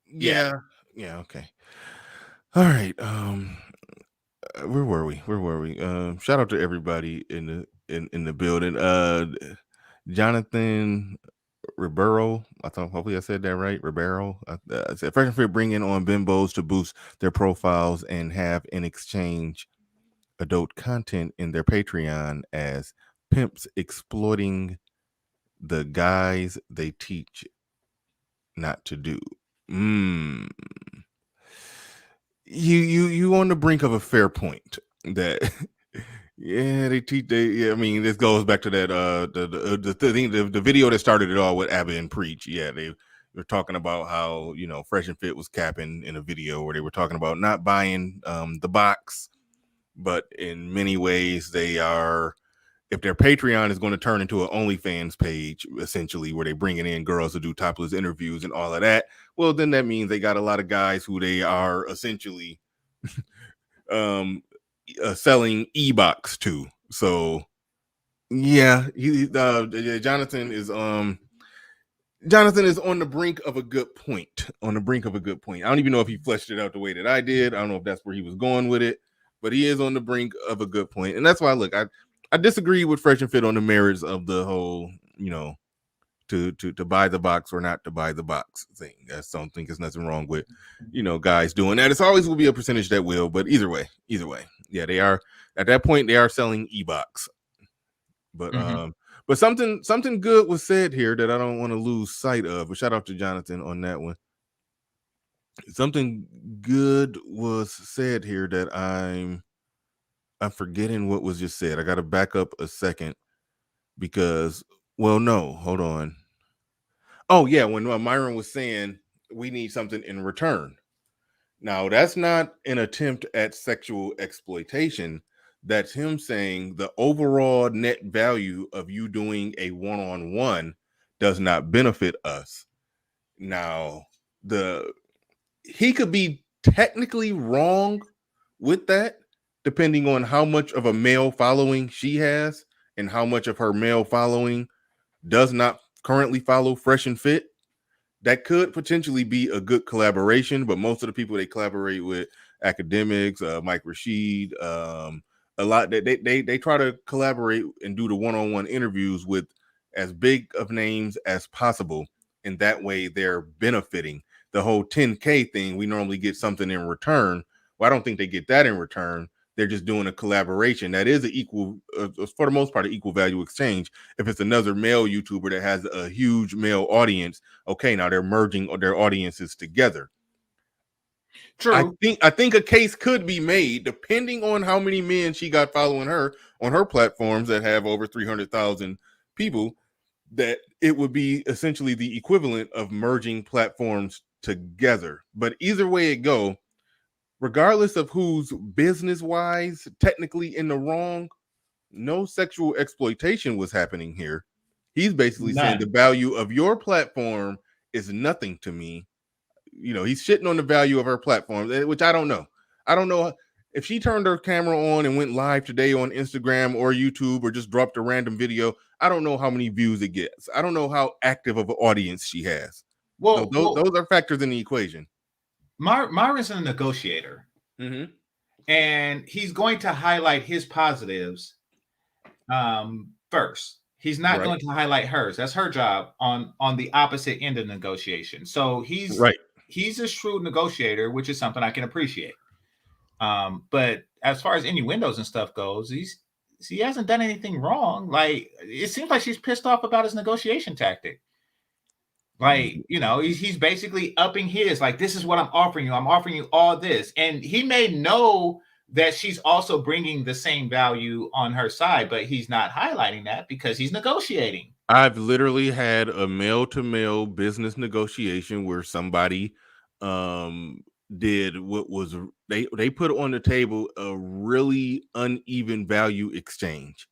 yeah, okay. All right. Where were we? Shout out to everybody in the building. Jonathan Ribeiro. Hopefully I said that right. Ribeiro. I said Fresh and Fit bringing on bimbos to boost their profiles and have in exchange adult content in their Patreon as pimps exploiting the guys they teach not to do. You on the brink of a fair point that they teach. I mean, this goes back to that the video that started it all with Abba and Preach. Yeah, they were talking about how Fresh and Fit was capping in a video where they were talking about not buying the box, but in many ways they are. If their Patreon is going to turn into an OnlyFans page, essentially, where they bringing in girls to do topless interviews and all of that, well, then that means they got a lot of guys who they are essentially selling e-box to. So, yeah, Jonathan is on the brink of a good point. I don't even know if he fleshed it out the way that I did. I don't know if that's where he was going with it, but he is on the brink of a good point, and that's why I disagree with Fresh and Fit on the merits of the whole, to buy the box or not to buy the box thing. I don't think there's nothing wrong with, guys doing that. It's always will be a percentage that will, but either way, yeah, they are at that point. They are selling e-box, but but something good was said here that I don't want to lose sight of. But shout out to Jonathan on that one. Something good was said here that I'm forgetting what was just said. I got to back up a second because, well, no, hold on. Oh, yeah, when Myron was saying we need something in return. Now, that's not an attempt at sexual exploitation. That's him saying the overall net value of you doing a one-on-one does not benefit us. Now, he could be technically wrong with that, depending on how much of a male following she has and how much of her male following does not currently follow Fresh and Fit. That could potentially be a good collaboration, but most of the people they collaborate with, academics, Mike Rashid, a lot that they try to collaborate and do the one-on-one interviews with as big of names as possible, and that way they're benefiting. The whole 10K thing, we normally get something in return. Well, I don't think they get that in return. They're just doing a collaboration that is an equal, for the most part, an equal value exchange. If it's another male YouTuber that has a huge male audience, okay, now they're merging their audiences together. True. I think a case could be made, depending on how many men she got following her on her platforms that have over 300,000 people, that it would be essentially the equivalent of merging platforms together. But either way it go, regardless of who's business-wise technically in the wrong, no sexual exploitation was happening here. He's basically saying the value of your platform is nothing to me. You know, he's shitting on the value of her platform, which I don't know. I don't know if she turned her camera on and went live today on Instagram or YouTube or just dropped a random video. I don't know how many views it gets. I don't know how active of an audience she has. Well, those are factors in the equation. Myron's a negotiator, and he's going to highlight his positives first. He's not going to highlight hers. That's her job on the opposite end of negotiation. So he's a shrewd negotiator, which is something I can appreciate. But as far as innuendos and stuff goes, he hasn't done anything wrong. Like, it seems like she's pissed off about his negotiation tactic. Like, you know, he's basically upping his, like, this is what I'm offering you. I'm offering you all this. And he may know that she's also bringing the same value on her side, but he's not highlighting that because he's negotiating. I've literally had a male-to-male business negotiation where somebody did what was they put on the table a really uneven value exchange.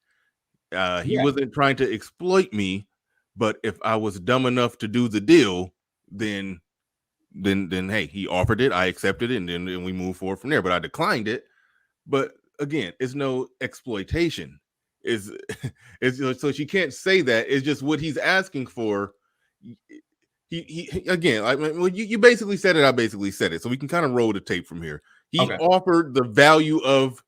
He wasn't trying to exploit me, but if I was dumb enough to do the deal, then hey, he offered it, I accepted it, and then we move forward from there. But I declined it. But again, it's no exploitation. Is so she can't say that. It's just what he's asking for. He again, well, you basically said it. I basically said it. So we can kind of roll the tape from here. He offered the value of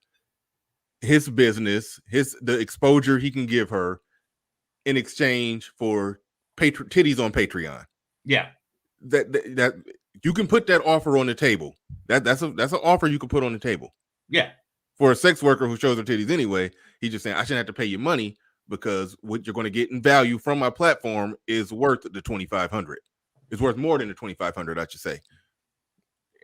his business, the exposure he can give her in exchange for titties on Patreon. Yeah, that you can put that offer on the table. That's an offer you can put on the table. Yeah. For a sex worker who shows her titties anyway, he's just saying, I shouldn't have to pay you money because what you're going to get in value from my platform is worth the $2,500. It's worth more than the $2,500, I should say.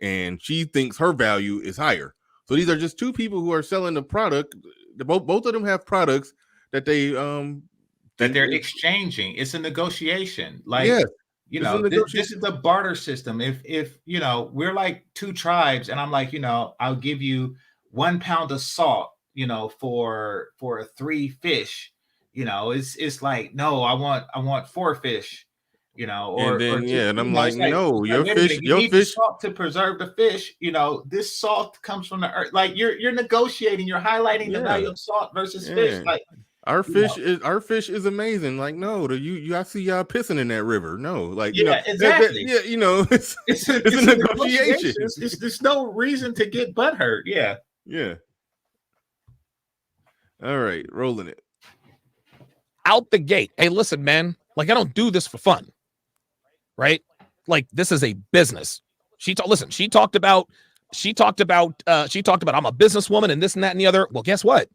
And she thinks her value is higher. So these are just two people who are selling the product. Both of them have products that that they're exchanging. It's a negotiation. Like, you know, this is the barter system. If you know, we're like two tribes, and I'm like, you know, I'll give you 1 pound of salt, you know, for 3 fish. You know, it's like, no, I want 4 fish. You know, and I'm like, no, your fish, you need salt to preserve the fish. You know, this salt comes from the earth. Like, you're negotiating, you're highlighting the value of salt versus fish. Like, our fish is amazing. Like, no, I see y'all pissing in that river. No, like, exactly. You know, it's a negotiation. There's no reason to get butthurt. Yeah. All right, rolling it out the gate. Hey, listen, man. Like, I don't do this for fun. Right? Like, this is a business. She talked about I'm a businesswoman and this and that and the other. Well, guess what?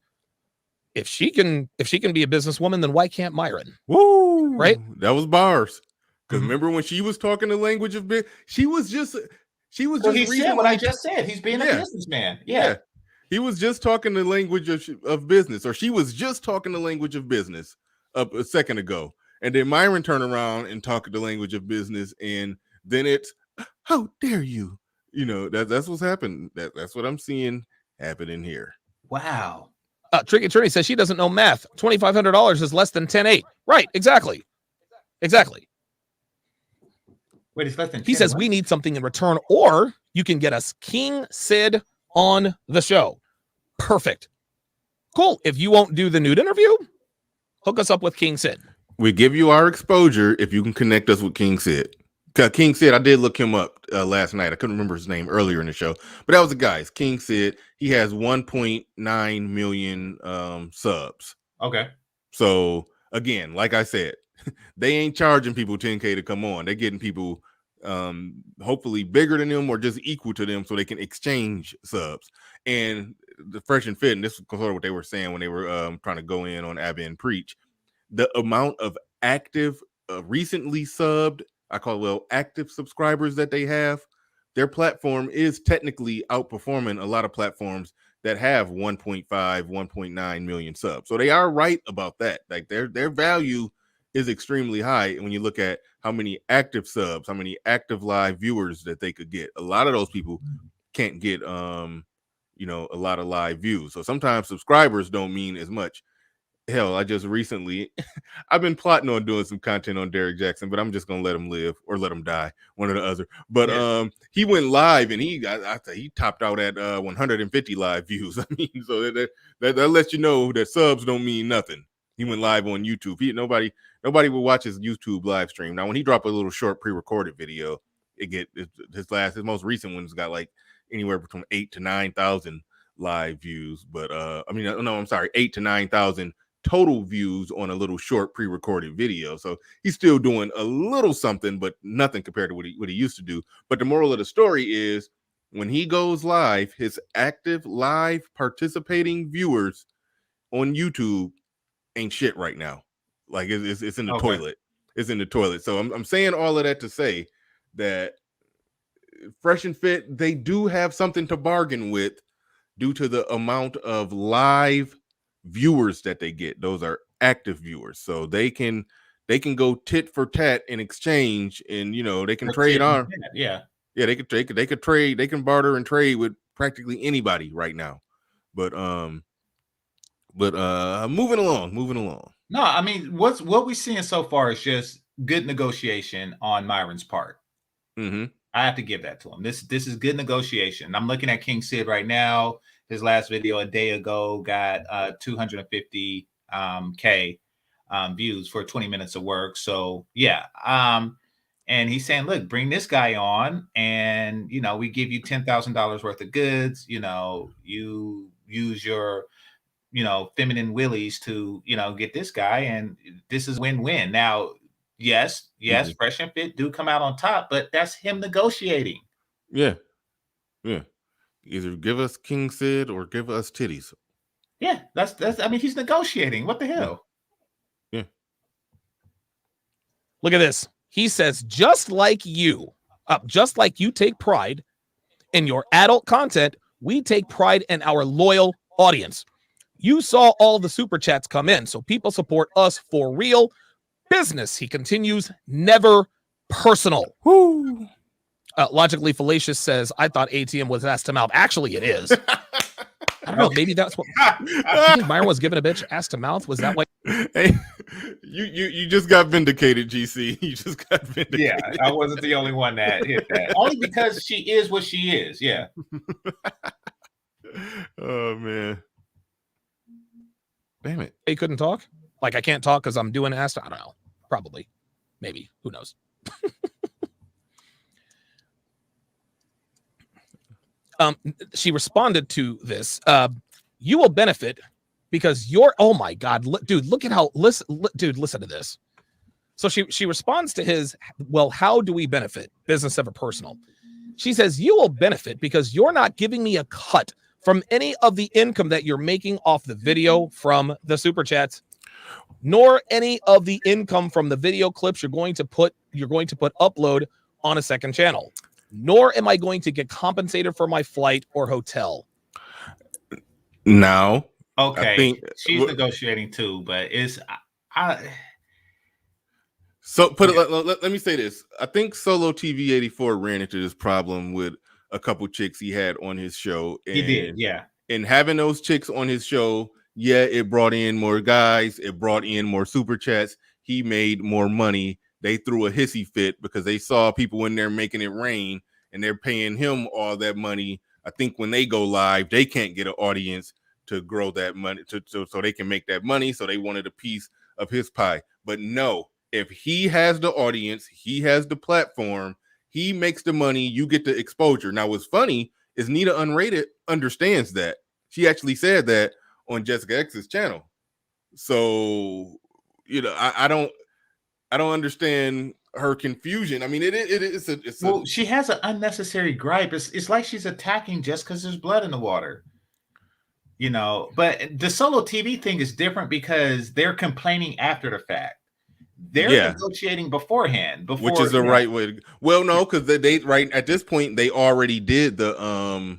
If she can be a businesswoman, then why can't Myron? Woo! Right? That was bars. Because remember when she was talking the language of business, he said what I just said. He's being a businessman. Yeah. He was just talking the language of business, or she was just talking the language of business a second ago. And then Myron turned around and talked the language of business, and then it's, how dare you? You know, that's what's happened. That's what I'm seeing happening here. Wow. Tricky Attorney says she doesn't know math. $2,500 is less than 10.8. Right, exactly. Wait, it's less than 10. He says we need something in return, or you can get us King Sid on the show. Perfect. Cool. If you won't do the nude interview, hook us up with King Sid. We give you our exposure if you can connect us with King Sid. King Sid, I did look him up last night. I couldn't remember his name earlier in the show, but that was the guy. It's King Sid. He has 1.9 million subs. Okay. So again, like I said, they ain't charging people 10K to come on. They're getting people hopefully bigger than them or just equal to them so they can exchange subs. And the Fresh and Fit, and this is sort of what they were saying when they were trying to go in on Abba and Preach. The amount of active, recently subbed, active subscribers that they have, their platform is technically outperforming a lot of platforms that have 1.5, 1.9 million subs. So they are right about that. Like, their value is extremely high when you look at how many active subs, how many active live viewers that they could get. A lot of those people can't get you know, a lot of live views. So sometimes subscribers don't mean as much. Hell, I just recently, I've been plotting on doing some content on Derek Jackson, but I'm just gonna let him live or let him die, one or the other. But he went live and he topped out at 150 live views. I mean, so that lets you know that subs don't mean nothing. He went live on YouTube. Nobody would watch his YouTube live stream. Now, when he dropped a little short pre-recorded video, his most recent one's got like anywhere between 8,000 to 9,000 live views. But I'm sorry, 8,000 to 9,000 total views on a little short pre-recorded video. So he's still doing a little something, but nothing compared to what he used to do. But the moral of the story is, when he goes live, his active live participating viewers on YouTube ain't shit right now. Like it's in the toilet. It's in the toilet. So I'm saying all of that to say that Fresh and Fit, they do have something to bargain with due to the amount of live viewers that they get. Those are active viewers, so they can go tit for tat in exchange, and you know, they can trade on. They could trade. They can barter and trade with practically anybody right now. But moving along. No, I mean, what we're seeing so far is just good negotiation on Myron's part. Mm-hmm. I have to give that to him. This is good negotiation. I'm looking at King Sid right now. His last video a day ago got 250 K views for 20 minutes of work. So yeah. And he's saying, look, bring this guy on, and you know, we give you $10,000 worth of goods. You know, you use your, you know, feminine willies to, you know, get this guy, and this is win-win. Now, yes, mm-hmm. Fresh and Fit do come out on top, but that's him negotiating. Yeah. Either give us King Sid or give us titties. Yeah, that's. I mean, he's negotiating. What the hell? Yeah. Look at this. He says, just like you take pride in your adult content, we take pride in our loyal audience. You saw all the super chats come in, so people support us for real. Business, he continues, never personal. Woo. Logically Fallacious says, I thought ATM was ass to mouth. Actually, it is. I don't know. Maybe that's what I think Myron was giving a bitch ass to mouth. Was that what? Hey, you just got vindicated, GC. You just got vindicated. Yeah, I wasn't the only one that hit that. Only because she is what she is. Yeah. Oh man. Damn it. He couldn't talk? Like, I can't talk because I'm doing ass. I don't know. Probably. Maybe. Who knows? She responded to this. You will benefit because you're, oh my God, dude, look at how, listen to this. So she responds to his, well, how do we benefit? Business over personal. She says, you will benefit because you're not giving me a cut from any of the income that you're making off the video from the super chats, nor any of the income from the video clips you're going to put upload on a second channel. Nor am I going to get compensated for my flight or hotel. Now, okay, I think she's negotiating too, but so let me say this. I think Solo TV 84 ran into this problem with a couple chicks he had on his show. And, he did, yeah. And having those chicks on his show, yeah, it brought in more guys. It brought in more super chats. He made more money. They threw a hissy fit because they saw people in there making it rain, and they're paying him all that money. I think when they go live, they can't get an audience to grow that money so they can make that money. So they wanted a piece of his pie. But no, if he has the audience, he has the platform, he makes the money, you get the exposure. Now, what's funny is Nita Unrated understands that. She actually said that on Jessica X's channel. So, you know, I don't understand her confusion. I mean, well, she has an unnecessary gripe. It's like she's attacking just because there's blood in the water, you know. But the Solo TV thing is different because they're complaining after the fact. They're negotiating beforehand, which is the right way. Well, no, because they right at this point they already did the.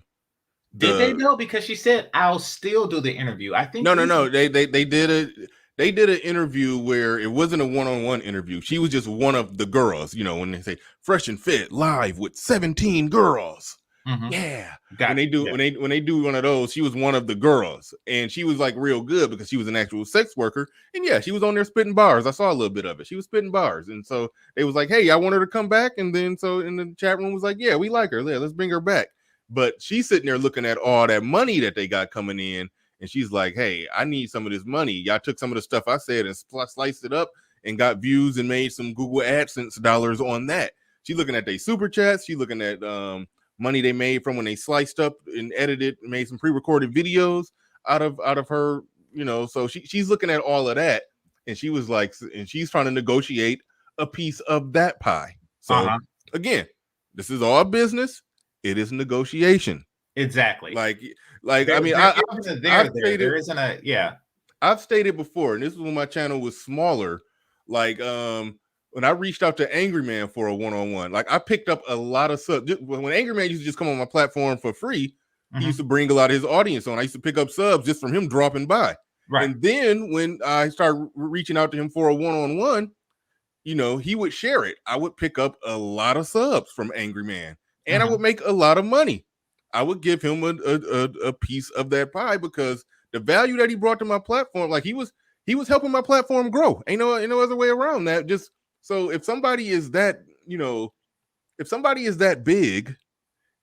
Did they know? Because she said, "I'll still do the interview." I think no. They did it. They did an interview where it wasn't a one-on-one interview. She was just one of the girls, you know, when they say Fresh and Fit live with 17 girls. Yeah. When they do one of those, she was one of the girls, and she was like real good because she was an actual sex worker. And yeah, she was on there spitting bars. I saw a little bit of it. She was spitting bars, and so they was like, "Hey, I want her to come back." And then so in the chat room was like, "Yeah, we like her. Yeah, let's bring her back." But she's sitting there looking at all that money that they got coming in, and she's like, "Hey, I need some of this money. Y'all took some of the stuff I said and sliced it up and got views and made some Google AdSense dollars on that." She's looking at their super chats. She's looking at money they made from when they sliced up and edited and made some pre-recorded videos out of her, so she's looking at all of that, and she was like, and she's trying to negotiate a piece of that pie. So again, this is all business. It is negotiation. Exactly. Like there, I mean, there isn't a I've stated before, and this is when my channel was smaller. Like when I reached out to Angry Man for a one-on-one, like I picked up a lot of subs. When Angry Man used to just come on my platform for free, he used to bring a lot of his audience on. I used to pick up subs just from him dropping by. Right. And then when I started reaching out to him for a one-on-one, he would share it. I would pick up a lot of subs from Angry Man, and I would make a lot of money. I would give him a piece of that pie because the value that he brought to my platform, like he was helping my platform grow. Ain't no other way around that. Just so if somebody is that, if somebody is that big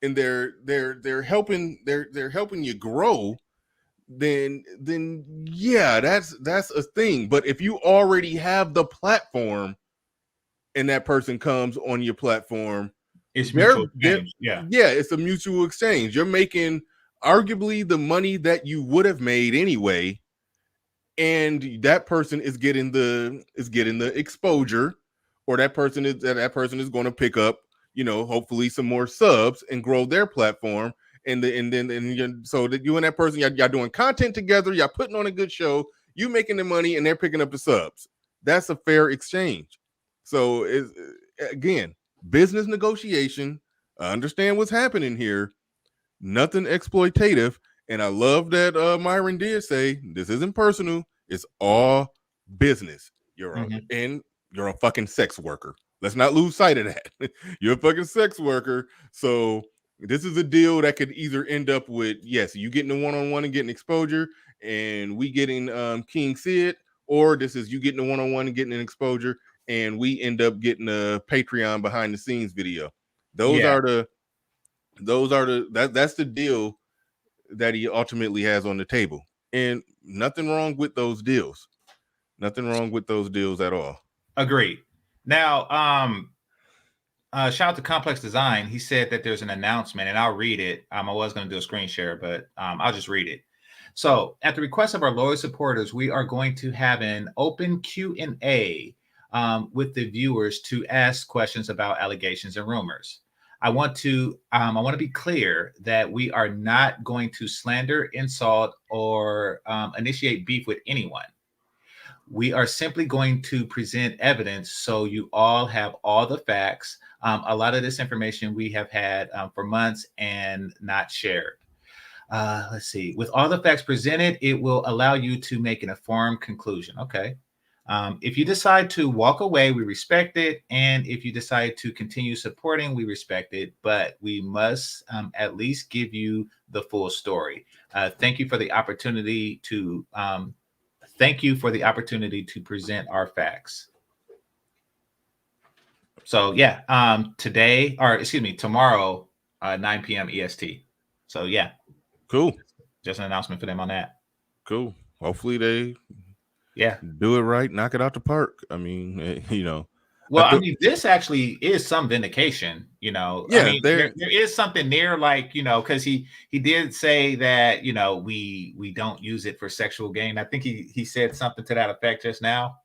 and they're helping you grow, then yeah, that's a thing. But if you already have the platform and that person comes on your platform, it's mutual exchange. Yeah, it's a mutual exchange. You're making arguably the money that you would have made anyway, and that person is getting the exposure, or that person is going to pick up, hopefully some more subs and grow their platform, so that you and that person, y'all doing content together, y'all putting on a good show, you making the money, and they're picking up the subs. That's a fair exchange. So again, business negotiation. I understand what's happening here. Nothing exploitative. And I love that Myron did say this isn't personal. It's all business. You're a fucking sex worker. Let's not lose sight of that. You're a fucking sex worker. So this is a deal that could either end up with, yes, you getting a one-on-one and getting exposure, and we getting King Sid, or this is you getting a one-on-one and getting an exposure, and we end up getting a Patreon behind the scenes video. That's the deal that he ultimately has on the table, and nothing wrong with those deals. Nothing wrong with those deals at all. Agreed. Now, shout out to Complex Design. He said that there's an announcement, and I'll read it. I was going to do a screen share, but I'll just read it. So, at the request of our loyal supporters, we are going to have an open Q&A with the viewers to ask questions about allegations and rumors. I want to be clear that we are not going to slander, insult, or initiate beef with anyone. We are simply going to present evidence so you all have all the facts. A lot of this information we have had for months and not shared. Let's see. With all the facts presented, it will allow you to make an informed conclusion. Okay. If you decide to walk away, we respect it. And if you decide to continue supporting, we respect it. But we must at least give you the full story. Thank you for the opportunity to present our facts. So yeah, tomorrow, 9 p.m. EST. So yeah. Cool. Just an announcement for them on that. Cool. Hopefully they do it right, knock it out the park. I mean, Well, I mean, this actually is some vindication, Yeah, I mean, there is something there, like, because he did say that, we don't use it for sexual gain. I think he said something to that effect just now,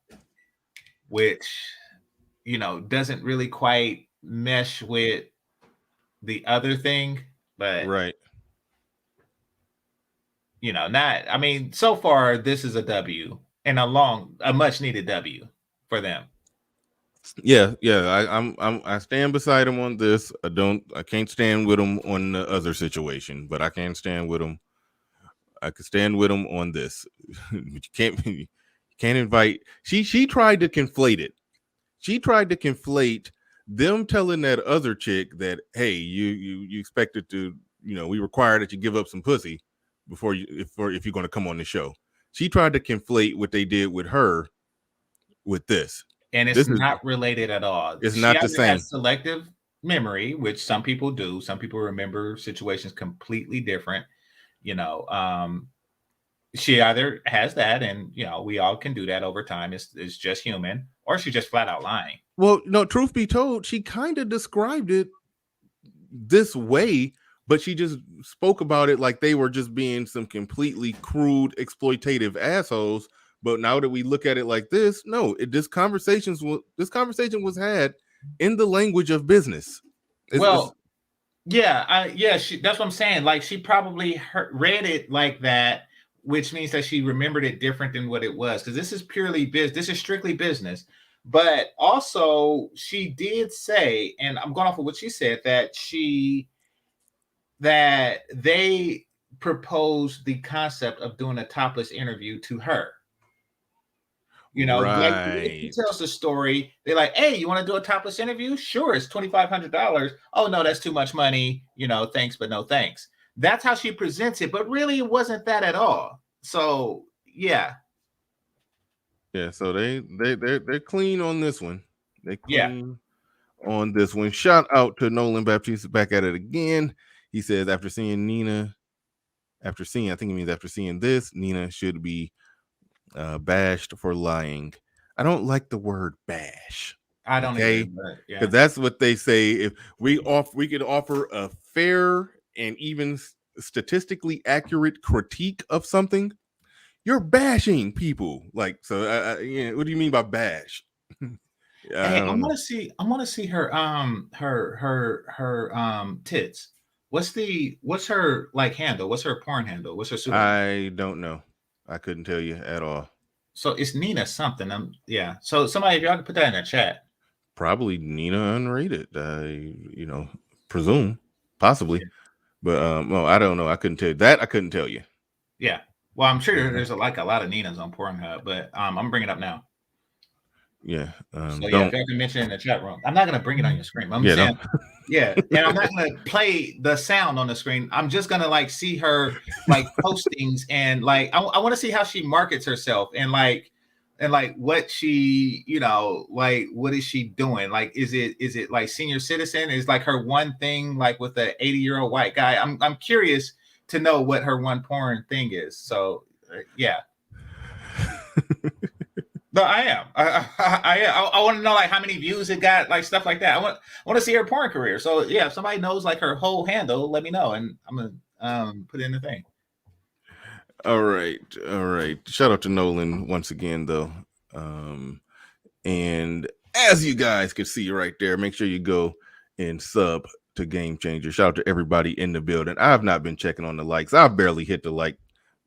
which, doesn't really quite mesh with the other thing, but right. So far this is a W, and a much needed W for them. Yeah. I stand beside him on this. I can't stand with him on the other situation, but I can stand with him. I could stand with him on this. You can't invite. She tried to conflate it. She tried to conflate them telling that other chick that, hey, you expected to, we require that you give up some pussy before if you're going to come on the show. She tried to conflate what they did with her with this. And it's not related at all. It's she not the same. Has selective memory, which some people do. Some people remember situations completely different. She either has that, and we all can do that over time. It's just human, or she's just flat out lying. Well, no, truth be told, she kind of described it this way, but she just spoke about it like they were just being some completely crude, exploitative assholes. But now that we look at it like this, no, this conversation was had in the language of business. That's what I'm saying. Like, she probably read it like that, which means that she remembered it different than what it was. Because this is purely business. This is strictly business. But also, she did say, and I'm going off of what she said, that they proposed the concept of doing a topless interview to her. Right. Like, he tells the story. They're like, hey, you want to do a topless interview? Sure, it's $2,500. Oh, no, that's too much money. Thanks, but no thanks. That's how she presents it. But really, it wasn't that at all. So, yeah. Yeah, so they're clean on this one. They clean on this one. Shout out to Nolan Baptiste, back at it again. He says after seeing this, Nina should be bashed for lying. I don't like the word bash. I don't either, because that's what they say. If we could offer a fair and even statistically accurate critique of something, you're bashing people. Like, so what do you mean by bash? I want to see her tits. What's her handle? What's her porn handle? What's her pseudonym? I don't know. I couldn't tell you at all. So it's Nina something. So somebody, if y'all can put that in the chat. Probably Nina Unrated. Presume, possibly, but I don't know. I couldn't tell you that. I couldn't tell you. Yeah. Well, I'm sure there's a lot of Ninas on Pornhub, but I'm bringing it up now. Yeah. So if you can mention it in the chat room, I'm not going to bring it on your screen. I'm saying, and I'm not going to play the sound on the screen. I'm just going to see her postings, and I want to see how she markets herself, and what she, what is she doing? Is it like senior citizen? Is her one thing with the 80-year-old white guy? I'm curious to know what her one porn thing is. So yeah. No, I am. I want to know how many views it got, stuff like that. I want to see her porn career. So yeah, if somebody knows her whole handle, let me know, and I'm gonna put it in the thing. All right. Shout out to Nolan once again, though. And as you guys can see right there, make sure you go and sub to Game Changer. Shout out to everybody in the building. I've not been checking on the likes. I've barely hit the like.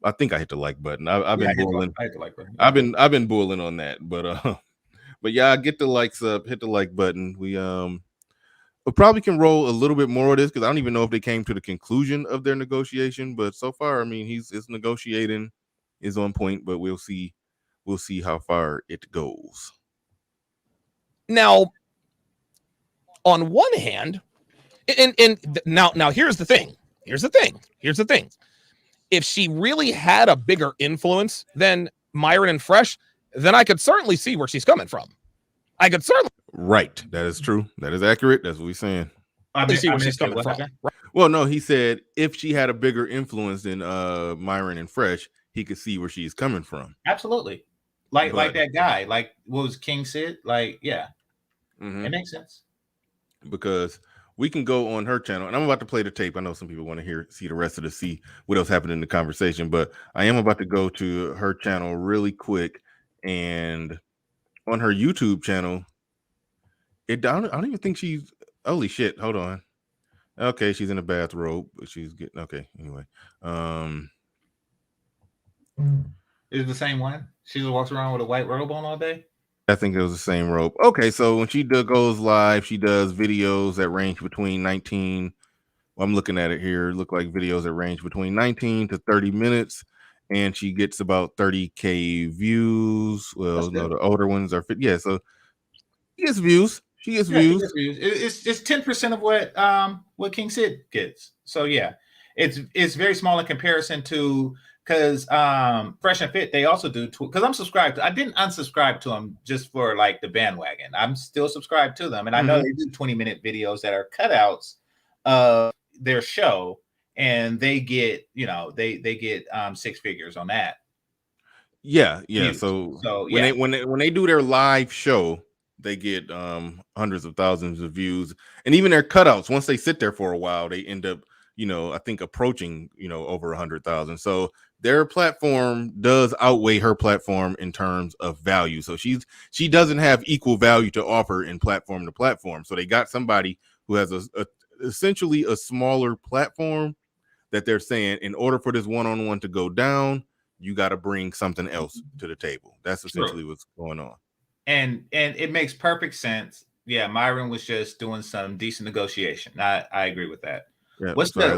I think I hit the like button. I've been boiling. I hit the like button. I've been boiling on that. But yeah, get the likes up, hit the like button. We probably can roll a little bit more of this, because I don't even know if they came to the conclusion of their negotiation. But so far, I mean, his negotiating is on point, but we'll see how far it goes. Now, on one hand, and now here's the thing. If she really had a bigger influence than Myron and Fresh, then I could certainly see where she's coming from. Right. That is true. That is accurate. That's what we're saying. See where she's coming from. Well, no, he said if she had a bigger influence than Myron and Fresh, he could see where she's coming from. Absolutely. Like that guy. What was King Sid? Yeah. Mm-hmm. It makes sense. Because we can go on her channel, and I'm about to play the tape. I know some people want to see the rest of see what else happened in the conversation, but I am about to go to her channel really quick. And on her YouTube channel, I don't even think she's, holy shit, hold on. Okay, she's in a bathrobe, but she's getting, okay, anyway. Is it the same one? She just walks around with a white robe on all day? I think it was the same robe. Okay, so when she goes live, she does videos that range between 19. Well, I'm looking at it here. Look like videos that range between 19 to 30 minutes, and she gets about 30K views. Well, no, the older ones are fit. Yeah, so she gets views. She gets Yeah, she views. gets views. It's 10% of what King Sid gets. So yeah, it's very small in comparison to because Fresh and Fit they also do because I'm subscribed. I didn't unsubscribe to them just for like the bandwagon. I'm still subscribed to them, and I know they do 20-minute videos that are cutouts of their show, and they get they get 6 figures on that. Yeah. Views. So yeah. when they do their live show, they get hundreds of thousands of views, and even their cutouts. Once they sit there for a while, they end up I think approaching over 100,000. So their platform does outweigh her platform in terms of value. So she doesn't have equal value to offer in platform to platform. So they got somebody who has essentially a smaller platform that they're saying in order for this one-on-one to go down, you got to bring something else to the table. That's essentially what's going on. And it makes perfect sense. Yeah, Myron was just doing some decent negotiation. I agree with that. Yeah, what's her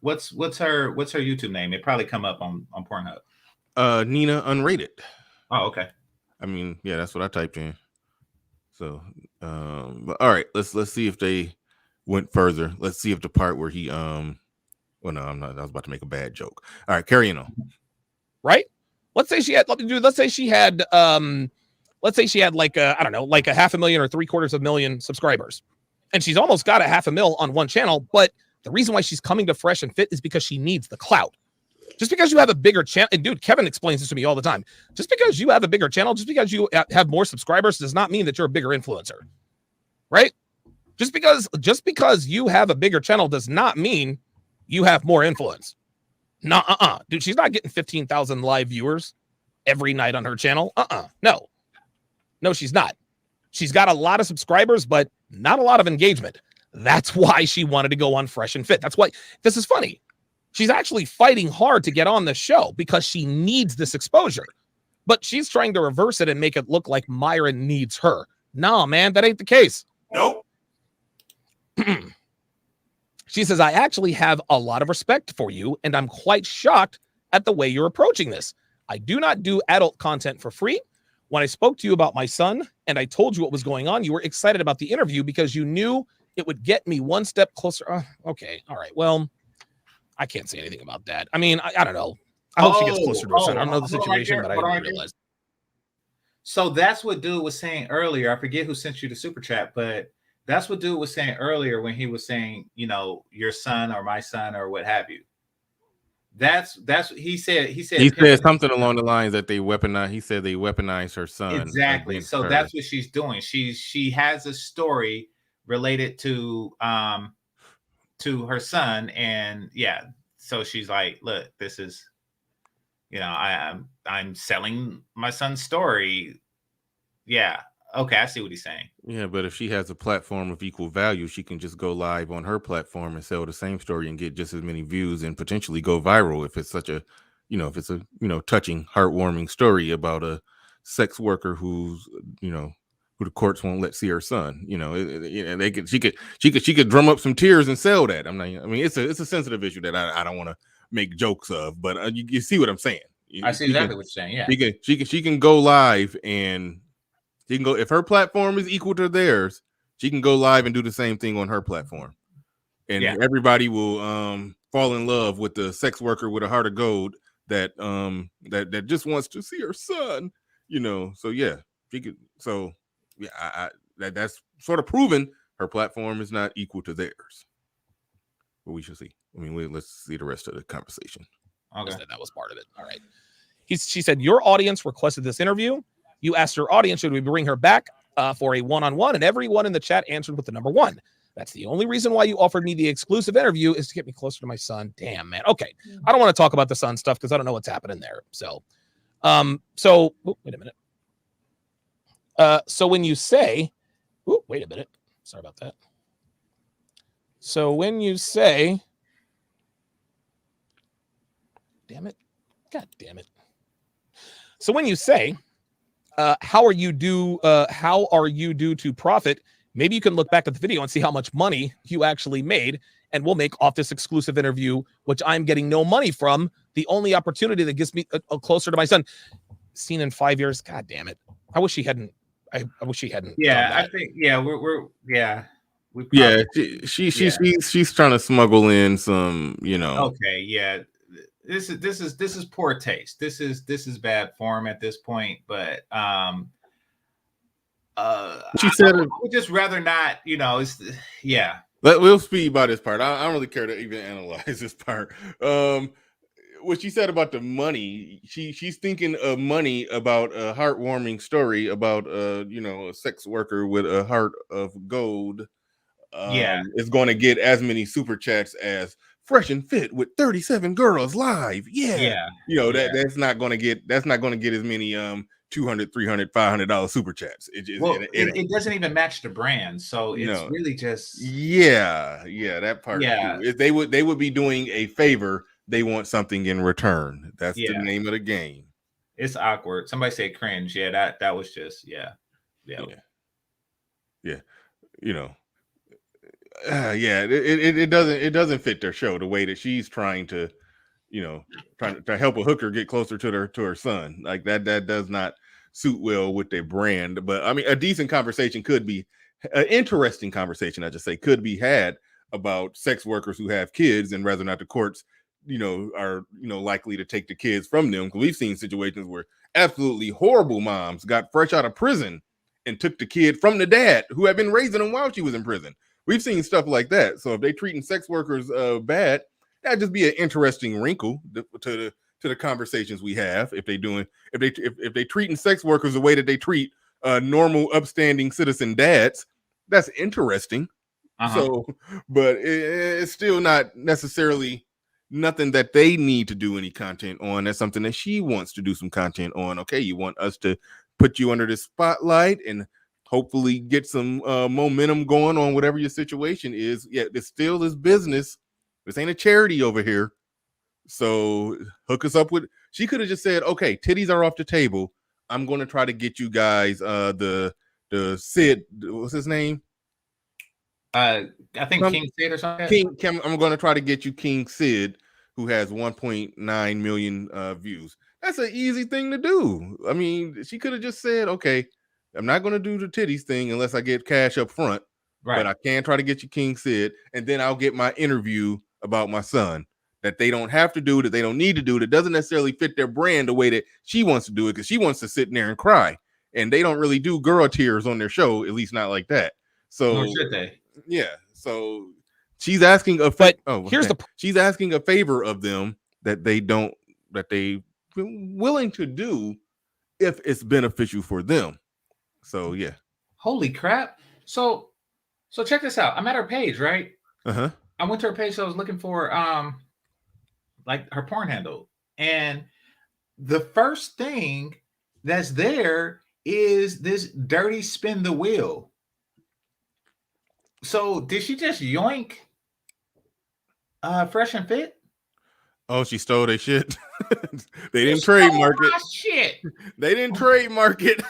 YouTube name? It probably come up on Pornhub. Nina Unrated. Oh, okay. I mean, yeah, that's what I typed in. So, but all right, let's see if they went further. Let's see if the part where he well, no, I'm not. I was about to make a bad joke. All right, carrying on. Right? Let's say she had like I don't know, like 500,000 or 750,000 subscribers. And she's almost got 500,000 on one channel, but the reason why she's coming to Fresh and Fit is because she needs the clout. Just because you have a bigger channel, and dude, Kevin explains this to me all the time. Just because you have a bigger channel, just because you have more subscribers does not mean that you're a bigger influencer. Right? Just because you have a bigger channel does not mean you have more influence. Dude, she's not getting 15,000 live viewers every night on her channel. No, she's not. She's got a lot of subscribers, but not a lot of engagement. That's why she wanted to go on Fresh and Fit. That's why this is funny. She's actually fighting hard to get on the show because she needs this exposure. But she's trying to reverse it and make it look like Myron needs her. No, man, that ain't the case. Nope. She says, I actually have a lot of respect for you, and I'm quite shocked at the way you're approaching this. I do not do adult content for free. When I spoke to you about my son and I told you what was going on, you were excited about the interview because you knew it would get me one step closer. Okay. All right. Well, I can't say anything about that. I mean, I don't know. I hope she gets closer to her son. I don't know the situation, but I didn't realize. So that's what dude was saying earlier. I forget who sent you the super chat, but that's what dude was saying earlier when he was saying, your son or my son or what have you. That's what he said. He said something along the lines that they weaponize. He said they weaponized her son. Exactly. So that's what she's doing. She has a story related to her son, and yeah. So she's like, look, this is, I'm selling my son's story. Yeah. Okay, I see what he's saying. Yeah, but if she has a platform of equal value, she can just go live on her platform and sell the same story and get just as many views and potentially go viral if it's such a, if it's a, touching, heartwarming story about a sex worker who's, who the courts won't let see her son. She could drum up some tears and sell that. It's a sensitive issue that I don't want to make jokes of, but you see what I'm saying. I see exactly what you're saying. Yeah, she can go live and. She can go if her platform is equal to theirs. She can go live and do the same thing on her platform, and everybody will fall in love with the sex worker with a heart of gold that that just wants to see her son. So yeah, she could. So yeah, that's sort of proven her platform is not equal to theirs. But we should see. Let's see the rest of the conversation. Okay, that was part of it. All right. She said your audience requested this interview. You asked your audience, should we bring her back for a one-on-one? And everyone in the chat answered with the number 1. That's the only reason why you offered me the exclusive interview is to get me closer to my son. Damn, man. Okay. I don't want to talk about the son stuff because I don't know what's happening there. So wait a minute. So when you say, wait a minute. Sorry about that. So when you say, damn it. God damn it. So when you say, how are you due to profit? Maybe you can look back at the video and see how much money you actually made, and we'll make off this exclusive interview, which I'm getting no money from. The only opportunity that gets me closer to my son. Seen in 5 years. God damn it. I wish he hadn't I wish he hadn't. Yeah, done that. I think. Yeah, we're yeah. We Yeah, probably, she's trying to smuggle in some, Okay, yeah. This is poor taste. This is bad form at this point. But she said I would just rather not. It's yeah. We'll speed by this part. I don't really care to even analyze this part. What she said about the money, she's thinking of money about a heartwarming story about a sex worker with a heart of gold. Is going to get as many super chats as Fresh and Fit with 37 girls live. That's not going to get as many $200, $300, $500 super chats. It doesn't even match the brand, so it's really just that part too. If they would be doing a favor, they want something in return. That's the name of the game. It's awkward. Somebody say cringe. Yeah, that was just yeah. It doesn't fit their show the way that she's trying to help a hooker get closer to her son. Like that does not suit well with their brand. But I mean, a decent conversation could be an interesting conversation. I just say could be had about sex workers who have kids and whether or not the courts are likely to take the kids from them, because we've seen situations where absolutely horrible moms got fresh out of prison and took the kid from the dad who had been raising them while she was in prison. We've seen stuff like that. So if they treating sex workers bad, that'd just be an interesting wrinkle to the conversations we have. If they treating sex workers the way that they treat normal upstanding citizen dads, that's interesting. So, but it's still not necessarily nothing that they need to do any content on. That's something that she wants to do some content on. Okay, you want us to put you under the spotlight and hopefully get some momentum going on whatever your situation is. Yeah, this still is business. This ain't a charity over here. So hook us up with. She could have just said, "Okay, titties are off the table. I'm going to try to get you guys the Sid. What's his name? I think King Sid or something. I'm going to try to get you King Sid, who has 1.9 million views. That's an easy thing to do. I mean, she could have just said, "Okay, I'm not going to do the titties thing unless I get cash up front, but I can try to get you King Sid, and then I'll get my interview about my son that they don't have to do, that they don't need to do, that doesn't necessarily fit their brand the way that she wants to do it, because she wants to sit in there and cry, and they don't really do girl tears on their show, at least not like that. So nor should they. Yeah, so she's asking she's asking a favor of them that they willing to do if it's beneficial for them. So yeah. Holy crap. So check this out. I'm at her page, right? I went to her page, so I was looking for like her porn handle. And the first thing that's there is this dirty spin the wheel. So did she just yoink Fresh and Fit? Oh, she stole their shit. They didn't trademark it. Shit. They didn't trademark it.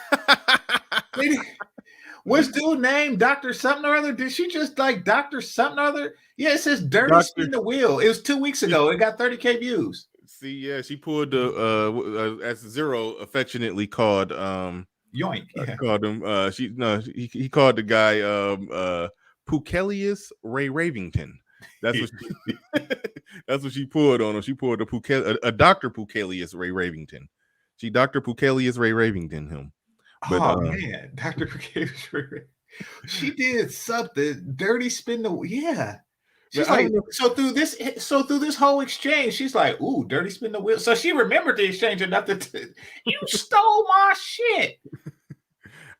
What's dude name? Dr. something or other? Did she just like Dr. something or other? Yeah, it says dirty spin the wheel. It was 2 weeks ago. It got 30K views. See, yeah, she pulled the as Zero affectionately called yoink. Yeah. Called him he called the guy Pukelius Ray Ravington. That's what she pulled on him. She pulled a Dr. Pukelius Ray Ravington. She Dr. Pukelius Ray Ravington him. But, man, Dr. Pukelius Ray Ravington. She did something dirty spin the yeah. She's like, so through this whole exchange, she's like, ooh, dirty spin the wheel. So she remembered the exchange enough to you stole my shit.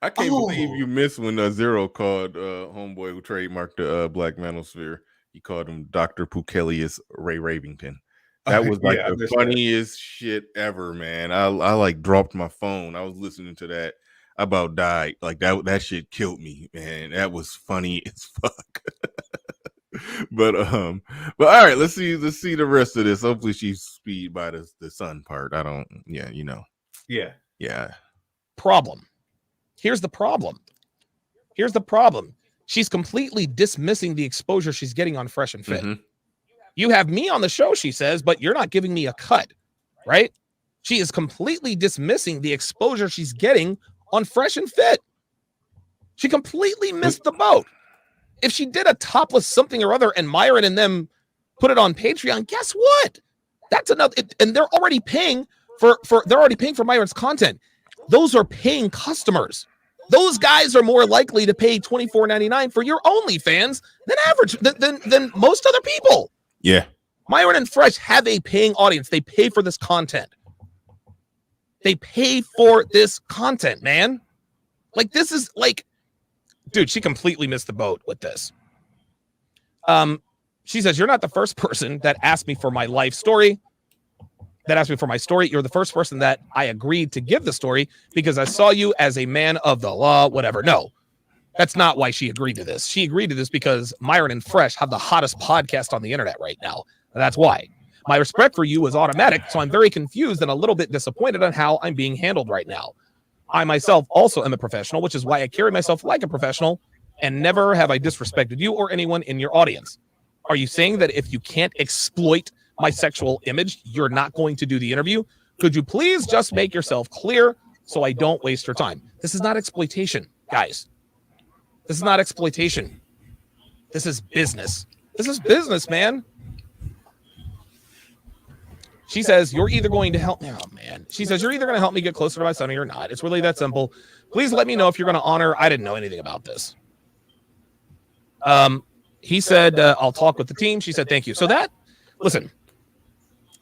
I can't believe you missed when Zero called homeboy who trademarked the Black Manosphere. He called him Dr. Pukelius Ray Ravington. That was like the funniest shit ever, man. I like dropped my phone. I was listening to that. I about died. Like that shit killed me, man. That was funny as fuck. But all right, let's see the rest of this. Hopefully she's speed by the son part. Yeah. Problem. Here's the problem. She's completely dismissing the exposure she's getting on Fresh and Fit. Mm-hmm. You have me on the show, she says, but you're not giving me a cut, right? She is completely dismissing the exposure she's getting on Fresh and Fit. She completely missed the boat. If she did a topless something or other and Myron and them put it on Patreon, guess what? That's another, and they're already paying for Myron's content. Those are paying customers. Those guys are more likely to pay $24.99 for your OnlyFans than most other people. Yeah. Myron and Fresh have a paying audience. They pay for this content. They pay for this content, man. Like, this is like, dude, she completely missed the boat with this. She says, you're not the first person that asked me for my life story. You're the first person that I agreed to give the story because I saw you as a man of the law, whatever. No, that's not why she agreed to this. She agreed to this because Myron and Fresh have the hottest podcast on the internet right now. That's why. My respect for you is automatic, so I'm very confused and a little bit disappointed on how I'm being handled right now. I myself also am a professional, which is why I carry myself like a professional, and never have I disrespected you or anyone in your audience. Are you saying that if you can't exploit my sexual image, you're not going to do the interview? Could you please just make yourself clear so I don't waste your time? This is not exploitation, guys. This is not exploitation. This is business. This is business, man. She says, you're either going to help me. Oh, man. She says, you're either going to help me get closer to my son or you're not. It's really that simple. Please let me know if you're going to honor. I didn't know anything about this. He said, I'll talk with the team. She said, thank you. So that, listen,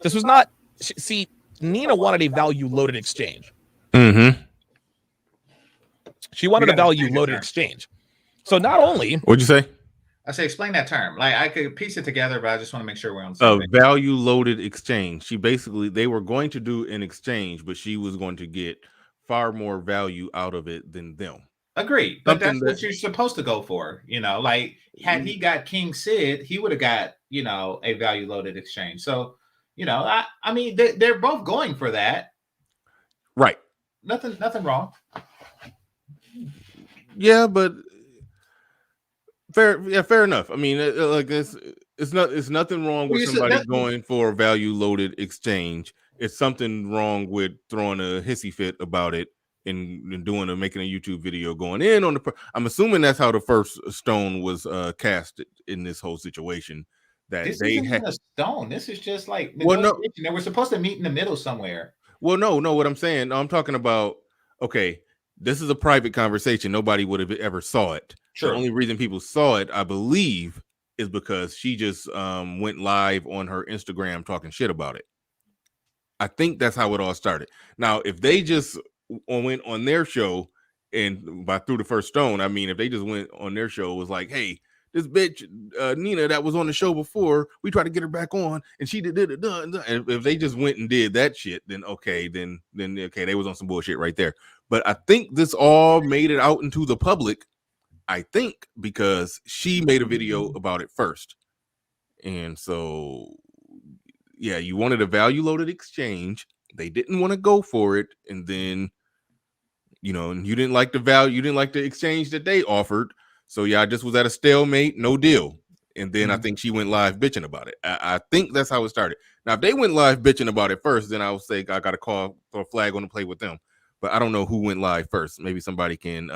this was not, see, Nina wanted a value loaded exchange. Mm-hmm. She wanted a value loaded exchange. So not only. What'd you say? I say, explain that term. Like, I could piece it together, but I just want to make sure we're on the same page. Value loaded exchange. They were going to do an exchange, but she was going to get far more value out of it than them. Agreed. But that's what you're supposed to go for. You know, like, had he got King Sid, he would have got, you know, a value loaded exchange. So, you know, I mean, they're both going for that. Right. Nothing wrong. Yeah, but fair enough. I mean, like it's nothing wrong with somebody going for a value loaded exchange. It's something wrong with throwing a hissy fit about it and making a YouTube video going in on the. I'm assuming that's how the first stone was cast in this whole situation. That this they isn't had even a stone. This is just like negotiation. They were supposed to meet in the middle somewhere. Well, no. What I'm saying, I'm talking about. Okay, this is a private conversation. Nobody would have ever saw it. Sure. The only reason people saw it, I believe, is because she just went live on her Instagram talking shit about it. I think that's how it all started. Now, if they just went on their show and through the first stone, I mean, if they just went on their show, was like, hey, this bitch Nina that was on the show before, we tried to get her back on, and she did it. And if they just went and did that shit, then okay, they was on some bullshit right there. But I think this all made it out into the public. I think because she made a video about it first, and so yeah, you wanted a value loaded exchange. They didn't want to go for it, and then and you didn't like the value, you didn't like the exchange that they offered. So yeah, I just was at a stalemate, no deal. And then I think she went live bitching about it. I think that's how it started. Now, if they went live bitching about it first, then I would say I got to call for a flag on the play with them. But I don't know who went live first. Maybe somebody can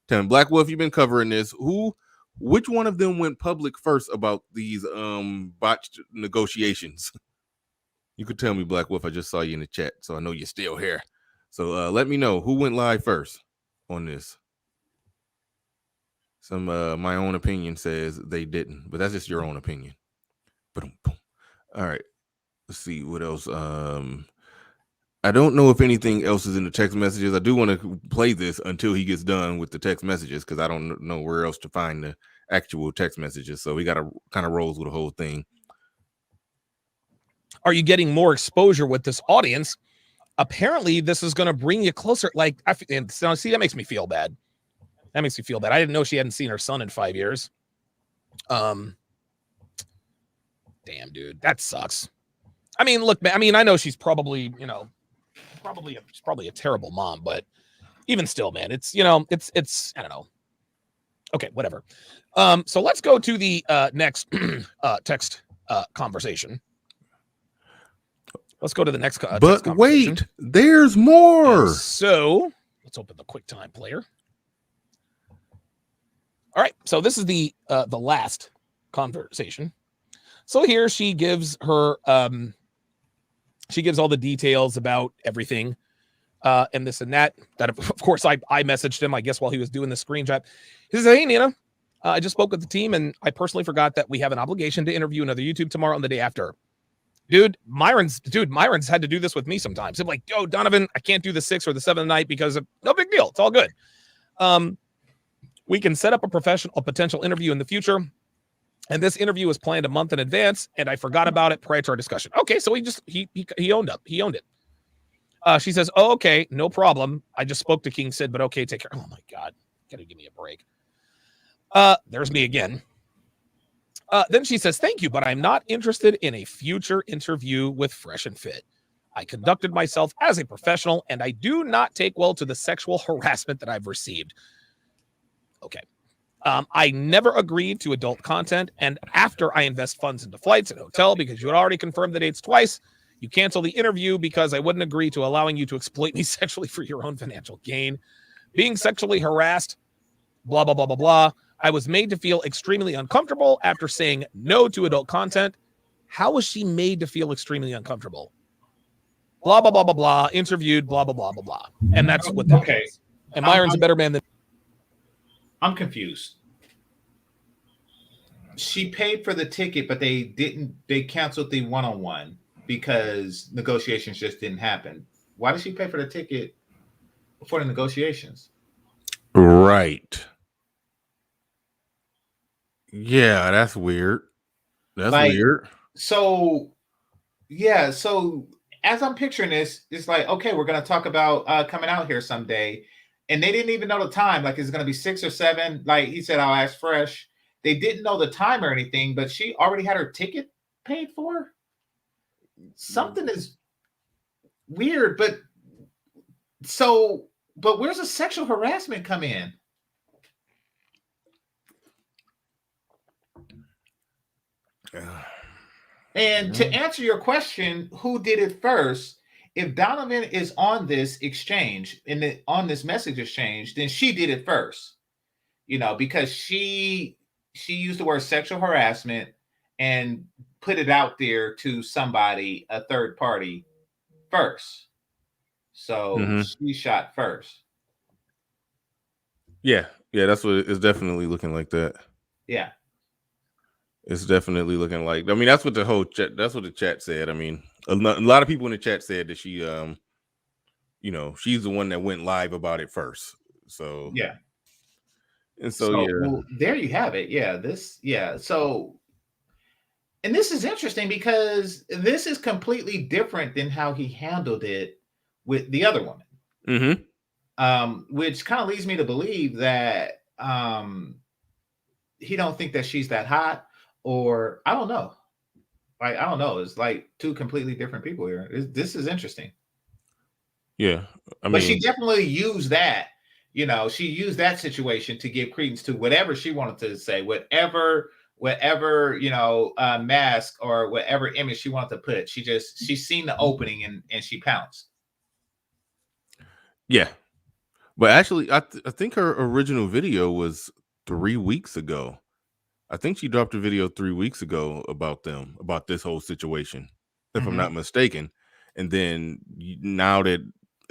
tell me. Black Wolf, you've been covering this. Which one of them went public first about these botched negotiations? You could tell me, Black Wolf. I just saw you in the chat, so I know you're still here. So let me know who went live first on this. Some my own opinion says they didn't, but that's just your own opinion. All right, let's see what else. I don't know if anything else is in the text messages. I do want to play this until he gets done with the text messages because I don't know where else to find the actual text messages. So we got to kind of roll through the whole thing. Are you getting more exposure with this audience? Apparently, this is going to bring you closer. Like, see, that makes me feel bad. That makes me feel bad. I didn't know she hadn't seen her son in 5 years. Damn, dude, that sucks. I mean, look, man, I know she's probably, probably a terrible mom, but even still, man, it's I don't know. Okay, whatever. So let's go to the next text conversation. Let's go to the next. But wait, there's more. And so let's open the QuickTime player. All right, so this is the last conversation. So here she gives her she gives all the details about everything and this and that. That of course I messaged him, I guess, while he was doing the screenshot. He says, "Hey Nina, I just spoke with the team and I personally forgot that we have an obligation to interview another YouTube tomorrow and the day after." Dude, Myron's had to do this with me sometimes. I'm like, "Yo, Donovan, I can't do the 6th or the 7th night because of no big deal. It's all good. We can set up a potential interview in the future. And this interview was planned a month in advance, and I forgot about it prior to our discussion." Okay, so he owned up. He owned it. She says, "Oh, okay, no problem. I just spoke to King Sid, but okay, take care." Oh my God, gotta give me a break. There's me again. Then she says, "Thank you, but I'm not interested in a future interview with Fresh and Fit. I conducted myself as a professional, and I do not take well to the sexual harassment that I've received." Okay. "I never agreed to adult content, and after I invest funds into flights and hotel because you had already confirmed the dates twice, you cancel the interview because I wouldn't agree to allowing you to exploit me sexually for your own financial gain. Being sexually harassed, blah, blah, blah, blah, blah. I was made to feel extremely uncomfortable after saying no to adult content." How was she made to feel extremely uncomfortable? Blah, blah, blah, blah, blah. Interviewed, blah, blah, blah, blah, blah. And that's what that is. And Myron's a better man than... I'm confused. She paid for the ticket, but they canceled the one-on-one because negotiations just didn't happen. Why did she pay for the ticket before the negotiations? Right. Yeah, that's weird. That's weird. So, yeah. So as I'm picturing this, it's like, okay, we're going to talk about coming out here someday. And they didn't even know the time. Like, it's going to be 6 or 7. Like he said, I'll ask Fresh. They didn't know the time or anything, but she already had her ticket paid for. Something is weird, but where's the sexual harassment come in? And to answer your question, who did it first? If Donovan is on this exchange on this message exchange, then she did it first. Because she used the word sexual harassment and put it out there to somebody, a third party, first. So she shot first. Yeah, that's what it's definitely looking like that. Yeah. It's definitely looking like. I mean, that's what the whole chat. That's what the chat said. I mean, a lot of people in the chat said that she, she's the one that went live about it first. So yeah, and so yeah. Well, there you have it. Yeah, So, and this is interesting because this is completely different than how he handled it with the other woman. Which kind of leads me to believe that he don't think that she's that hot. Or I don't know. Like, I don't know. It's like two completely different people here. This is interesting. Yeah. But she definitely used that. She used that situation to give credence to whatever she wanted to say, whatever, mask or whatever image she wanted to put. She's seen the opening and she pounced. Yeah. But actually, I think her original video was 3 weeks ago. I think she dropped a video 3 weeks ago about this whole situation, if I'm not mistaken. And then now that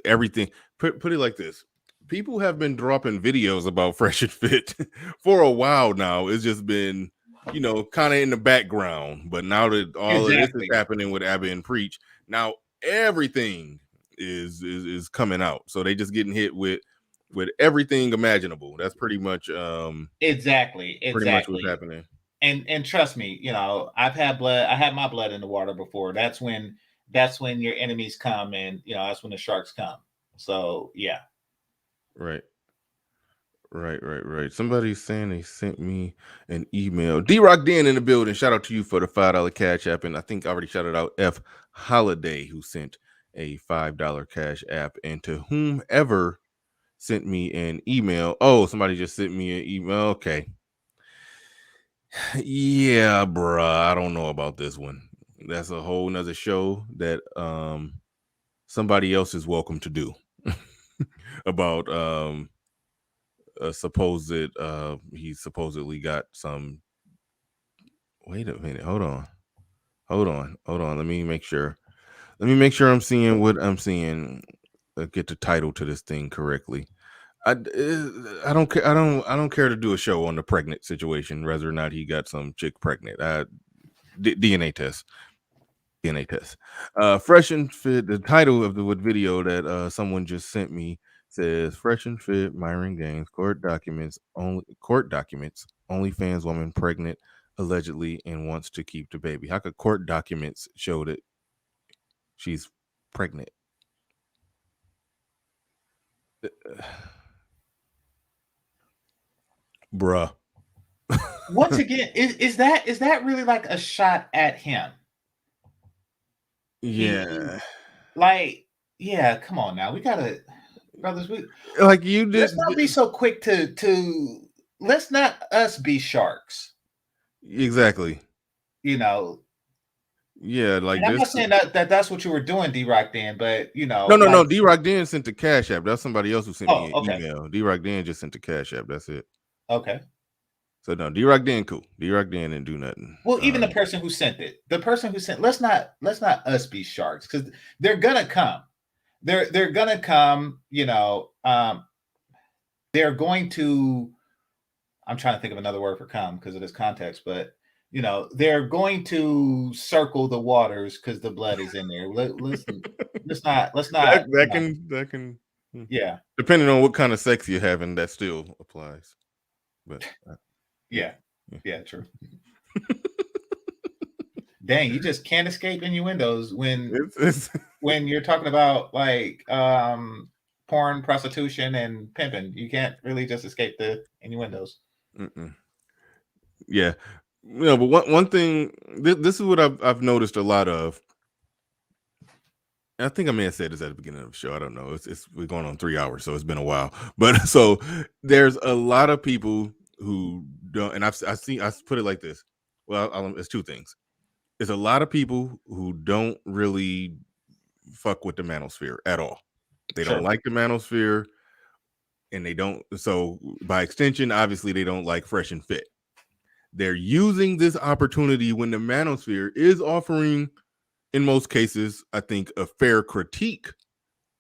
everything, put it like this, people have been dropping videos about Fresh and Fit for a while now. It's just been, kind of in the background. But now that all of this is happening with Abba and Preach, now everything is coming out. So they just getting hit with everything imaginable. That's pretty much exactly pretty much what's happening. And trust me, I've had blood. I had my blood in the water before. That's when your enemies come, and that's when the sharks come. So yeah. Right. Somebody's saying they sent me an email. D-Rock Dan in the building. Shout out to you for the $5 cash app. And I think I already shouted out F Holiday, who sent a $5 cash app. And to whomever sent me an email. Oh, somebody just sent me an email. Okay. Yeah, bruh. I don't know about this one. That's a whole nother show that somebody else is welcome to do about supposed he supposedly got some. Wait a minute, hold on. Let me make sure I'm seeing what I'm seeing. Get the title to this thing correctly. I don't care. I don't care to do a show on the pregnant situation, whether or not he got some chick pregnant. DNA test. Fresh and Fit. The title of the video that someone just sent me says "Fresh and Fit." Myron Gaines court documents. OnlyFans woman pregnant allegedly and wants to keep the baby. How could court documents show that she's pregnant? Bruh. Once again, is that really like a shot at him? Yeah. Yeah, come on now. We gotta, brothers, like you did. Let's not be so quick to let's not us be sharks. Exactly. You know. Yeah, like I'm not saying that's what you were doing, D-Rock, then, but you know. No. D-Rock then sent the Cash App. That's somebody else who sent me an okay. email. D-Rock then just sent the Cash App. That's it. Okay. So no, D-Rock then cool. D-Rock then didn't do nothing. Well, even the person who sent it, let's not us be sharks, because they're gonna come. They're gonna come, you know. They're going to, I'm trying to think of another word for come because of this context, but you know, they're going to circle the waters because the blood is in there. Let's not. That can. Yeah. Depending on what kind of sex you're having, that still applies. But yeah, true. Dang, you just can't escape innuendos when when you're talking about like porn, prostitution, and pimping. You can't really just escape the innuendos. Yeah. No, but one thing, this is what I've noticed a lot of. I think I may have said this at the beginning of the show. I don't know. We're going on 3 hours, so it's been a while. But so there's a lot of people who don't, and I put it like this. Well, it's two things. There's a lot of people who don't really fuck with the manosphere at all. They don't like the manosphere, and they don't. So by extension, obviously, they don't like Fresh and Fit. They're using this opportunity when the manosphere is offering, in most cases, I think, a fair critique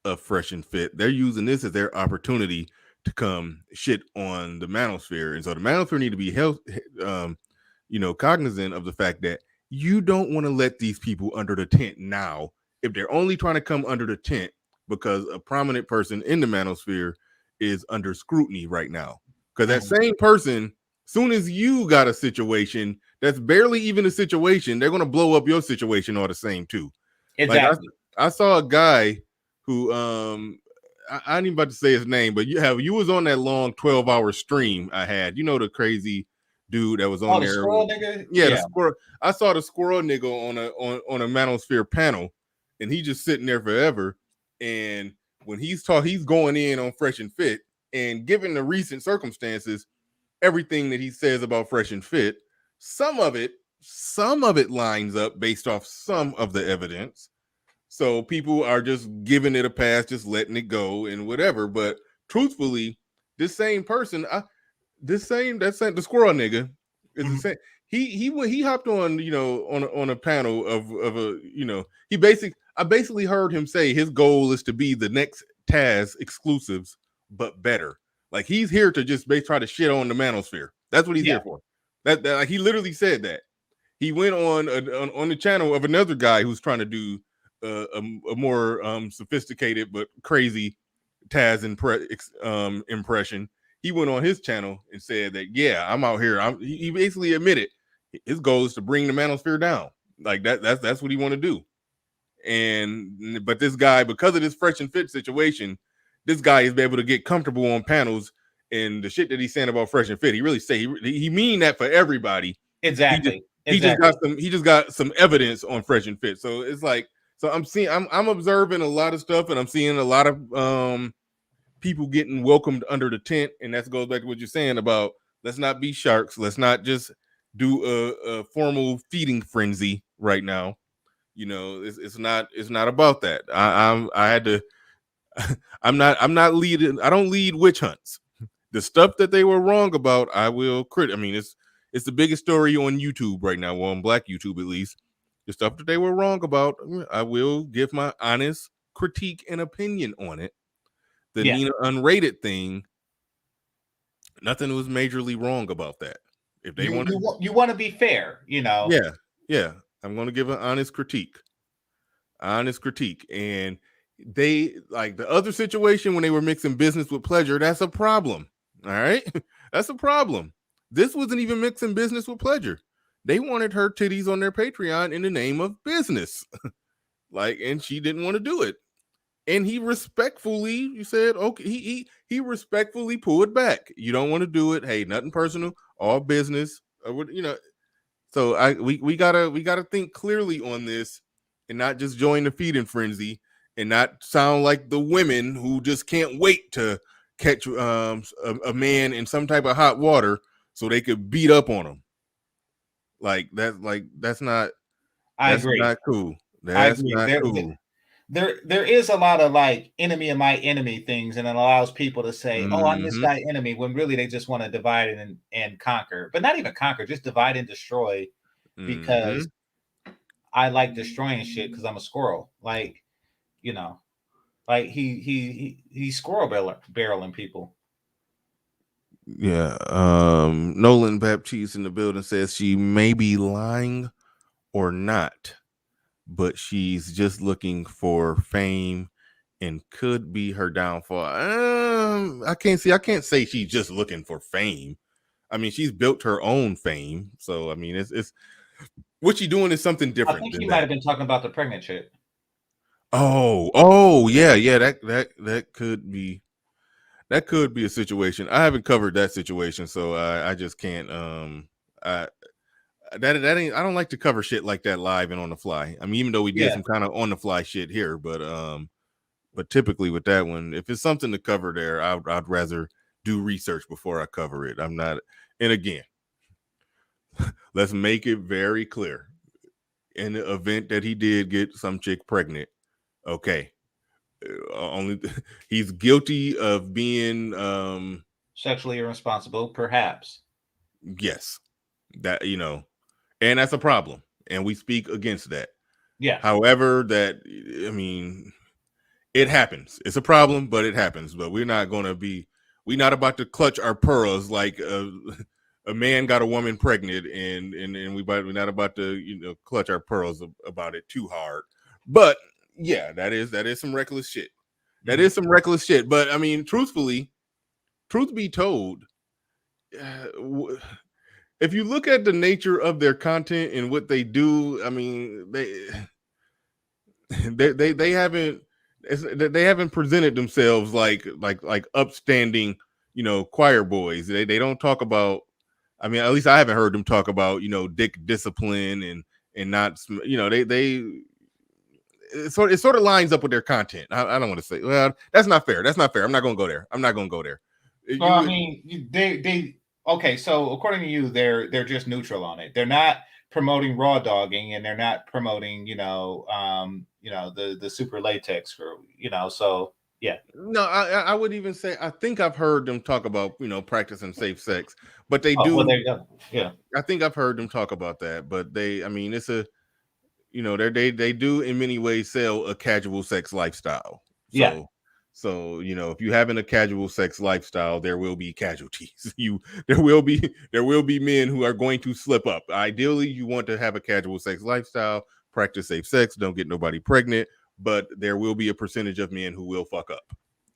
of Fresh and Fit. They're using this as their opportunity to come shit on the manosphere. And so the manosphere need to be held, cognizant of the fact that you don't want to let these people under the tent now if they're only trying to come under the tent because a prominent person in the manosphere is under scrutiny right now. Because that same person, soon as you got a situation that's barely even a situation, they're going to blow up your situation all the same too. Exactly. Like I saw a guy who I ain't about to say his name, but you was on that long 12-hour stream I had. You know, the crazy dude that was on there. The squirrel nigga? Yeah, the squirrel. I saw the squirrel nigga on a manosphere panel, and he just sitting there forever. And when he's going in on Fresh and Fit, and given the recent circumstances, everything that he says about Fresh and Fit, some of it lines up based off some of the evidence. So people are just giving it a pass, just letting it go and whatever. But truthfully, this same person, the squirrel nigga is the same. He hopped on, on a panel of a, I basically heard him say his goal is to be the next Taz exclusives, but better. Like he's here to just try to shit on the manosphere. That's what he's here for. That like he literally said that. He went on the channel of another guy who's trying to do a more sophisticated but crazy Taz impression. He went on his channel and said that, yeah, I'm out here. He basically admitted his goal is to bring the manosphere down. Like that's what he want to do. But this guy, because of this Fresh and Fit situation, this guy is able to get comfortable on panels, and the shit that he's saying about Fresh and Fit, he really say he mean that for everybody. Exactly. He just got some evidence on Fresh and Fit. So it's like, so I'm observing a lot of stuff, and I'm seeing a lot of people getting welcomed under the tent, and that goes back to what you're saying about let's not be sharks. Let's not just do a formal feeding frenzy right now. It's not about that. I'm not leading. I don't lead witch hunts. The stuff that they were wrong about, I will credit. I mean, it's the biggest story on YouTube right now, well, on Black YouTube at least. The stuff that they were wrong about, I will give my honest critique and opinion on it. The Nina Unrated thing, nothing was majorly wrong about that. If they want you want to be fair, you know. Yeah. I'm going to give an honest critique. And they, like the other situation when they were mixing business with pleasure, that's a problem. All right. That's a problem. This wasn't even mixing business with pleasure. They wanted her titties on their Patreon in the name of business. And she didn't want to do it. And he respectfully, you said, okay, he respectfully pulled back. You don't want to do it. Hey, nothing personal, all business. So we gotta think clearly on this and not just join the feeding frenzy and not sound like the women who just can't wait to catch a man in some type of hot water so they could beat up on him. That's not. I agree. Not cool. That's not cool. There is a lot of like enemy of my enemy things, and it allows people to say, "Oh, I'm this guy enemy," when really they just want to divide and conquer, but not even conquer, just divide and destroy. Because I like destroying shit because I'm a squirrel. Like he's squirrel barreling people. Yeah. Nolan Baptiste in the building says she may be lying or not, but she's just looking for fame and could be her downfall. I can't say she's just looking for fame. I mean, she's built her own fame. So I mean, it's what she's doing is something different. I think you might have been talking about the pregnant chick. Oh yeah. That could be a situation. I haven't covered that situation, so I just can't. I don't like to cover shit like that live and on the fly. I mean, even though we did some kind of on the fly shit here, but typically with that one, if it's something to cover there, I'd rather do research before I cover it. I'm not. And again, let's make it very clear. In the event that he did get some chick pregnant, okay, only he's guilty of being sexually irresponsible, perhaps. Yes, that and that's a problem, and we speak against that. Yeah. However, it happens. It's a problem, but it happens. But we're not about to clutch our pearls like a man got a woman pregnant, and we're not about to clutch our pearls about it too hard. But yeah, that is some reckless shit. That is some reckless shit. But I mean, truth be told, if you look at the nature of their content and what they do, I mean, they haven't presented themselves like upstanding, choir boys. They don't talk about. I mean, at least I haven't heard them talk about, dick discipline and not, it sort of lines up with their content. I don't want to say, well, that's not fair. I'm not going to go there. Well, I mean, they okay. So according to you, they're just neutral on it. They're not promoting raw dogging, and they're not promoting, the super latex or, so yeah. No, I would even say I think I've heard them talk about practicing safe sex, but they do. Well, there you go. Yeah, I think I've heard them talk about that, but it's a they do in many ways sell a casual sex lifestyle. So if you're having a casual sex lifestyle, there will be casualties. There will be men who are going to slip up. Ideally, you want to have a casual sex lifestyle, practice safe sex, don't get nobody pregnant. But there will be a percentage of men who will fuck up.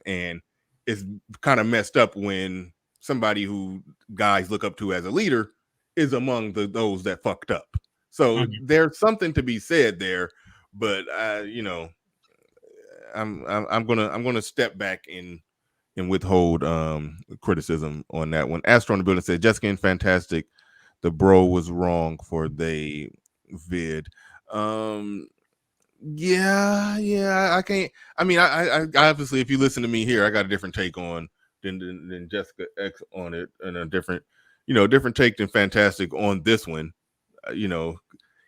And it's kind of messed up when somebody who guys look up to as a leader is among those that fucked up. So there's something to be said there, but I'm gonna step back and withhold criticism on that one. Astro in the building said Jessica and fantastic. The bro was wrong for they vid. Yeah, I can't. I mean, I obviously, if you listen to me here, I got a different take on than Jessica X on it, and a different take than Fantastic on this one.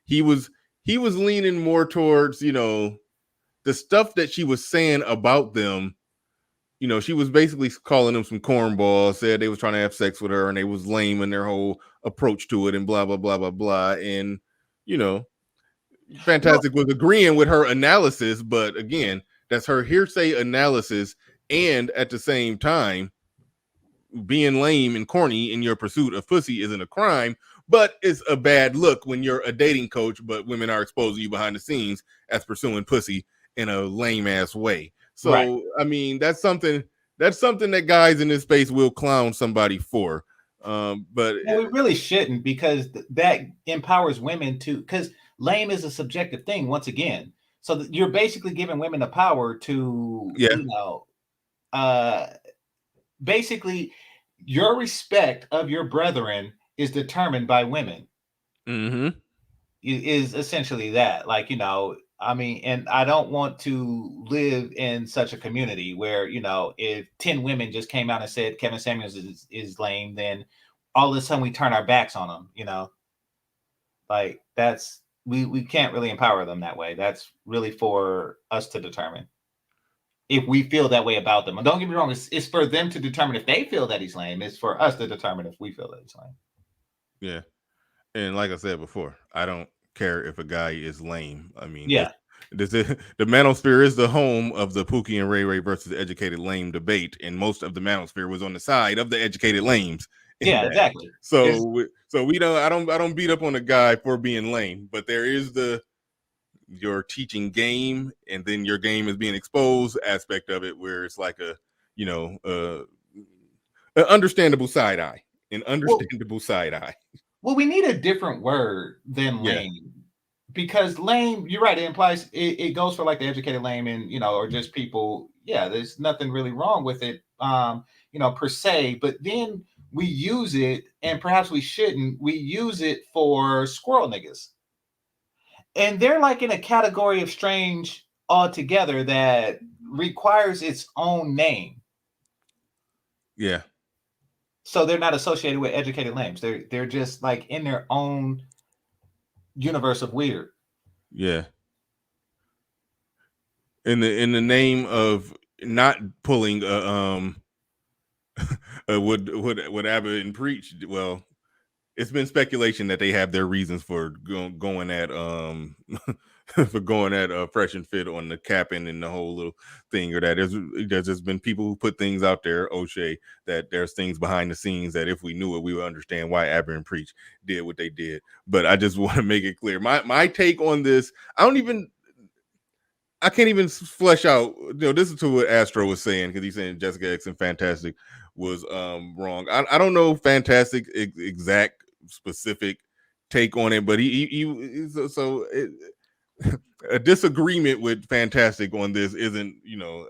He was leaning more towards the stuff that she was saying about them you know, she was basically calling them some cornballs, said they was trying to have sex with her and they was lame in their whole approach to it and blah, blah, blah, blah, blah. And, you know, Fantastic was agreeing with her analysis, but again, that's her hearsay analysis. And at the same time, being lame and corny in your pursuit of pussy isn't a crime, but it's a bad look when you're a dating coach, but women are exposing you behind the scenes as pursuing pussy in a lame ass way. So, right. I mean, that's something that guys in this space will clown somebody for. But we really shouldn't, because that empowers women to, because lame is a subjective thing once again. So you're basically giving women the power to, you know, basically your respect of your brethren is determined by women. Mm-hmm. Is essentially that, like, you know, I mean, and I don't want to live in such a community where, you know, if 10 women just came out and said Kevin Samuels is lame, then all of a sudden we turn our backs on them, you know, like that's, we can't really empower them that way. That's really for us to determine if we feel that way about them. And don't get me wrong, it's for them to determine if they feel that he's lame. It's for us to determine if we feel that he's lame. Yeah. And like I said before, I don't care if a guy is lame. I mean, yeah, the manosphere is the home of the Pookie and Ray Ray versus the educated lame debate, and most of the manosphere was on the side of the educated lames. Yeah, exactly. So we don't. I don't beat up on a guy for being lame, but there is your teaching game, and then your game is being exposed aspect of it, where it's like a, you know, an understandable side eye, side eye. Well, we need a different word than lame, because lame, you're right, it implies it goes for like the educated lame, and, you know, or just people. Yeah, there's nothing really wrong with it, you know, per se. But then we use it, and perhaps we shouldn't. We use it for squirrel niggas, and they're like in a category of strange altogether that requires its own name. Yeah. So they're not associated with educated lames. They're just like in their own universe of weird. Yeah. In the name of not pulling what Abbott and Preach. Well, it's been speculation that they have their reasons for going at for going at Fresh and Fit on the capping and the whole little thing, or that there's just been people who put things out there, O'Shea, that there's things behind the scenes that if we knew it, we would understand why Abbott and Preach did what they did. But I just want to make it clear. My take on this, I can't even flesh out, you know, this is to what Astro was saying, because he's saying Jessica X and Fantastic was wrong. I don't know Fantastic exact specific take on it, but a disagreement with Fantastic on this isn't, you know,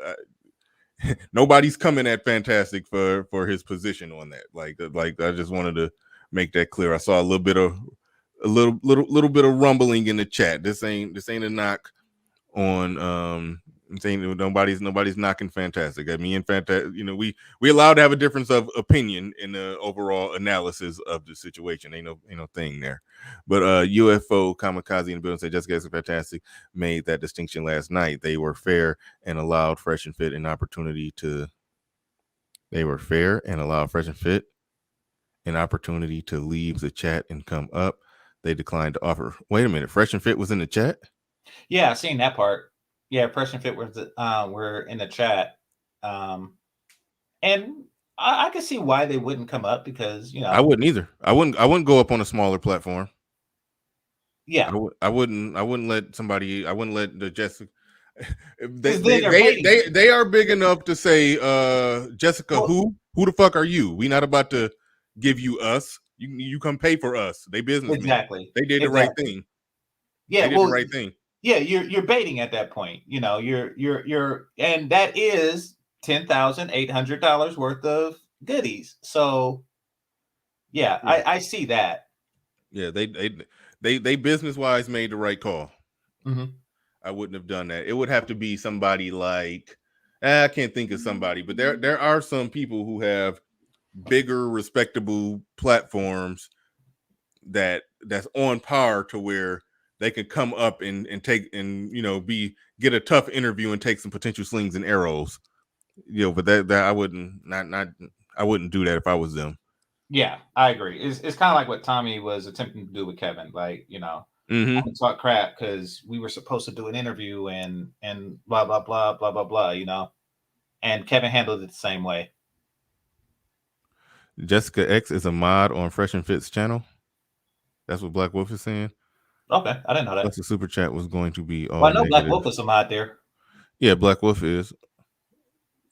nobody's coming at Fantastic for his position on that. Like I just wanted to make that clear. I saw a little bit of rumbling in the chat. This ain't a knock on saying nobody's knocking Fantastic. I mean, Fantastic, you know, we allowed to have a difference of opinion in the overall analysis of the situation. Ain't no thing there. But UFO Kamikaze in the building said Jessica and Fantastic made that distinction last night. They were fair and allowed Fresh and Fit an opportunity to leave the chat and come up. They declined to offer. Wait a minute, Fresh and Fit was in the chat? Yeah, I've seen that part. Yeah, Fresh and Fit were in the chat. And I can see why they wouldn't come up, because, you know, I wouldn't either. I wouldn't go up on a smaller platform. Yeah, I wouldn't let the Jessica. They are big enough to say, Jessica, who the fuck are you? We not about to give you us. You come pay for us. They businessmen. Exactly. They did the right thing. Yeah, they did the right thing. Yeah, you're baiting at that point. You know, you're and that is $10,800 worth of goodies. So yeah, I see that. Yeah, they business wise made the right call. Mm-hmm. I wouldn't have done that. It would have to be somebody like, I can't think of somebody, but there are some people who have bigger, respectable platforms that's on par to where they could come up and take and, you know, get a tough interview and take some potential slings and arrows but that I wouldn't I wouldn't do that if I was them. Yeah, I agree. It's kind of like what Tommy was attempting to do with Kevin. Like, Mm-hmm. I talk crap because we were supposed to do an interview and blah blah blah blah blah blah. And Kevin handled it the same way. Jessica X is a mod on Fresh and Fit's channel. That's what Black Wolf is saying. Okay, I didn't know that. Plus the super chat was going to be all Well, I know negative. Black Wolf is a mod there. Yeah, Black Wolf is.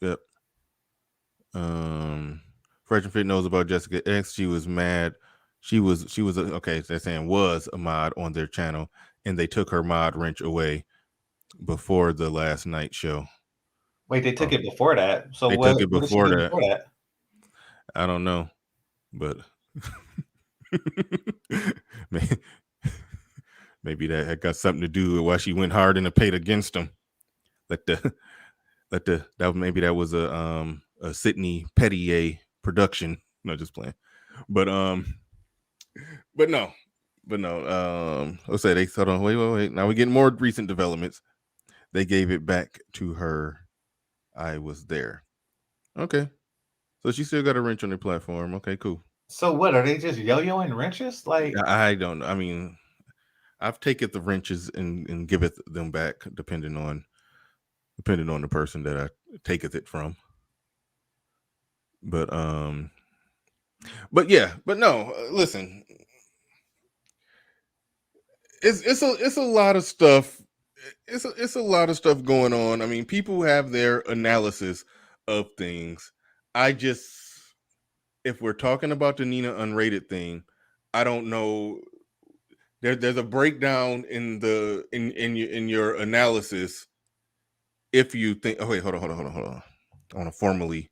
Yep. Fresh and Fit knows about Jessica X. She was mad. She was okay. They're saying was a mod on their channel, and they took her mod wrench away before the last night show. Wait, they took it before that. So they what, took it what before did she that. do before that? I don't know, but maybe that had got something to do with why she went hard in the paint against him. Maybe that was a Sydney Pettier production. No, just playing. But no. Let's say they hold on. Wait. Now we're getting more recent developments. They gave it back to her. I was there. Okay. So she still got a wrench on their platform. Okay, cool. So what, are they just yo-yoing wrenches? Like, I don't know. I mean, I've taken the wrenches and give them back depending on the person that I taketh it from. But no, listen. It's a lot of stuff. It's a lot of stuff going on. I mean, people have their analysis of things. If we're talking about the Nina Unrated thing, I don't know. There's a breakdown in your analysis. If you think, oh wait, hold on. I want to formally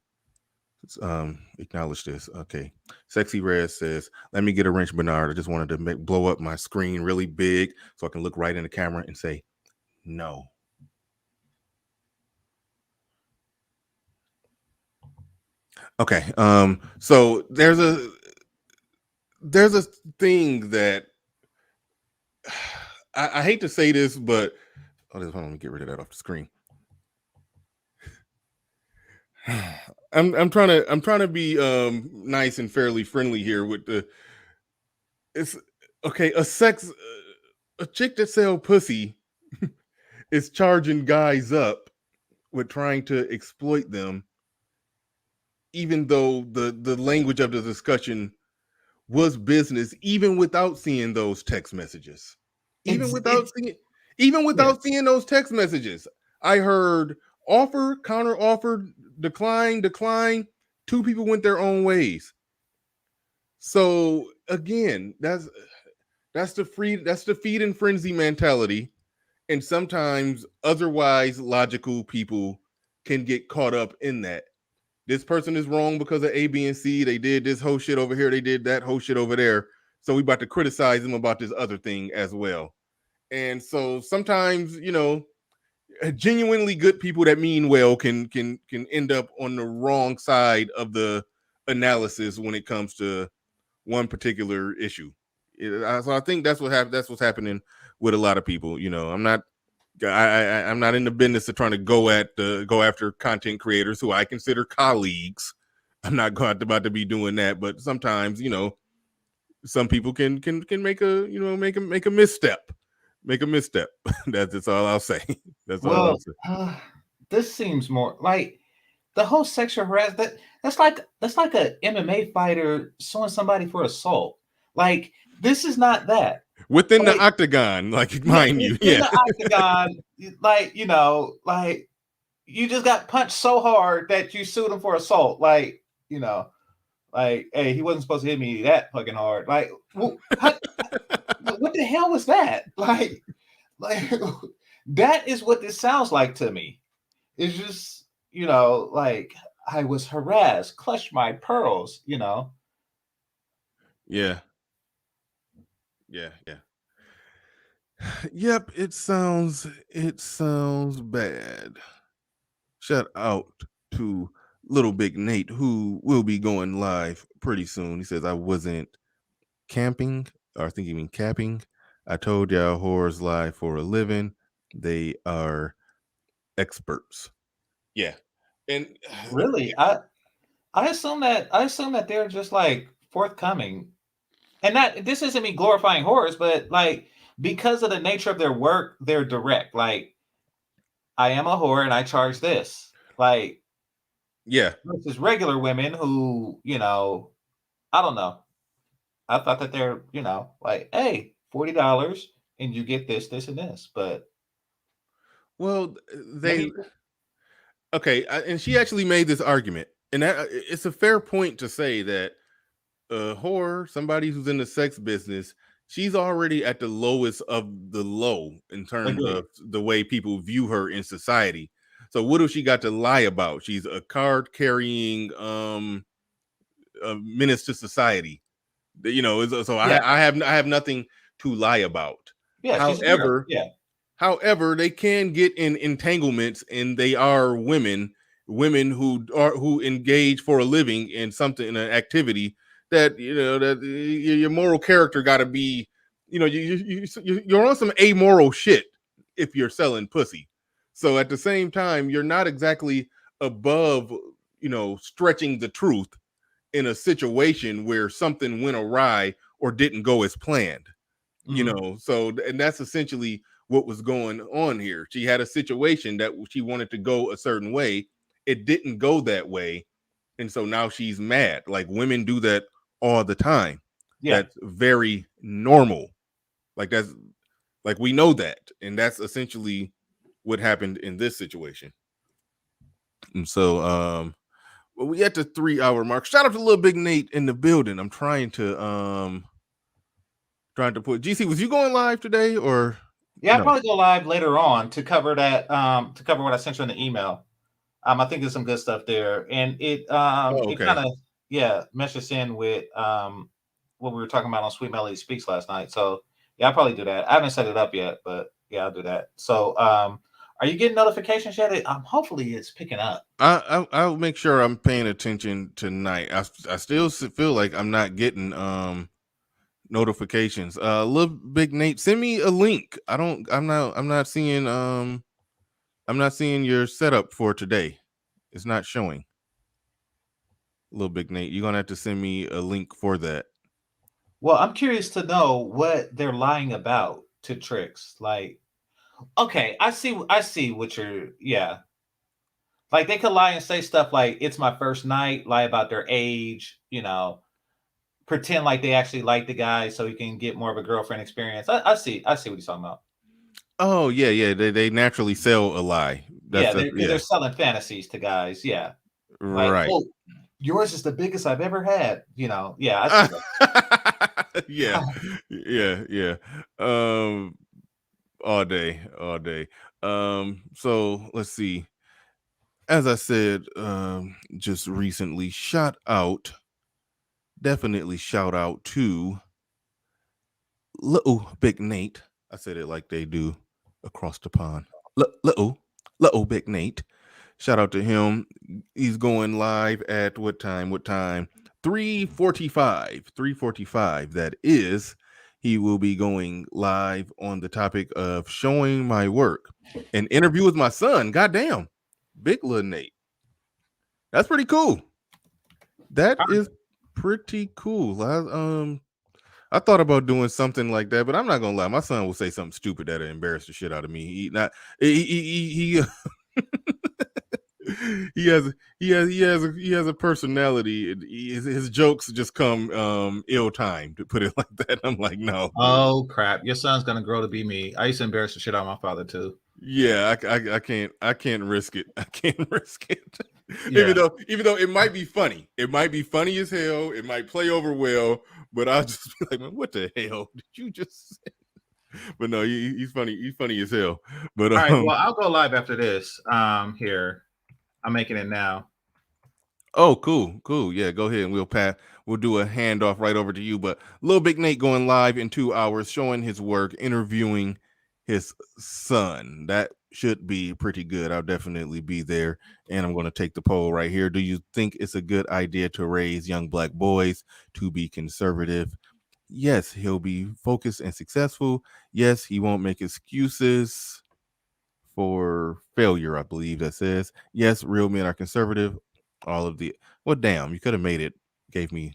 acknowledge this. Okay, Sexy Red says, "Let me get a wrench, Bernard. I just wanted to blow up my screen really big so I can look right in the camera and say no." Okay, so there's a thing that I hate to say this, but hold on, let me get rid of that off the screen. I'm trying to be nice and fairly friendly here with it's okay. A chick that sell pussy is charging guys up with trying to exploit them, even though the language of the discussion was business, even without seeing those text messages. Even without seeing those text messages, I heard offer, counter offer, decline. 2 people went their own ways. So again, that's the feed and frenzy mentality. And sometimes otherwise logical people can get caught up in that. This person is wrong because of A, B, and C. They did this whole shit over here. They did that whole shit over there. So we about to criticize them about this other thing as well. And so sometimes, genuinely good people that mean well can end up on the wrong side of the analysis when it comes to one particular issue. So I think that's what's happening with a lot of people. I'm not in the business of trying to go after content creators who I consider colleagues. I'm not about to be doing that, but sometimes some people can make a misstep. Make a misstep. That's all I'll say. That's all I'll say. This seems more like the whole sexual harassment. That's like a MMA fighter suing somebody for assault. Like, this is not that. Within the octagon, mind you. Yeah. The octagon, like you just got punched so hard that you sued him for assault. Like, hey, he wasn't supposed to hit me that fucking hard. Like, what the hell was that? Like that is what this sounds like to me. It's just, like, I was harassed, clutched my pearls, Yeah. Yep, it sounds bad. Shout out to Little Big Nate, who will be going live pretty soon. He says, I wasn't camping, or I think you mean capping. I told y'all whores lie for a living. They are experts. Yeah. And Really, I assume that they're just like forthcoming, and that this isn't me glorifying whores, but like because of the nature of their work, they're direct. Like, I am a whore and I charge this. Like, yeah. versus regular women who, I don't know. I thought that they're, like, hey, $40 and you get this, this, and this. But Well, maybe, they okay, and she actually made this argument, and that it's a fair point to say that a whore, somebody who's in the sex business, she's already at the lowest of the low in terms agree. of the way people view her in society. So what has she got to lie about? She's a card carrying a menace to society. So Yeah, I have nothing to lie about. yeah, she's a hero. However, Yeah. However, they can get in entanglements, and they are women who engage for a living in something, in an activity that that your moral character got to be, you're on some amoral shit if you're selling pussy. So at the same time, you're not exactly above, stretching the truth in a situation where something went awry or didn't go as planned. So, and that's essentially what was going on here. She had a situation that she wanted to go a certain way, it didn't go that way, and so now she's mad. Like, women do that all the time. Yeah. That's very normal. That's like, we know that, and that's essentially what happened in this situation. And so well, we at the 3-hour mark. Shout out to Little Big Nate in the building. I'm trying to put GC, was you going live today, or Yeah, I'll probably go live later on to cover that, to cover what I sent you in the email. I think there's some good stuff there. And it it kind of meshes in with what we were talking about on Sweet Melody Speaks last night. So yeah, I'll probably do that. I haven't set it up yet, but yeah, I'll do that. So are you getting notifications yet? Hopefully it's picking up. I'll make sure I'm paying attention tonight. I still feel like I'm not getting notifications. Little Big Nate, send me a link. I'm not seeing your setup for today. It's not showing. Little Big Nate, you're gonna have to send me a link for that. Well, I'm curious to know what they're lying about to Tricks. Like, okay, I see what you're, yeah. Like, they could lie and say stuff like, it's my first night, lie about their age, pretend like they actually like the guy so he can get more of a girlfriend experience. I see what he's talking about. Oh yeah. They naturally sell a lie. They're selling fantasies to guys. Yeah. Like, right. oh, yours is the biggest I've ever had. Yeah, I see that. yeah. All day. So let's see. As I said, just recently, definitely shout out to Little Big Nate. I said it like they do across the pond. Little Big Nate. Shout out to him. He's going live at what time? 3:45. 3:45. That is. He will be going live on the topic of showing my work. An interview with my son. Goddamn. Big Lil Nate. That's pretty cool. That is pretty cool. I thought about doing something like that, but I'm not gonna lie. My son will say something stupid that'll embarrass the shit out of me. He has a personality. His jokes just come ill-timed, to put it like that. I'm like, no. Oh crap! Your son's gonna grow to be me. I used to embarrass the shit out of my father too. Yeah, I can't risk it. I can't risk it. Yeah. Even though it might be funny. It might be funny as hell. It might play over well, but I'll just be like, man, what the hell did you just say? But no, he's funny. He's funny as hell. But all right, well, I'll go live after this. Here, I'm making it now. Oh, cool. Yeah, go ahead and we'll do a handoff right over to you. But Little Big Nate going live in 2 hours, showing his work, interviewing his son. That should be pretty good. I'll definitely be there. And I'm going to take the poll right here. Do you think it's a good idea to raise young black boys to be conservative? Yes, he'll be focused and successful. Yes, he won't make excuses for failure, I believe that says, yes, real men are conservative. All of the, well, damn, you could have made it, gave me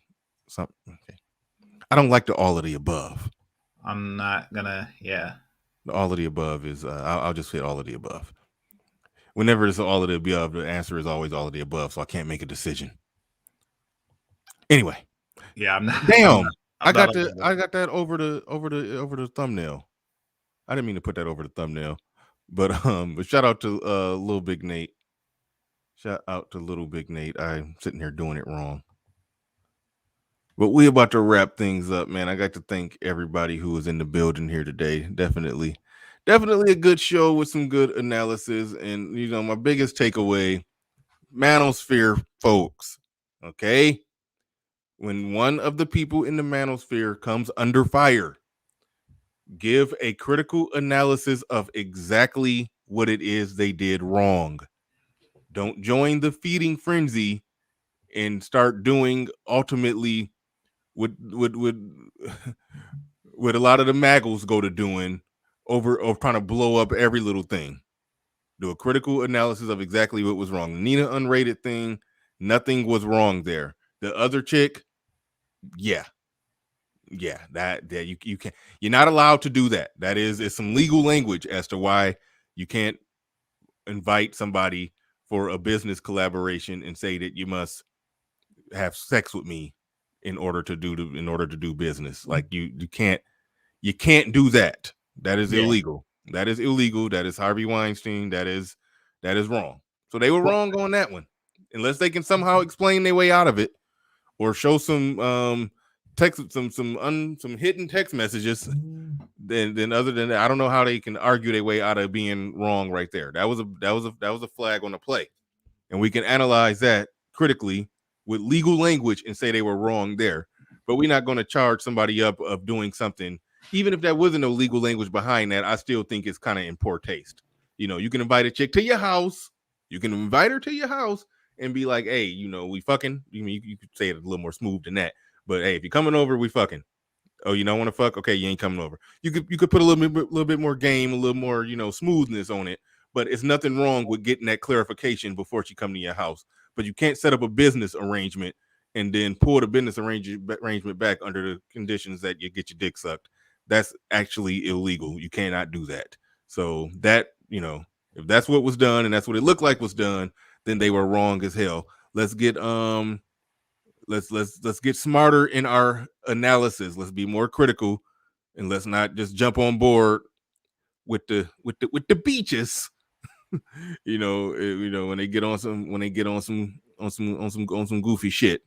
something. Okay. I don't like the all of the above. I'm not gonna, yeah. The all of the above is, I'll just hit all of the above. Whenever it's all of the above, the answer is always all of the above, so I can't make a decision. Anyway. Yeah, I'm not. Damn, I'm I not got that over the thumbnail. I didn't mean to put that over the thumbnail, but shout out to Little Big Nate. Shout out to Little Big Nate. I'm sitting here doing it wrong. But we about to wrap things up, man. I got to thank everybody who was in the building here today. Definitely a good show with some good analysis. And you know, my biggest takeaway, manosphere folks. Okay. When one of the people in the manosphere comes under fire, give a critical analysis of exactly what it is they did wrong. Don't join the feeding frenzy and start doing ultimately what what a lot of the maggles go to doing over trying to blow up every little thing. Do a critical analysis of exactly what was wrong. Nina Unrated thing, nothing was wrong there. The other chick, yeah, that you can't, you're not allowed to do that. That is some legal language as to why you can't invite somebody for a business collaboration and say that you must have sex with me in order to do business. Like you can't do that. That is illegal. That is illegal. That is Harvey Weinstein. That is wrong. So they were wrong on that one. Unless they can somehow explain their way out of it or show some text, some hidden text messages, then other than that, I don't know how they can argue their way out of being wrong right there. That was a flag on the play. And we can analyze that critically with legal language and say they were wrong there. But we're not going to charge somebody up of doing something, even if there wasn't no legal language behind that. I still think it's kind of in poor taste. You know, you can invite a chick to your house. You can invite her to your house and be like, hey, you know, we fucking. You could say it a little more smooth than that. But hey, if you're coming over, we fucking. Oh, you don't want to fuck? Okay, you ain't coming over. You could put a little bit more game, a little more, you know, smoothness on it. But it's nothing wrong with getting that clarification before she come to your house. But you can't set up a business arrangement and then pull the business arrangement back under the conditions that you get your dick sucked. That's actually illegal. You cannot do that. So that, you know, if that's what was done and that's what it looked like was done, then they were wrong as hell. Let's get let's get smarter in our analysis. Let's be more critical and let's not just jump on board with the beaches. you know when they get on some goofy shit.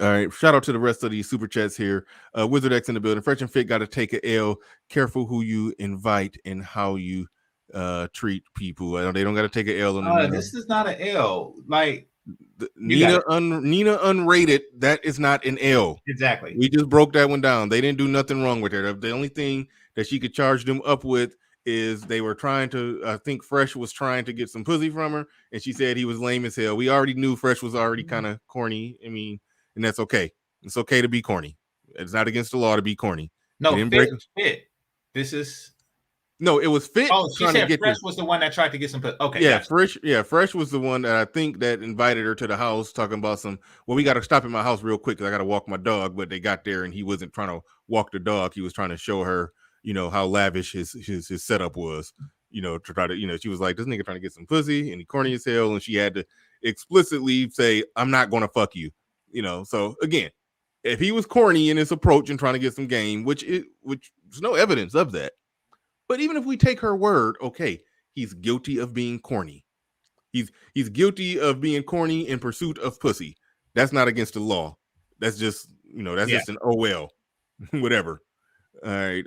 All right, shout out to the rest of these super chats here. Wizard X in the building. Fresh and Fit got to take a L. Careful who you invite and how you treat people. They don't got to take a L on the this is not an L. Like Nina Unrated, that is not an L. Exactly. We just broke that one down. They didn't do nothing wrong with her. The only thing that she could charge them up with is they were trying to, I think Fresh was trying to get some pussy from her, and she said he was lame as hell. We already knew Fresh was already kind of corny. I mean, and that's okay. It's okay to be corny. It's not against the law to be corny. No, Fit. This is no, it was Fit. Oh, she said Fresh was the one that tried to get some. Okay, yeah, gotcha. Fresh. Yeah, Fresh was the one that I think that invited her to the house, talking about some. Well, we got to stop at my house real quick because I got to walk my dog. But they got there and he wasn't trying to walk the dog. He was trying to show her, you know, how lavish his setup was. You know, to try to, you know, she was like, this nigga trying to get some pussy and he corny as hell, and she had to explicitly say, I'm not going to fuck you. You know, so again, if he was corny in his approach and trying to get some game, which there's no evidence of that. But even if we take her word, okay, he's guilty of being corny. He's guilty of being corny in pursuit of pussy. That's not against the law. That's just, you know, that's just an oh well, whatever. All right.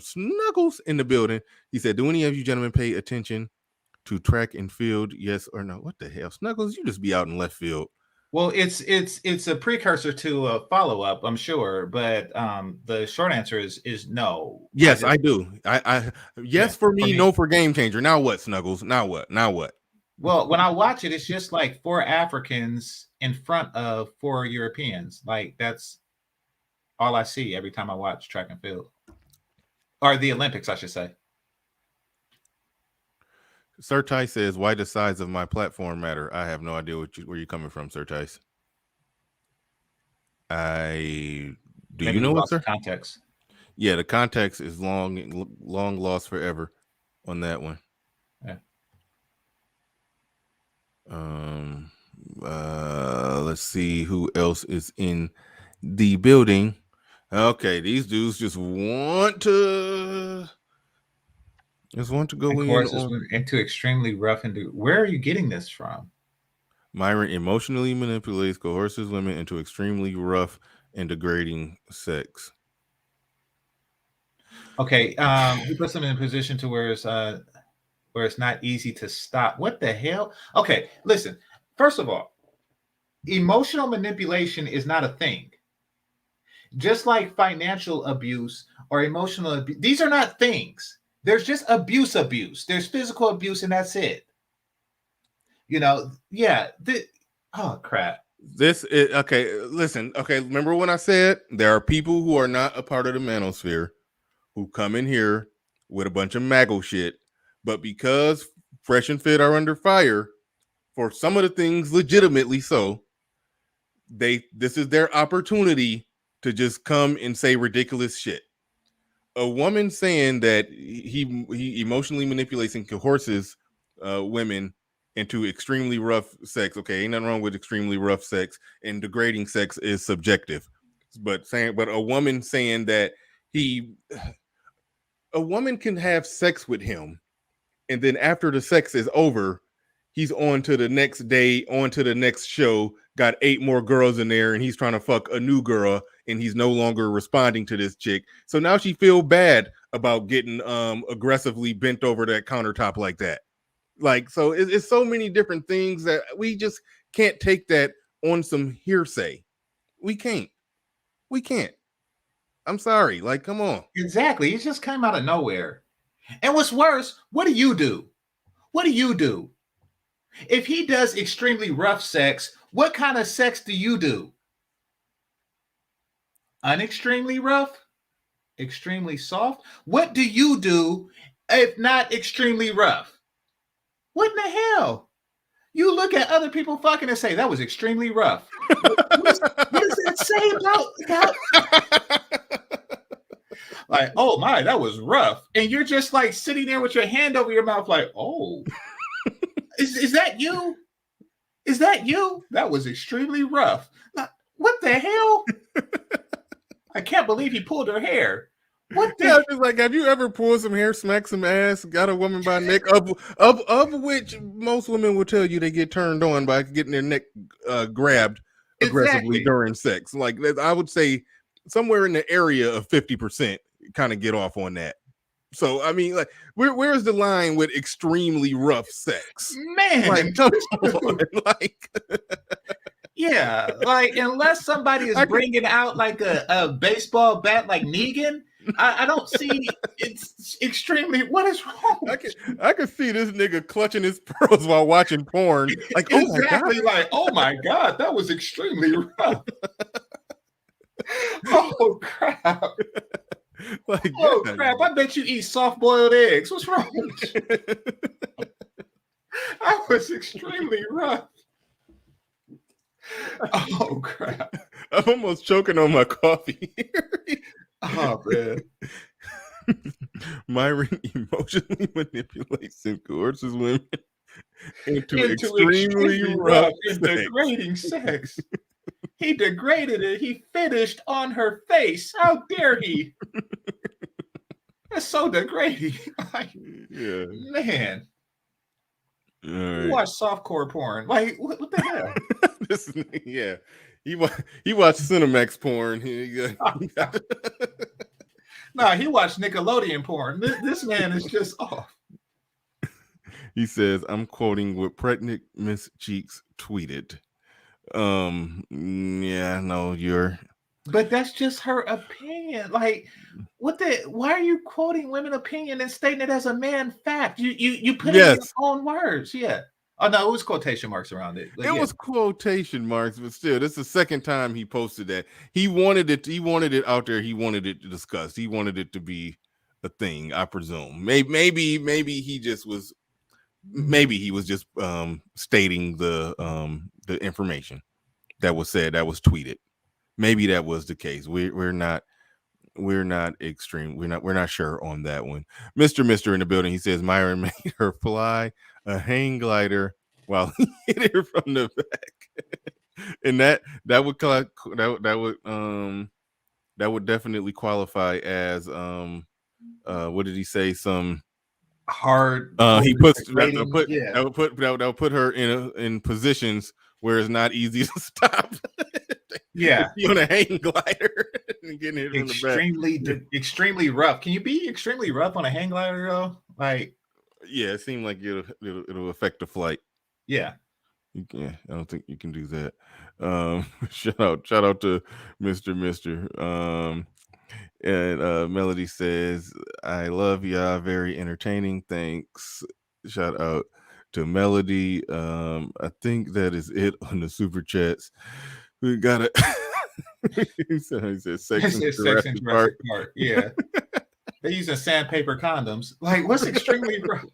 Snuggles in the building. He said, do any of you gentlemen pay attention to track and field? Yes or no? What the hell? Snuggles, you just be out in left field. Well, it's a precursor to a follow-up, I'm sure, but the short answer is no. Yes, I do. I yes, for me, no for Game Changer. Now what, Snuggles? Now what? Well, when I watch it, it's just like 4 Africans in front of 4 Europeans. Like that's all I see every time I watch track and field. Or the Olympics, I should say. Sir Tice says, "Why the size of my platform matter?" I have no idea where you're coming from, Sir Tice. Do Maybe you know we what, lost sir? the context. Yeah, the context is long lost forever on that one. Yeah. Let's see who else is in the building. Okay, these dudes just want to go And in courses on into extremely rough and where are you getting this from? Myron emotionally manipulates, coerces women into extremely rough and degrading sex. Okay, he puts them in a position to where it's not easy to stop. What the hell? Okay, listen. First of all, emotional manipulation is not a thing. Just like financial abuse or emotional abuse, these are not things. There's just abuse. There's physical abuse, and that's it. You know, yeah. Oh crap. This is okay. Listen, okay. Remember when I said there are people who are not a part of the manosphere who come in here with a bunch of maggle shit, but because Fresh and Fit are under fire for some of the things, legitimately so, this is their opportunity to just come and say ridiculous shit. A woman saying that he emotionally manipulates and coerces women into extremely rough sex. Okay, ain't nothing wrong with extremely rough sex, and degrading sex is subjective. But a woman saying that a woman can have sex with him, and then after the sex is over, he's on to the next day, on to the next show, got 8 more girls in there, and he's trying to fuck a new girl, and he's no longer responding to this chick. So now she feel bad about getting aggressively bent over that countertop like that. Like, so it's so many different things that we just can't take that on some hearsay. We can't. I'm sorry. Like, come on. Exactly. It just came out of nowhere. And what's worse, what do you do? What do you do? If he does extremely rough sex, what kind of sex do you do? Unextremely rough? Extremely soft? What do you do if not extremely rough? What in the hell? You look at other people fucking and say, that was extremely rough. What does that say about like, oh my, that was rough. And you're just like sitting there with your hand over your mouth like, oh, is that you? Is that you? That was extremely rough. What the hell? I can't believe he pulled her hair. What the Yeah, just like, have you ever pulled some hair, smacked some ass, got a woman by neck, of which most women will tell you they get turned on by getting their neck grabbed aggressively during sex. Like, I would say somewhere in the area of 50% kind of get off on that. So I mean, like, where's the line with extremely rough sex? Man, like, come on, like. Yeah, like unless somebody is bringing out like a baseball bat like Negan, I don't see. It's extremely. What is wrong? I could see this nigga clutching his pearls while watching porn. Like, oh exactly, like, oh my god, that was extremely rough. Oh crap! Like, oh crap! I bet you eat soft-boiled eggs. What's wrong with you? That was extremely rough. Oh crap! I'm almost choking on my coffee. Oh man. Myron emotionally manipulates and coerces women into extremely rough and degrading sex. He degraded it. He finished on her face. How dare he? That's so degrading. Like, yeah, man. Right. You watch softcore porn. Like, what the hell? Yeah. He watched Cinemax porn. Nah, he watched Nickelodeon porn. This man is just off. He says, I'm quoting what pregnant Miss Cheeks tweeted. Yeah, no, you're. But that's just her opinion. Like, why are you quoting women opinion and stating it as a man fact? You put it in your own words. Yeah. Oh no, it was quotation marks around it. It was quotation marks, but still, this is the second time he posted that. He wanted it out there. He wanted it to discuss. He wanted it to be a thing, I presume. Maybe he just was maybe he was just stating the information that was said, that was tweeted. Maybe that was the case. We're not extreme. We're not sure on that one. Mr. in the building. He says Myron made her fly a hang glider while he hit her from the back, and that would definitely qualify as what did he say? Some hard. He puts rating, that would put her in positions where it's not easy to stop. Yeah, you on a hang glider and getting hit extremely, extremely rough. Can you be extremely rough on a hang glider though? Like, yeah, it seemed like it'll affect the flight. Yeah, I don't think you can do that. Shout out to Mr. And Melody says, "I love y'all, very entertaining. Thanks." Shout out to Melody. I think that is it on the super chats. We got it. He said sex and Jurassic Park. Yeah, they're using sandpaper condoms. Like, what's extremely rough?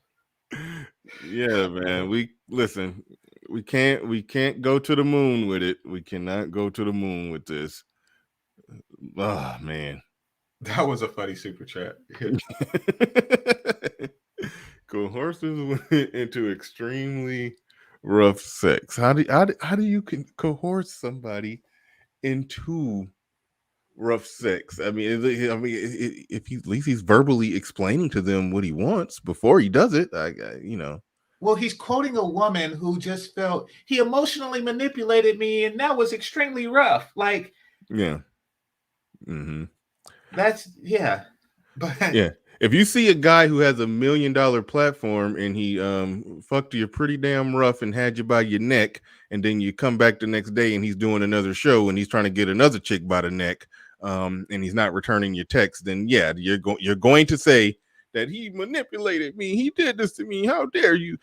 Yeah, man. We can't go to the moon with it. We cannot go to the moon with this. Oh man. That was a funny super chat. Coercers went into extremely rough sex. How do you coerce somebody into rough sex? I mean, if he, at least he's verbally explaining to them what he wants before he does it. Well, he's quoting a woman who just felt he emotionally manipulated me, and that was extremely rough. Like, yeah. Mm-hmm. That's but yeah. If you see a guy who has $1 million platform and he fucked you pretty damn rough and had you by your neck, and then you come back the next day and he's doing another show and he's trying to get another chick by the neck, and he's not returning your text, then yeah, you're going to say that he manipulated me, he did this to me, how dare you?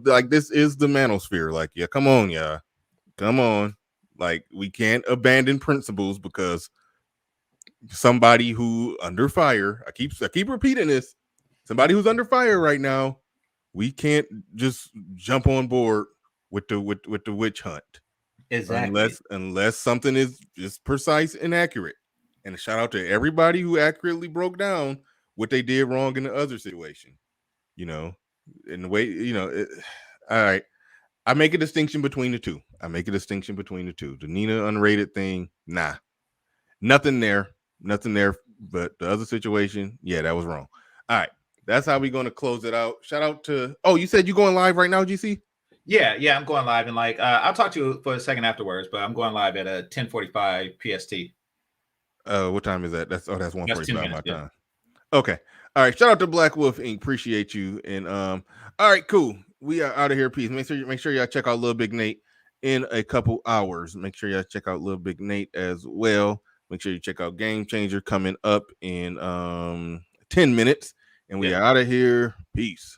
Like, this is the manosphere. Like, yeah, come on. Like, we can't abandon principles because somebody who under fire, I keep repeating this, somebody who's under fire right now, we can't just jump on board with the witch hunt. Exactly. Unless something is just precise and accurate. And a shout out to everybody who accurately broke down what they did wrong in the other situation. In the way, all right. I make a distinction between the two. The Nina Unrated thing, nah. Nothing there. But the other situation, yeah, that was wrong. All right. That's how we're going to close it out. Shout out to, you said you're going live right now, GC? Yeah, I'm going live, and I'll talk to you for a second afterwards, but I'm going live at 10:45 PST. What time is that? That's 1:45 my time. Okay. All right. Shout out to Black Wolf Inc. Appreciate you. And all right, cool. We are out of here. Peace. Make sure y'all check out Lil Big Nate in a couple hours. Make sure y'all check out Lil Big Nate as well. Make sure you check out Game Changer coming up in 10 minutes. And we are out of here. Peace.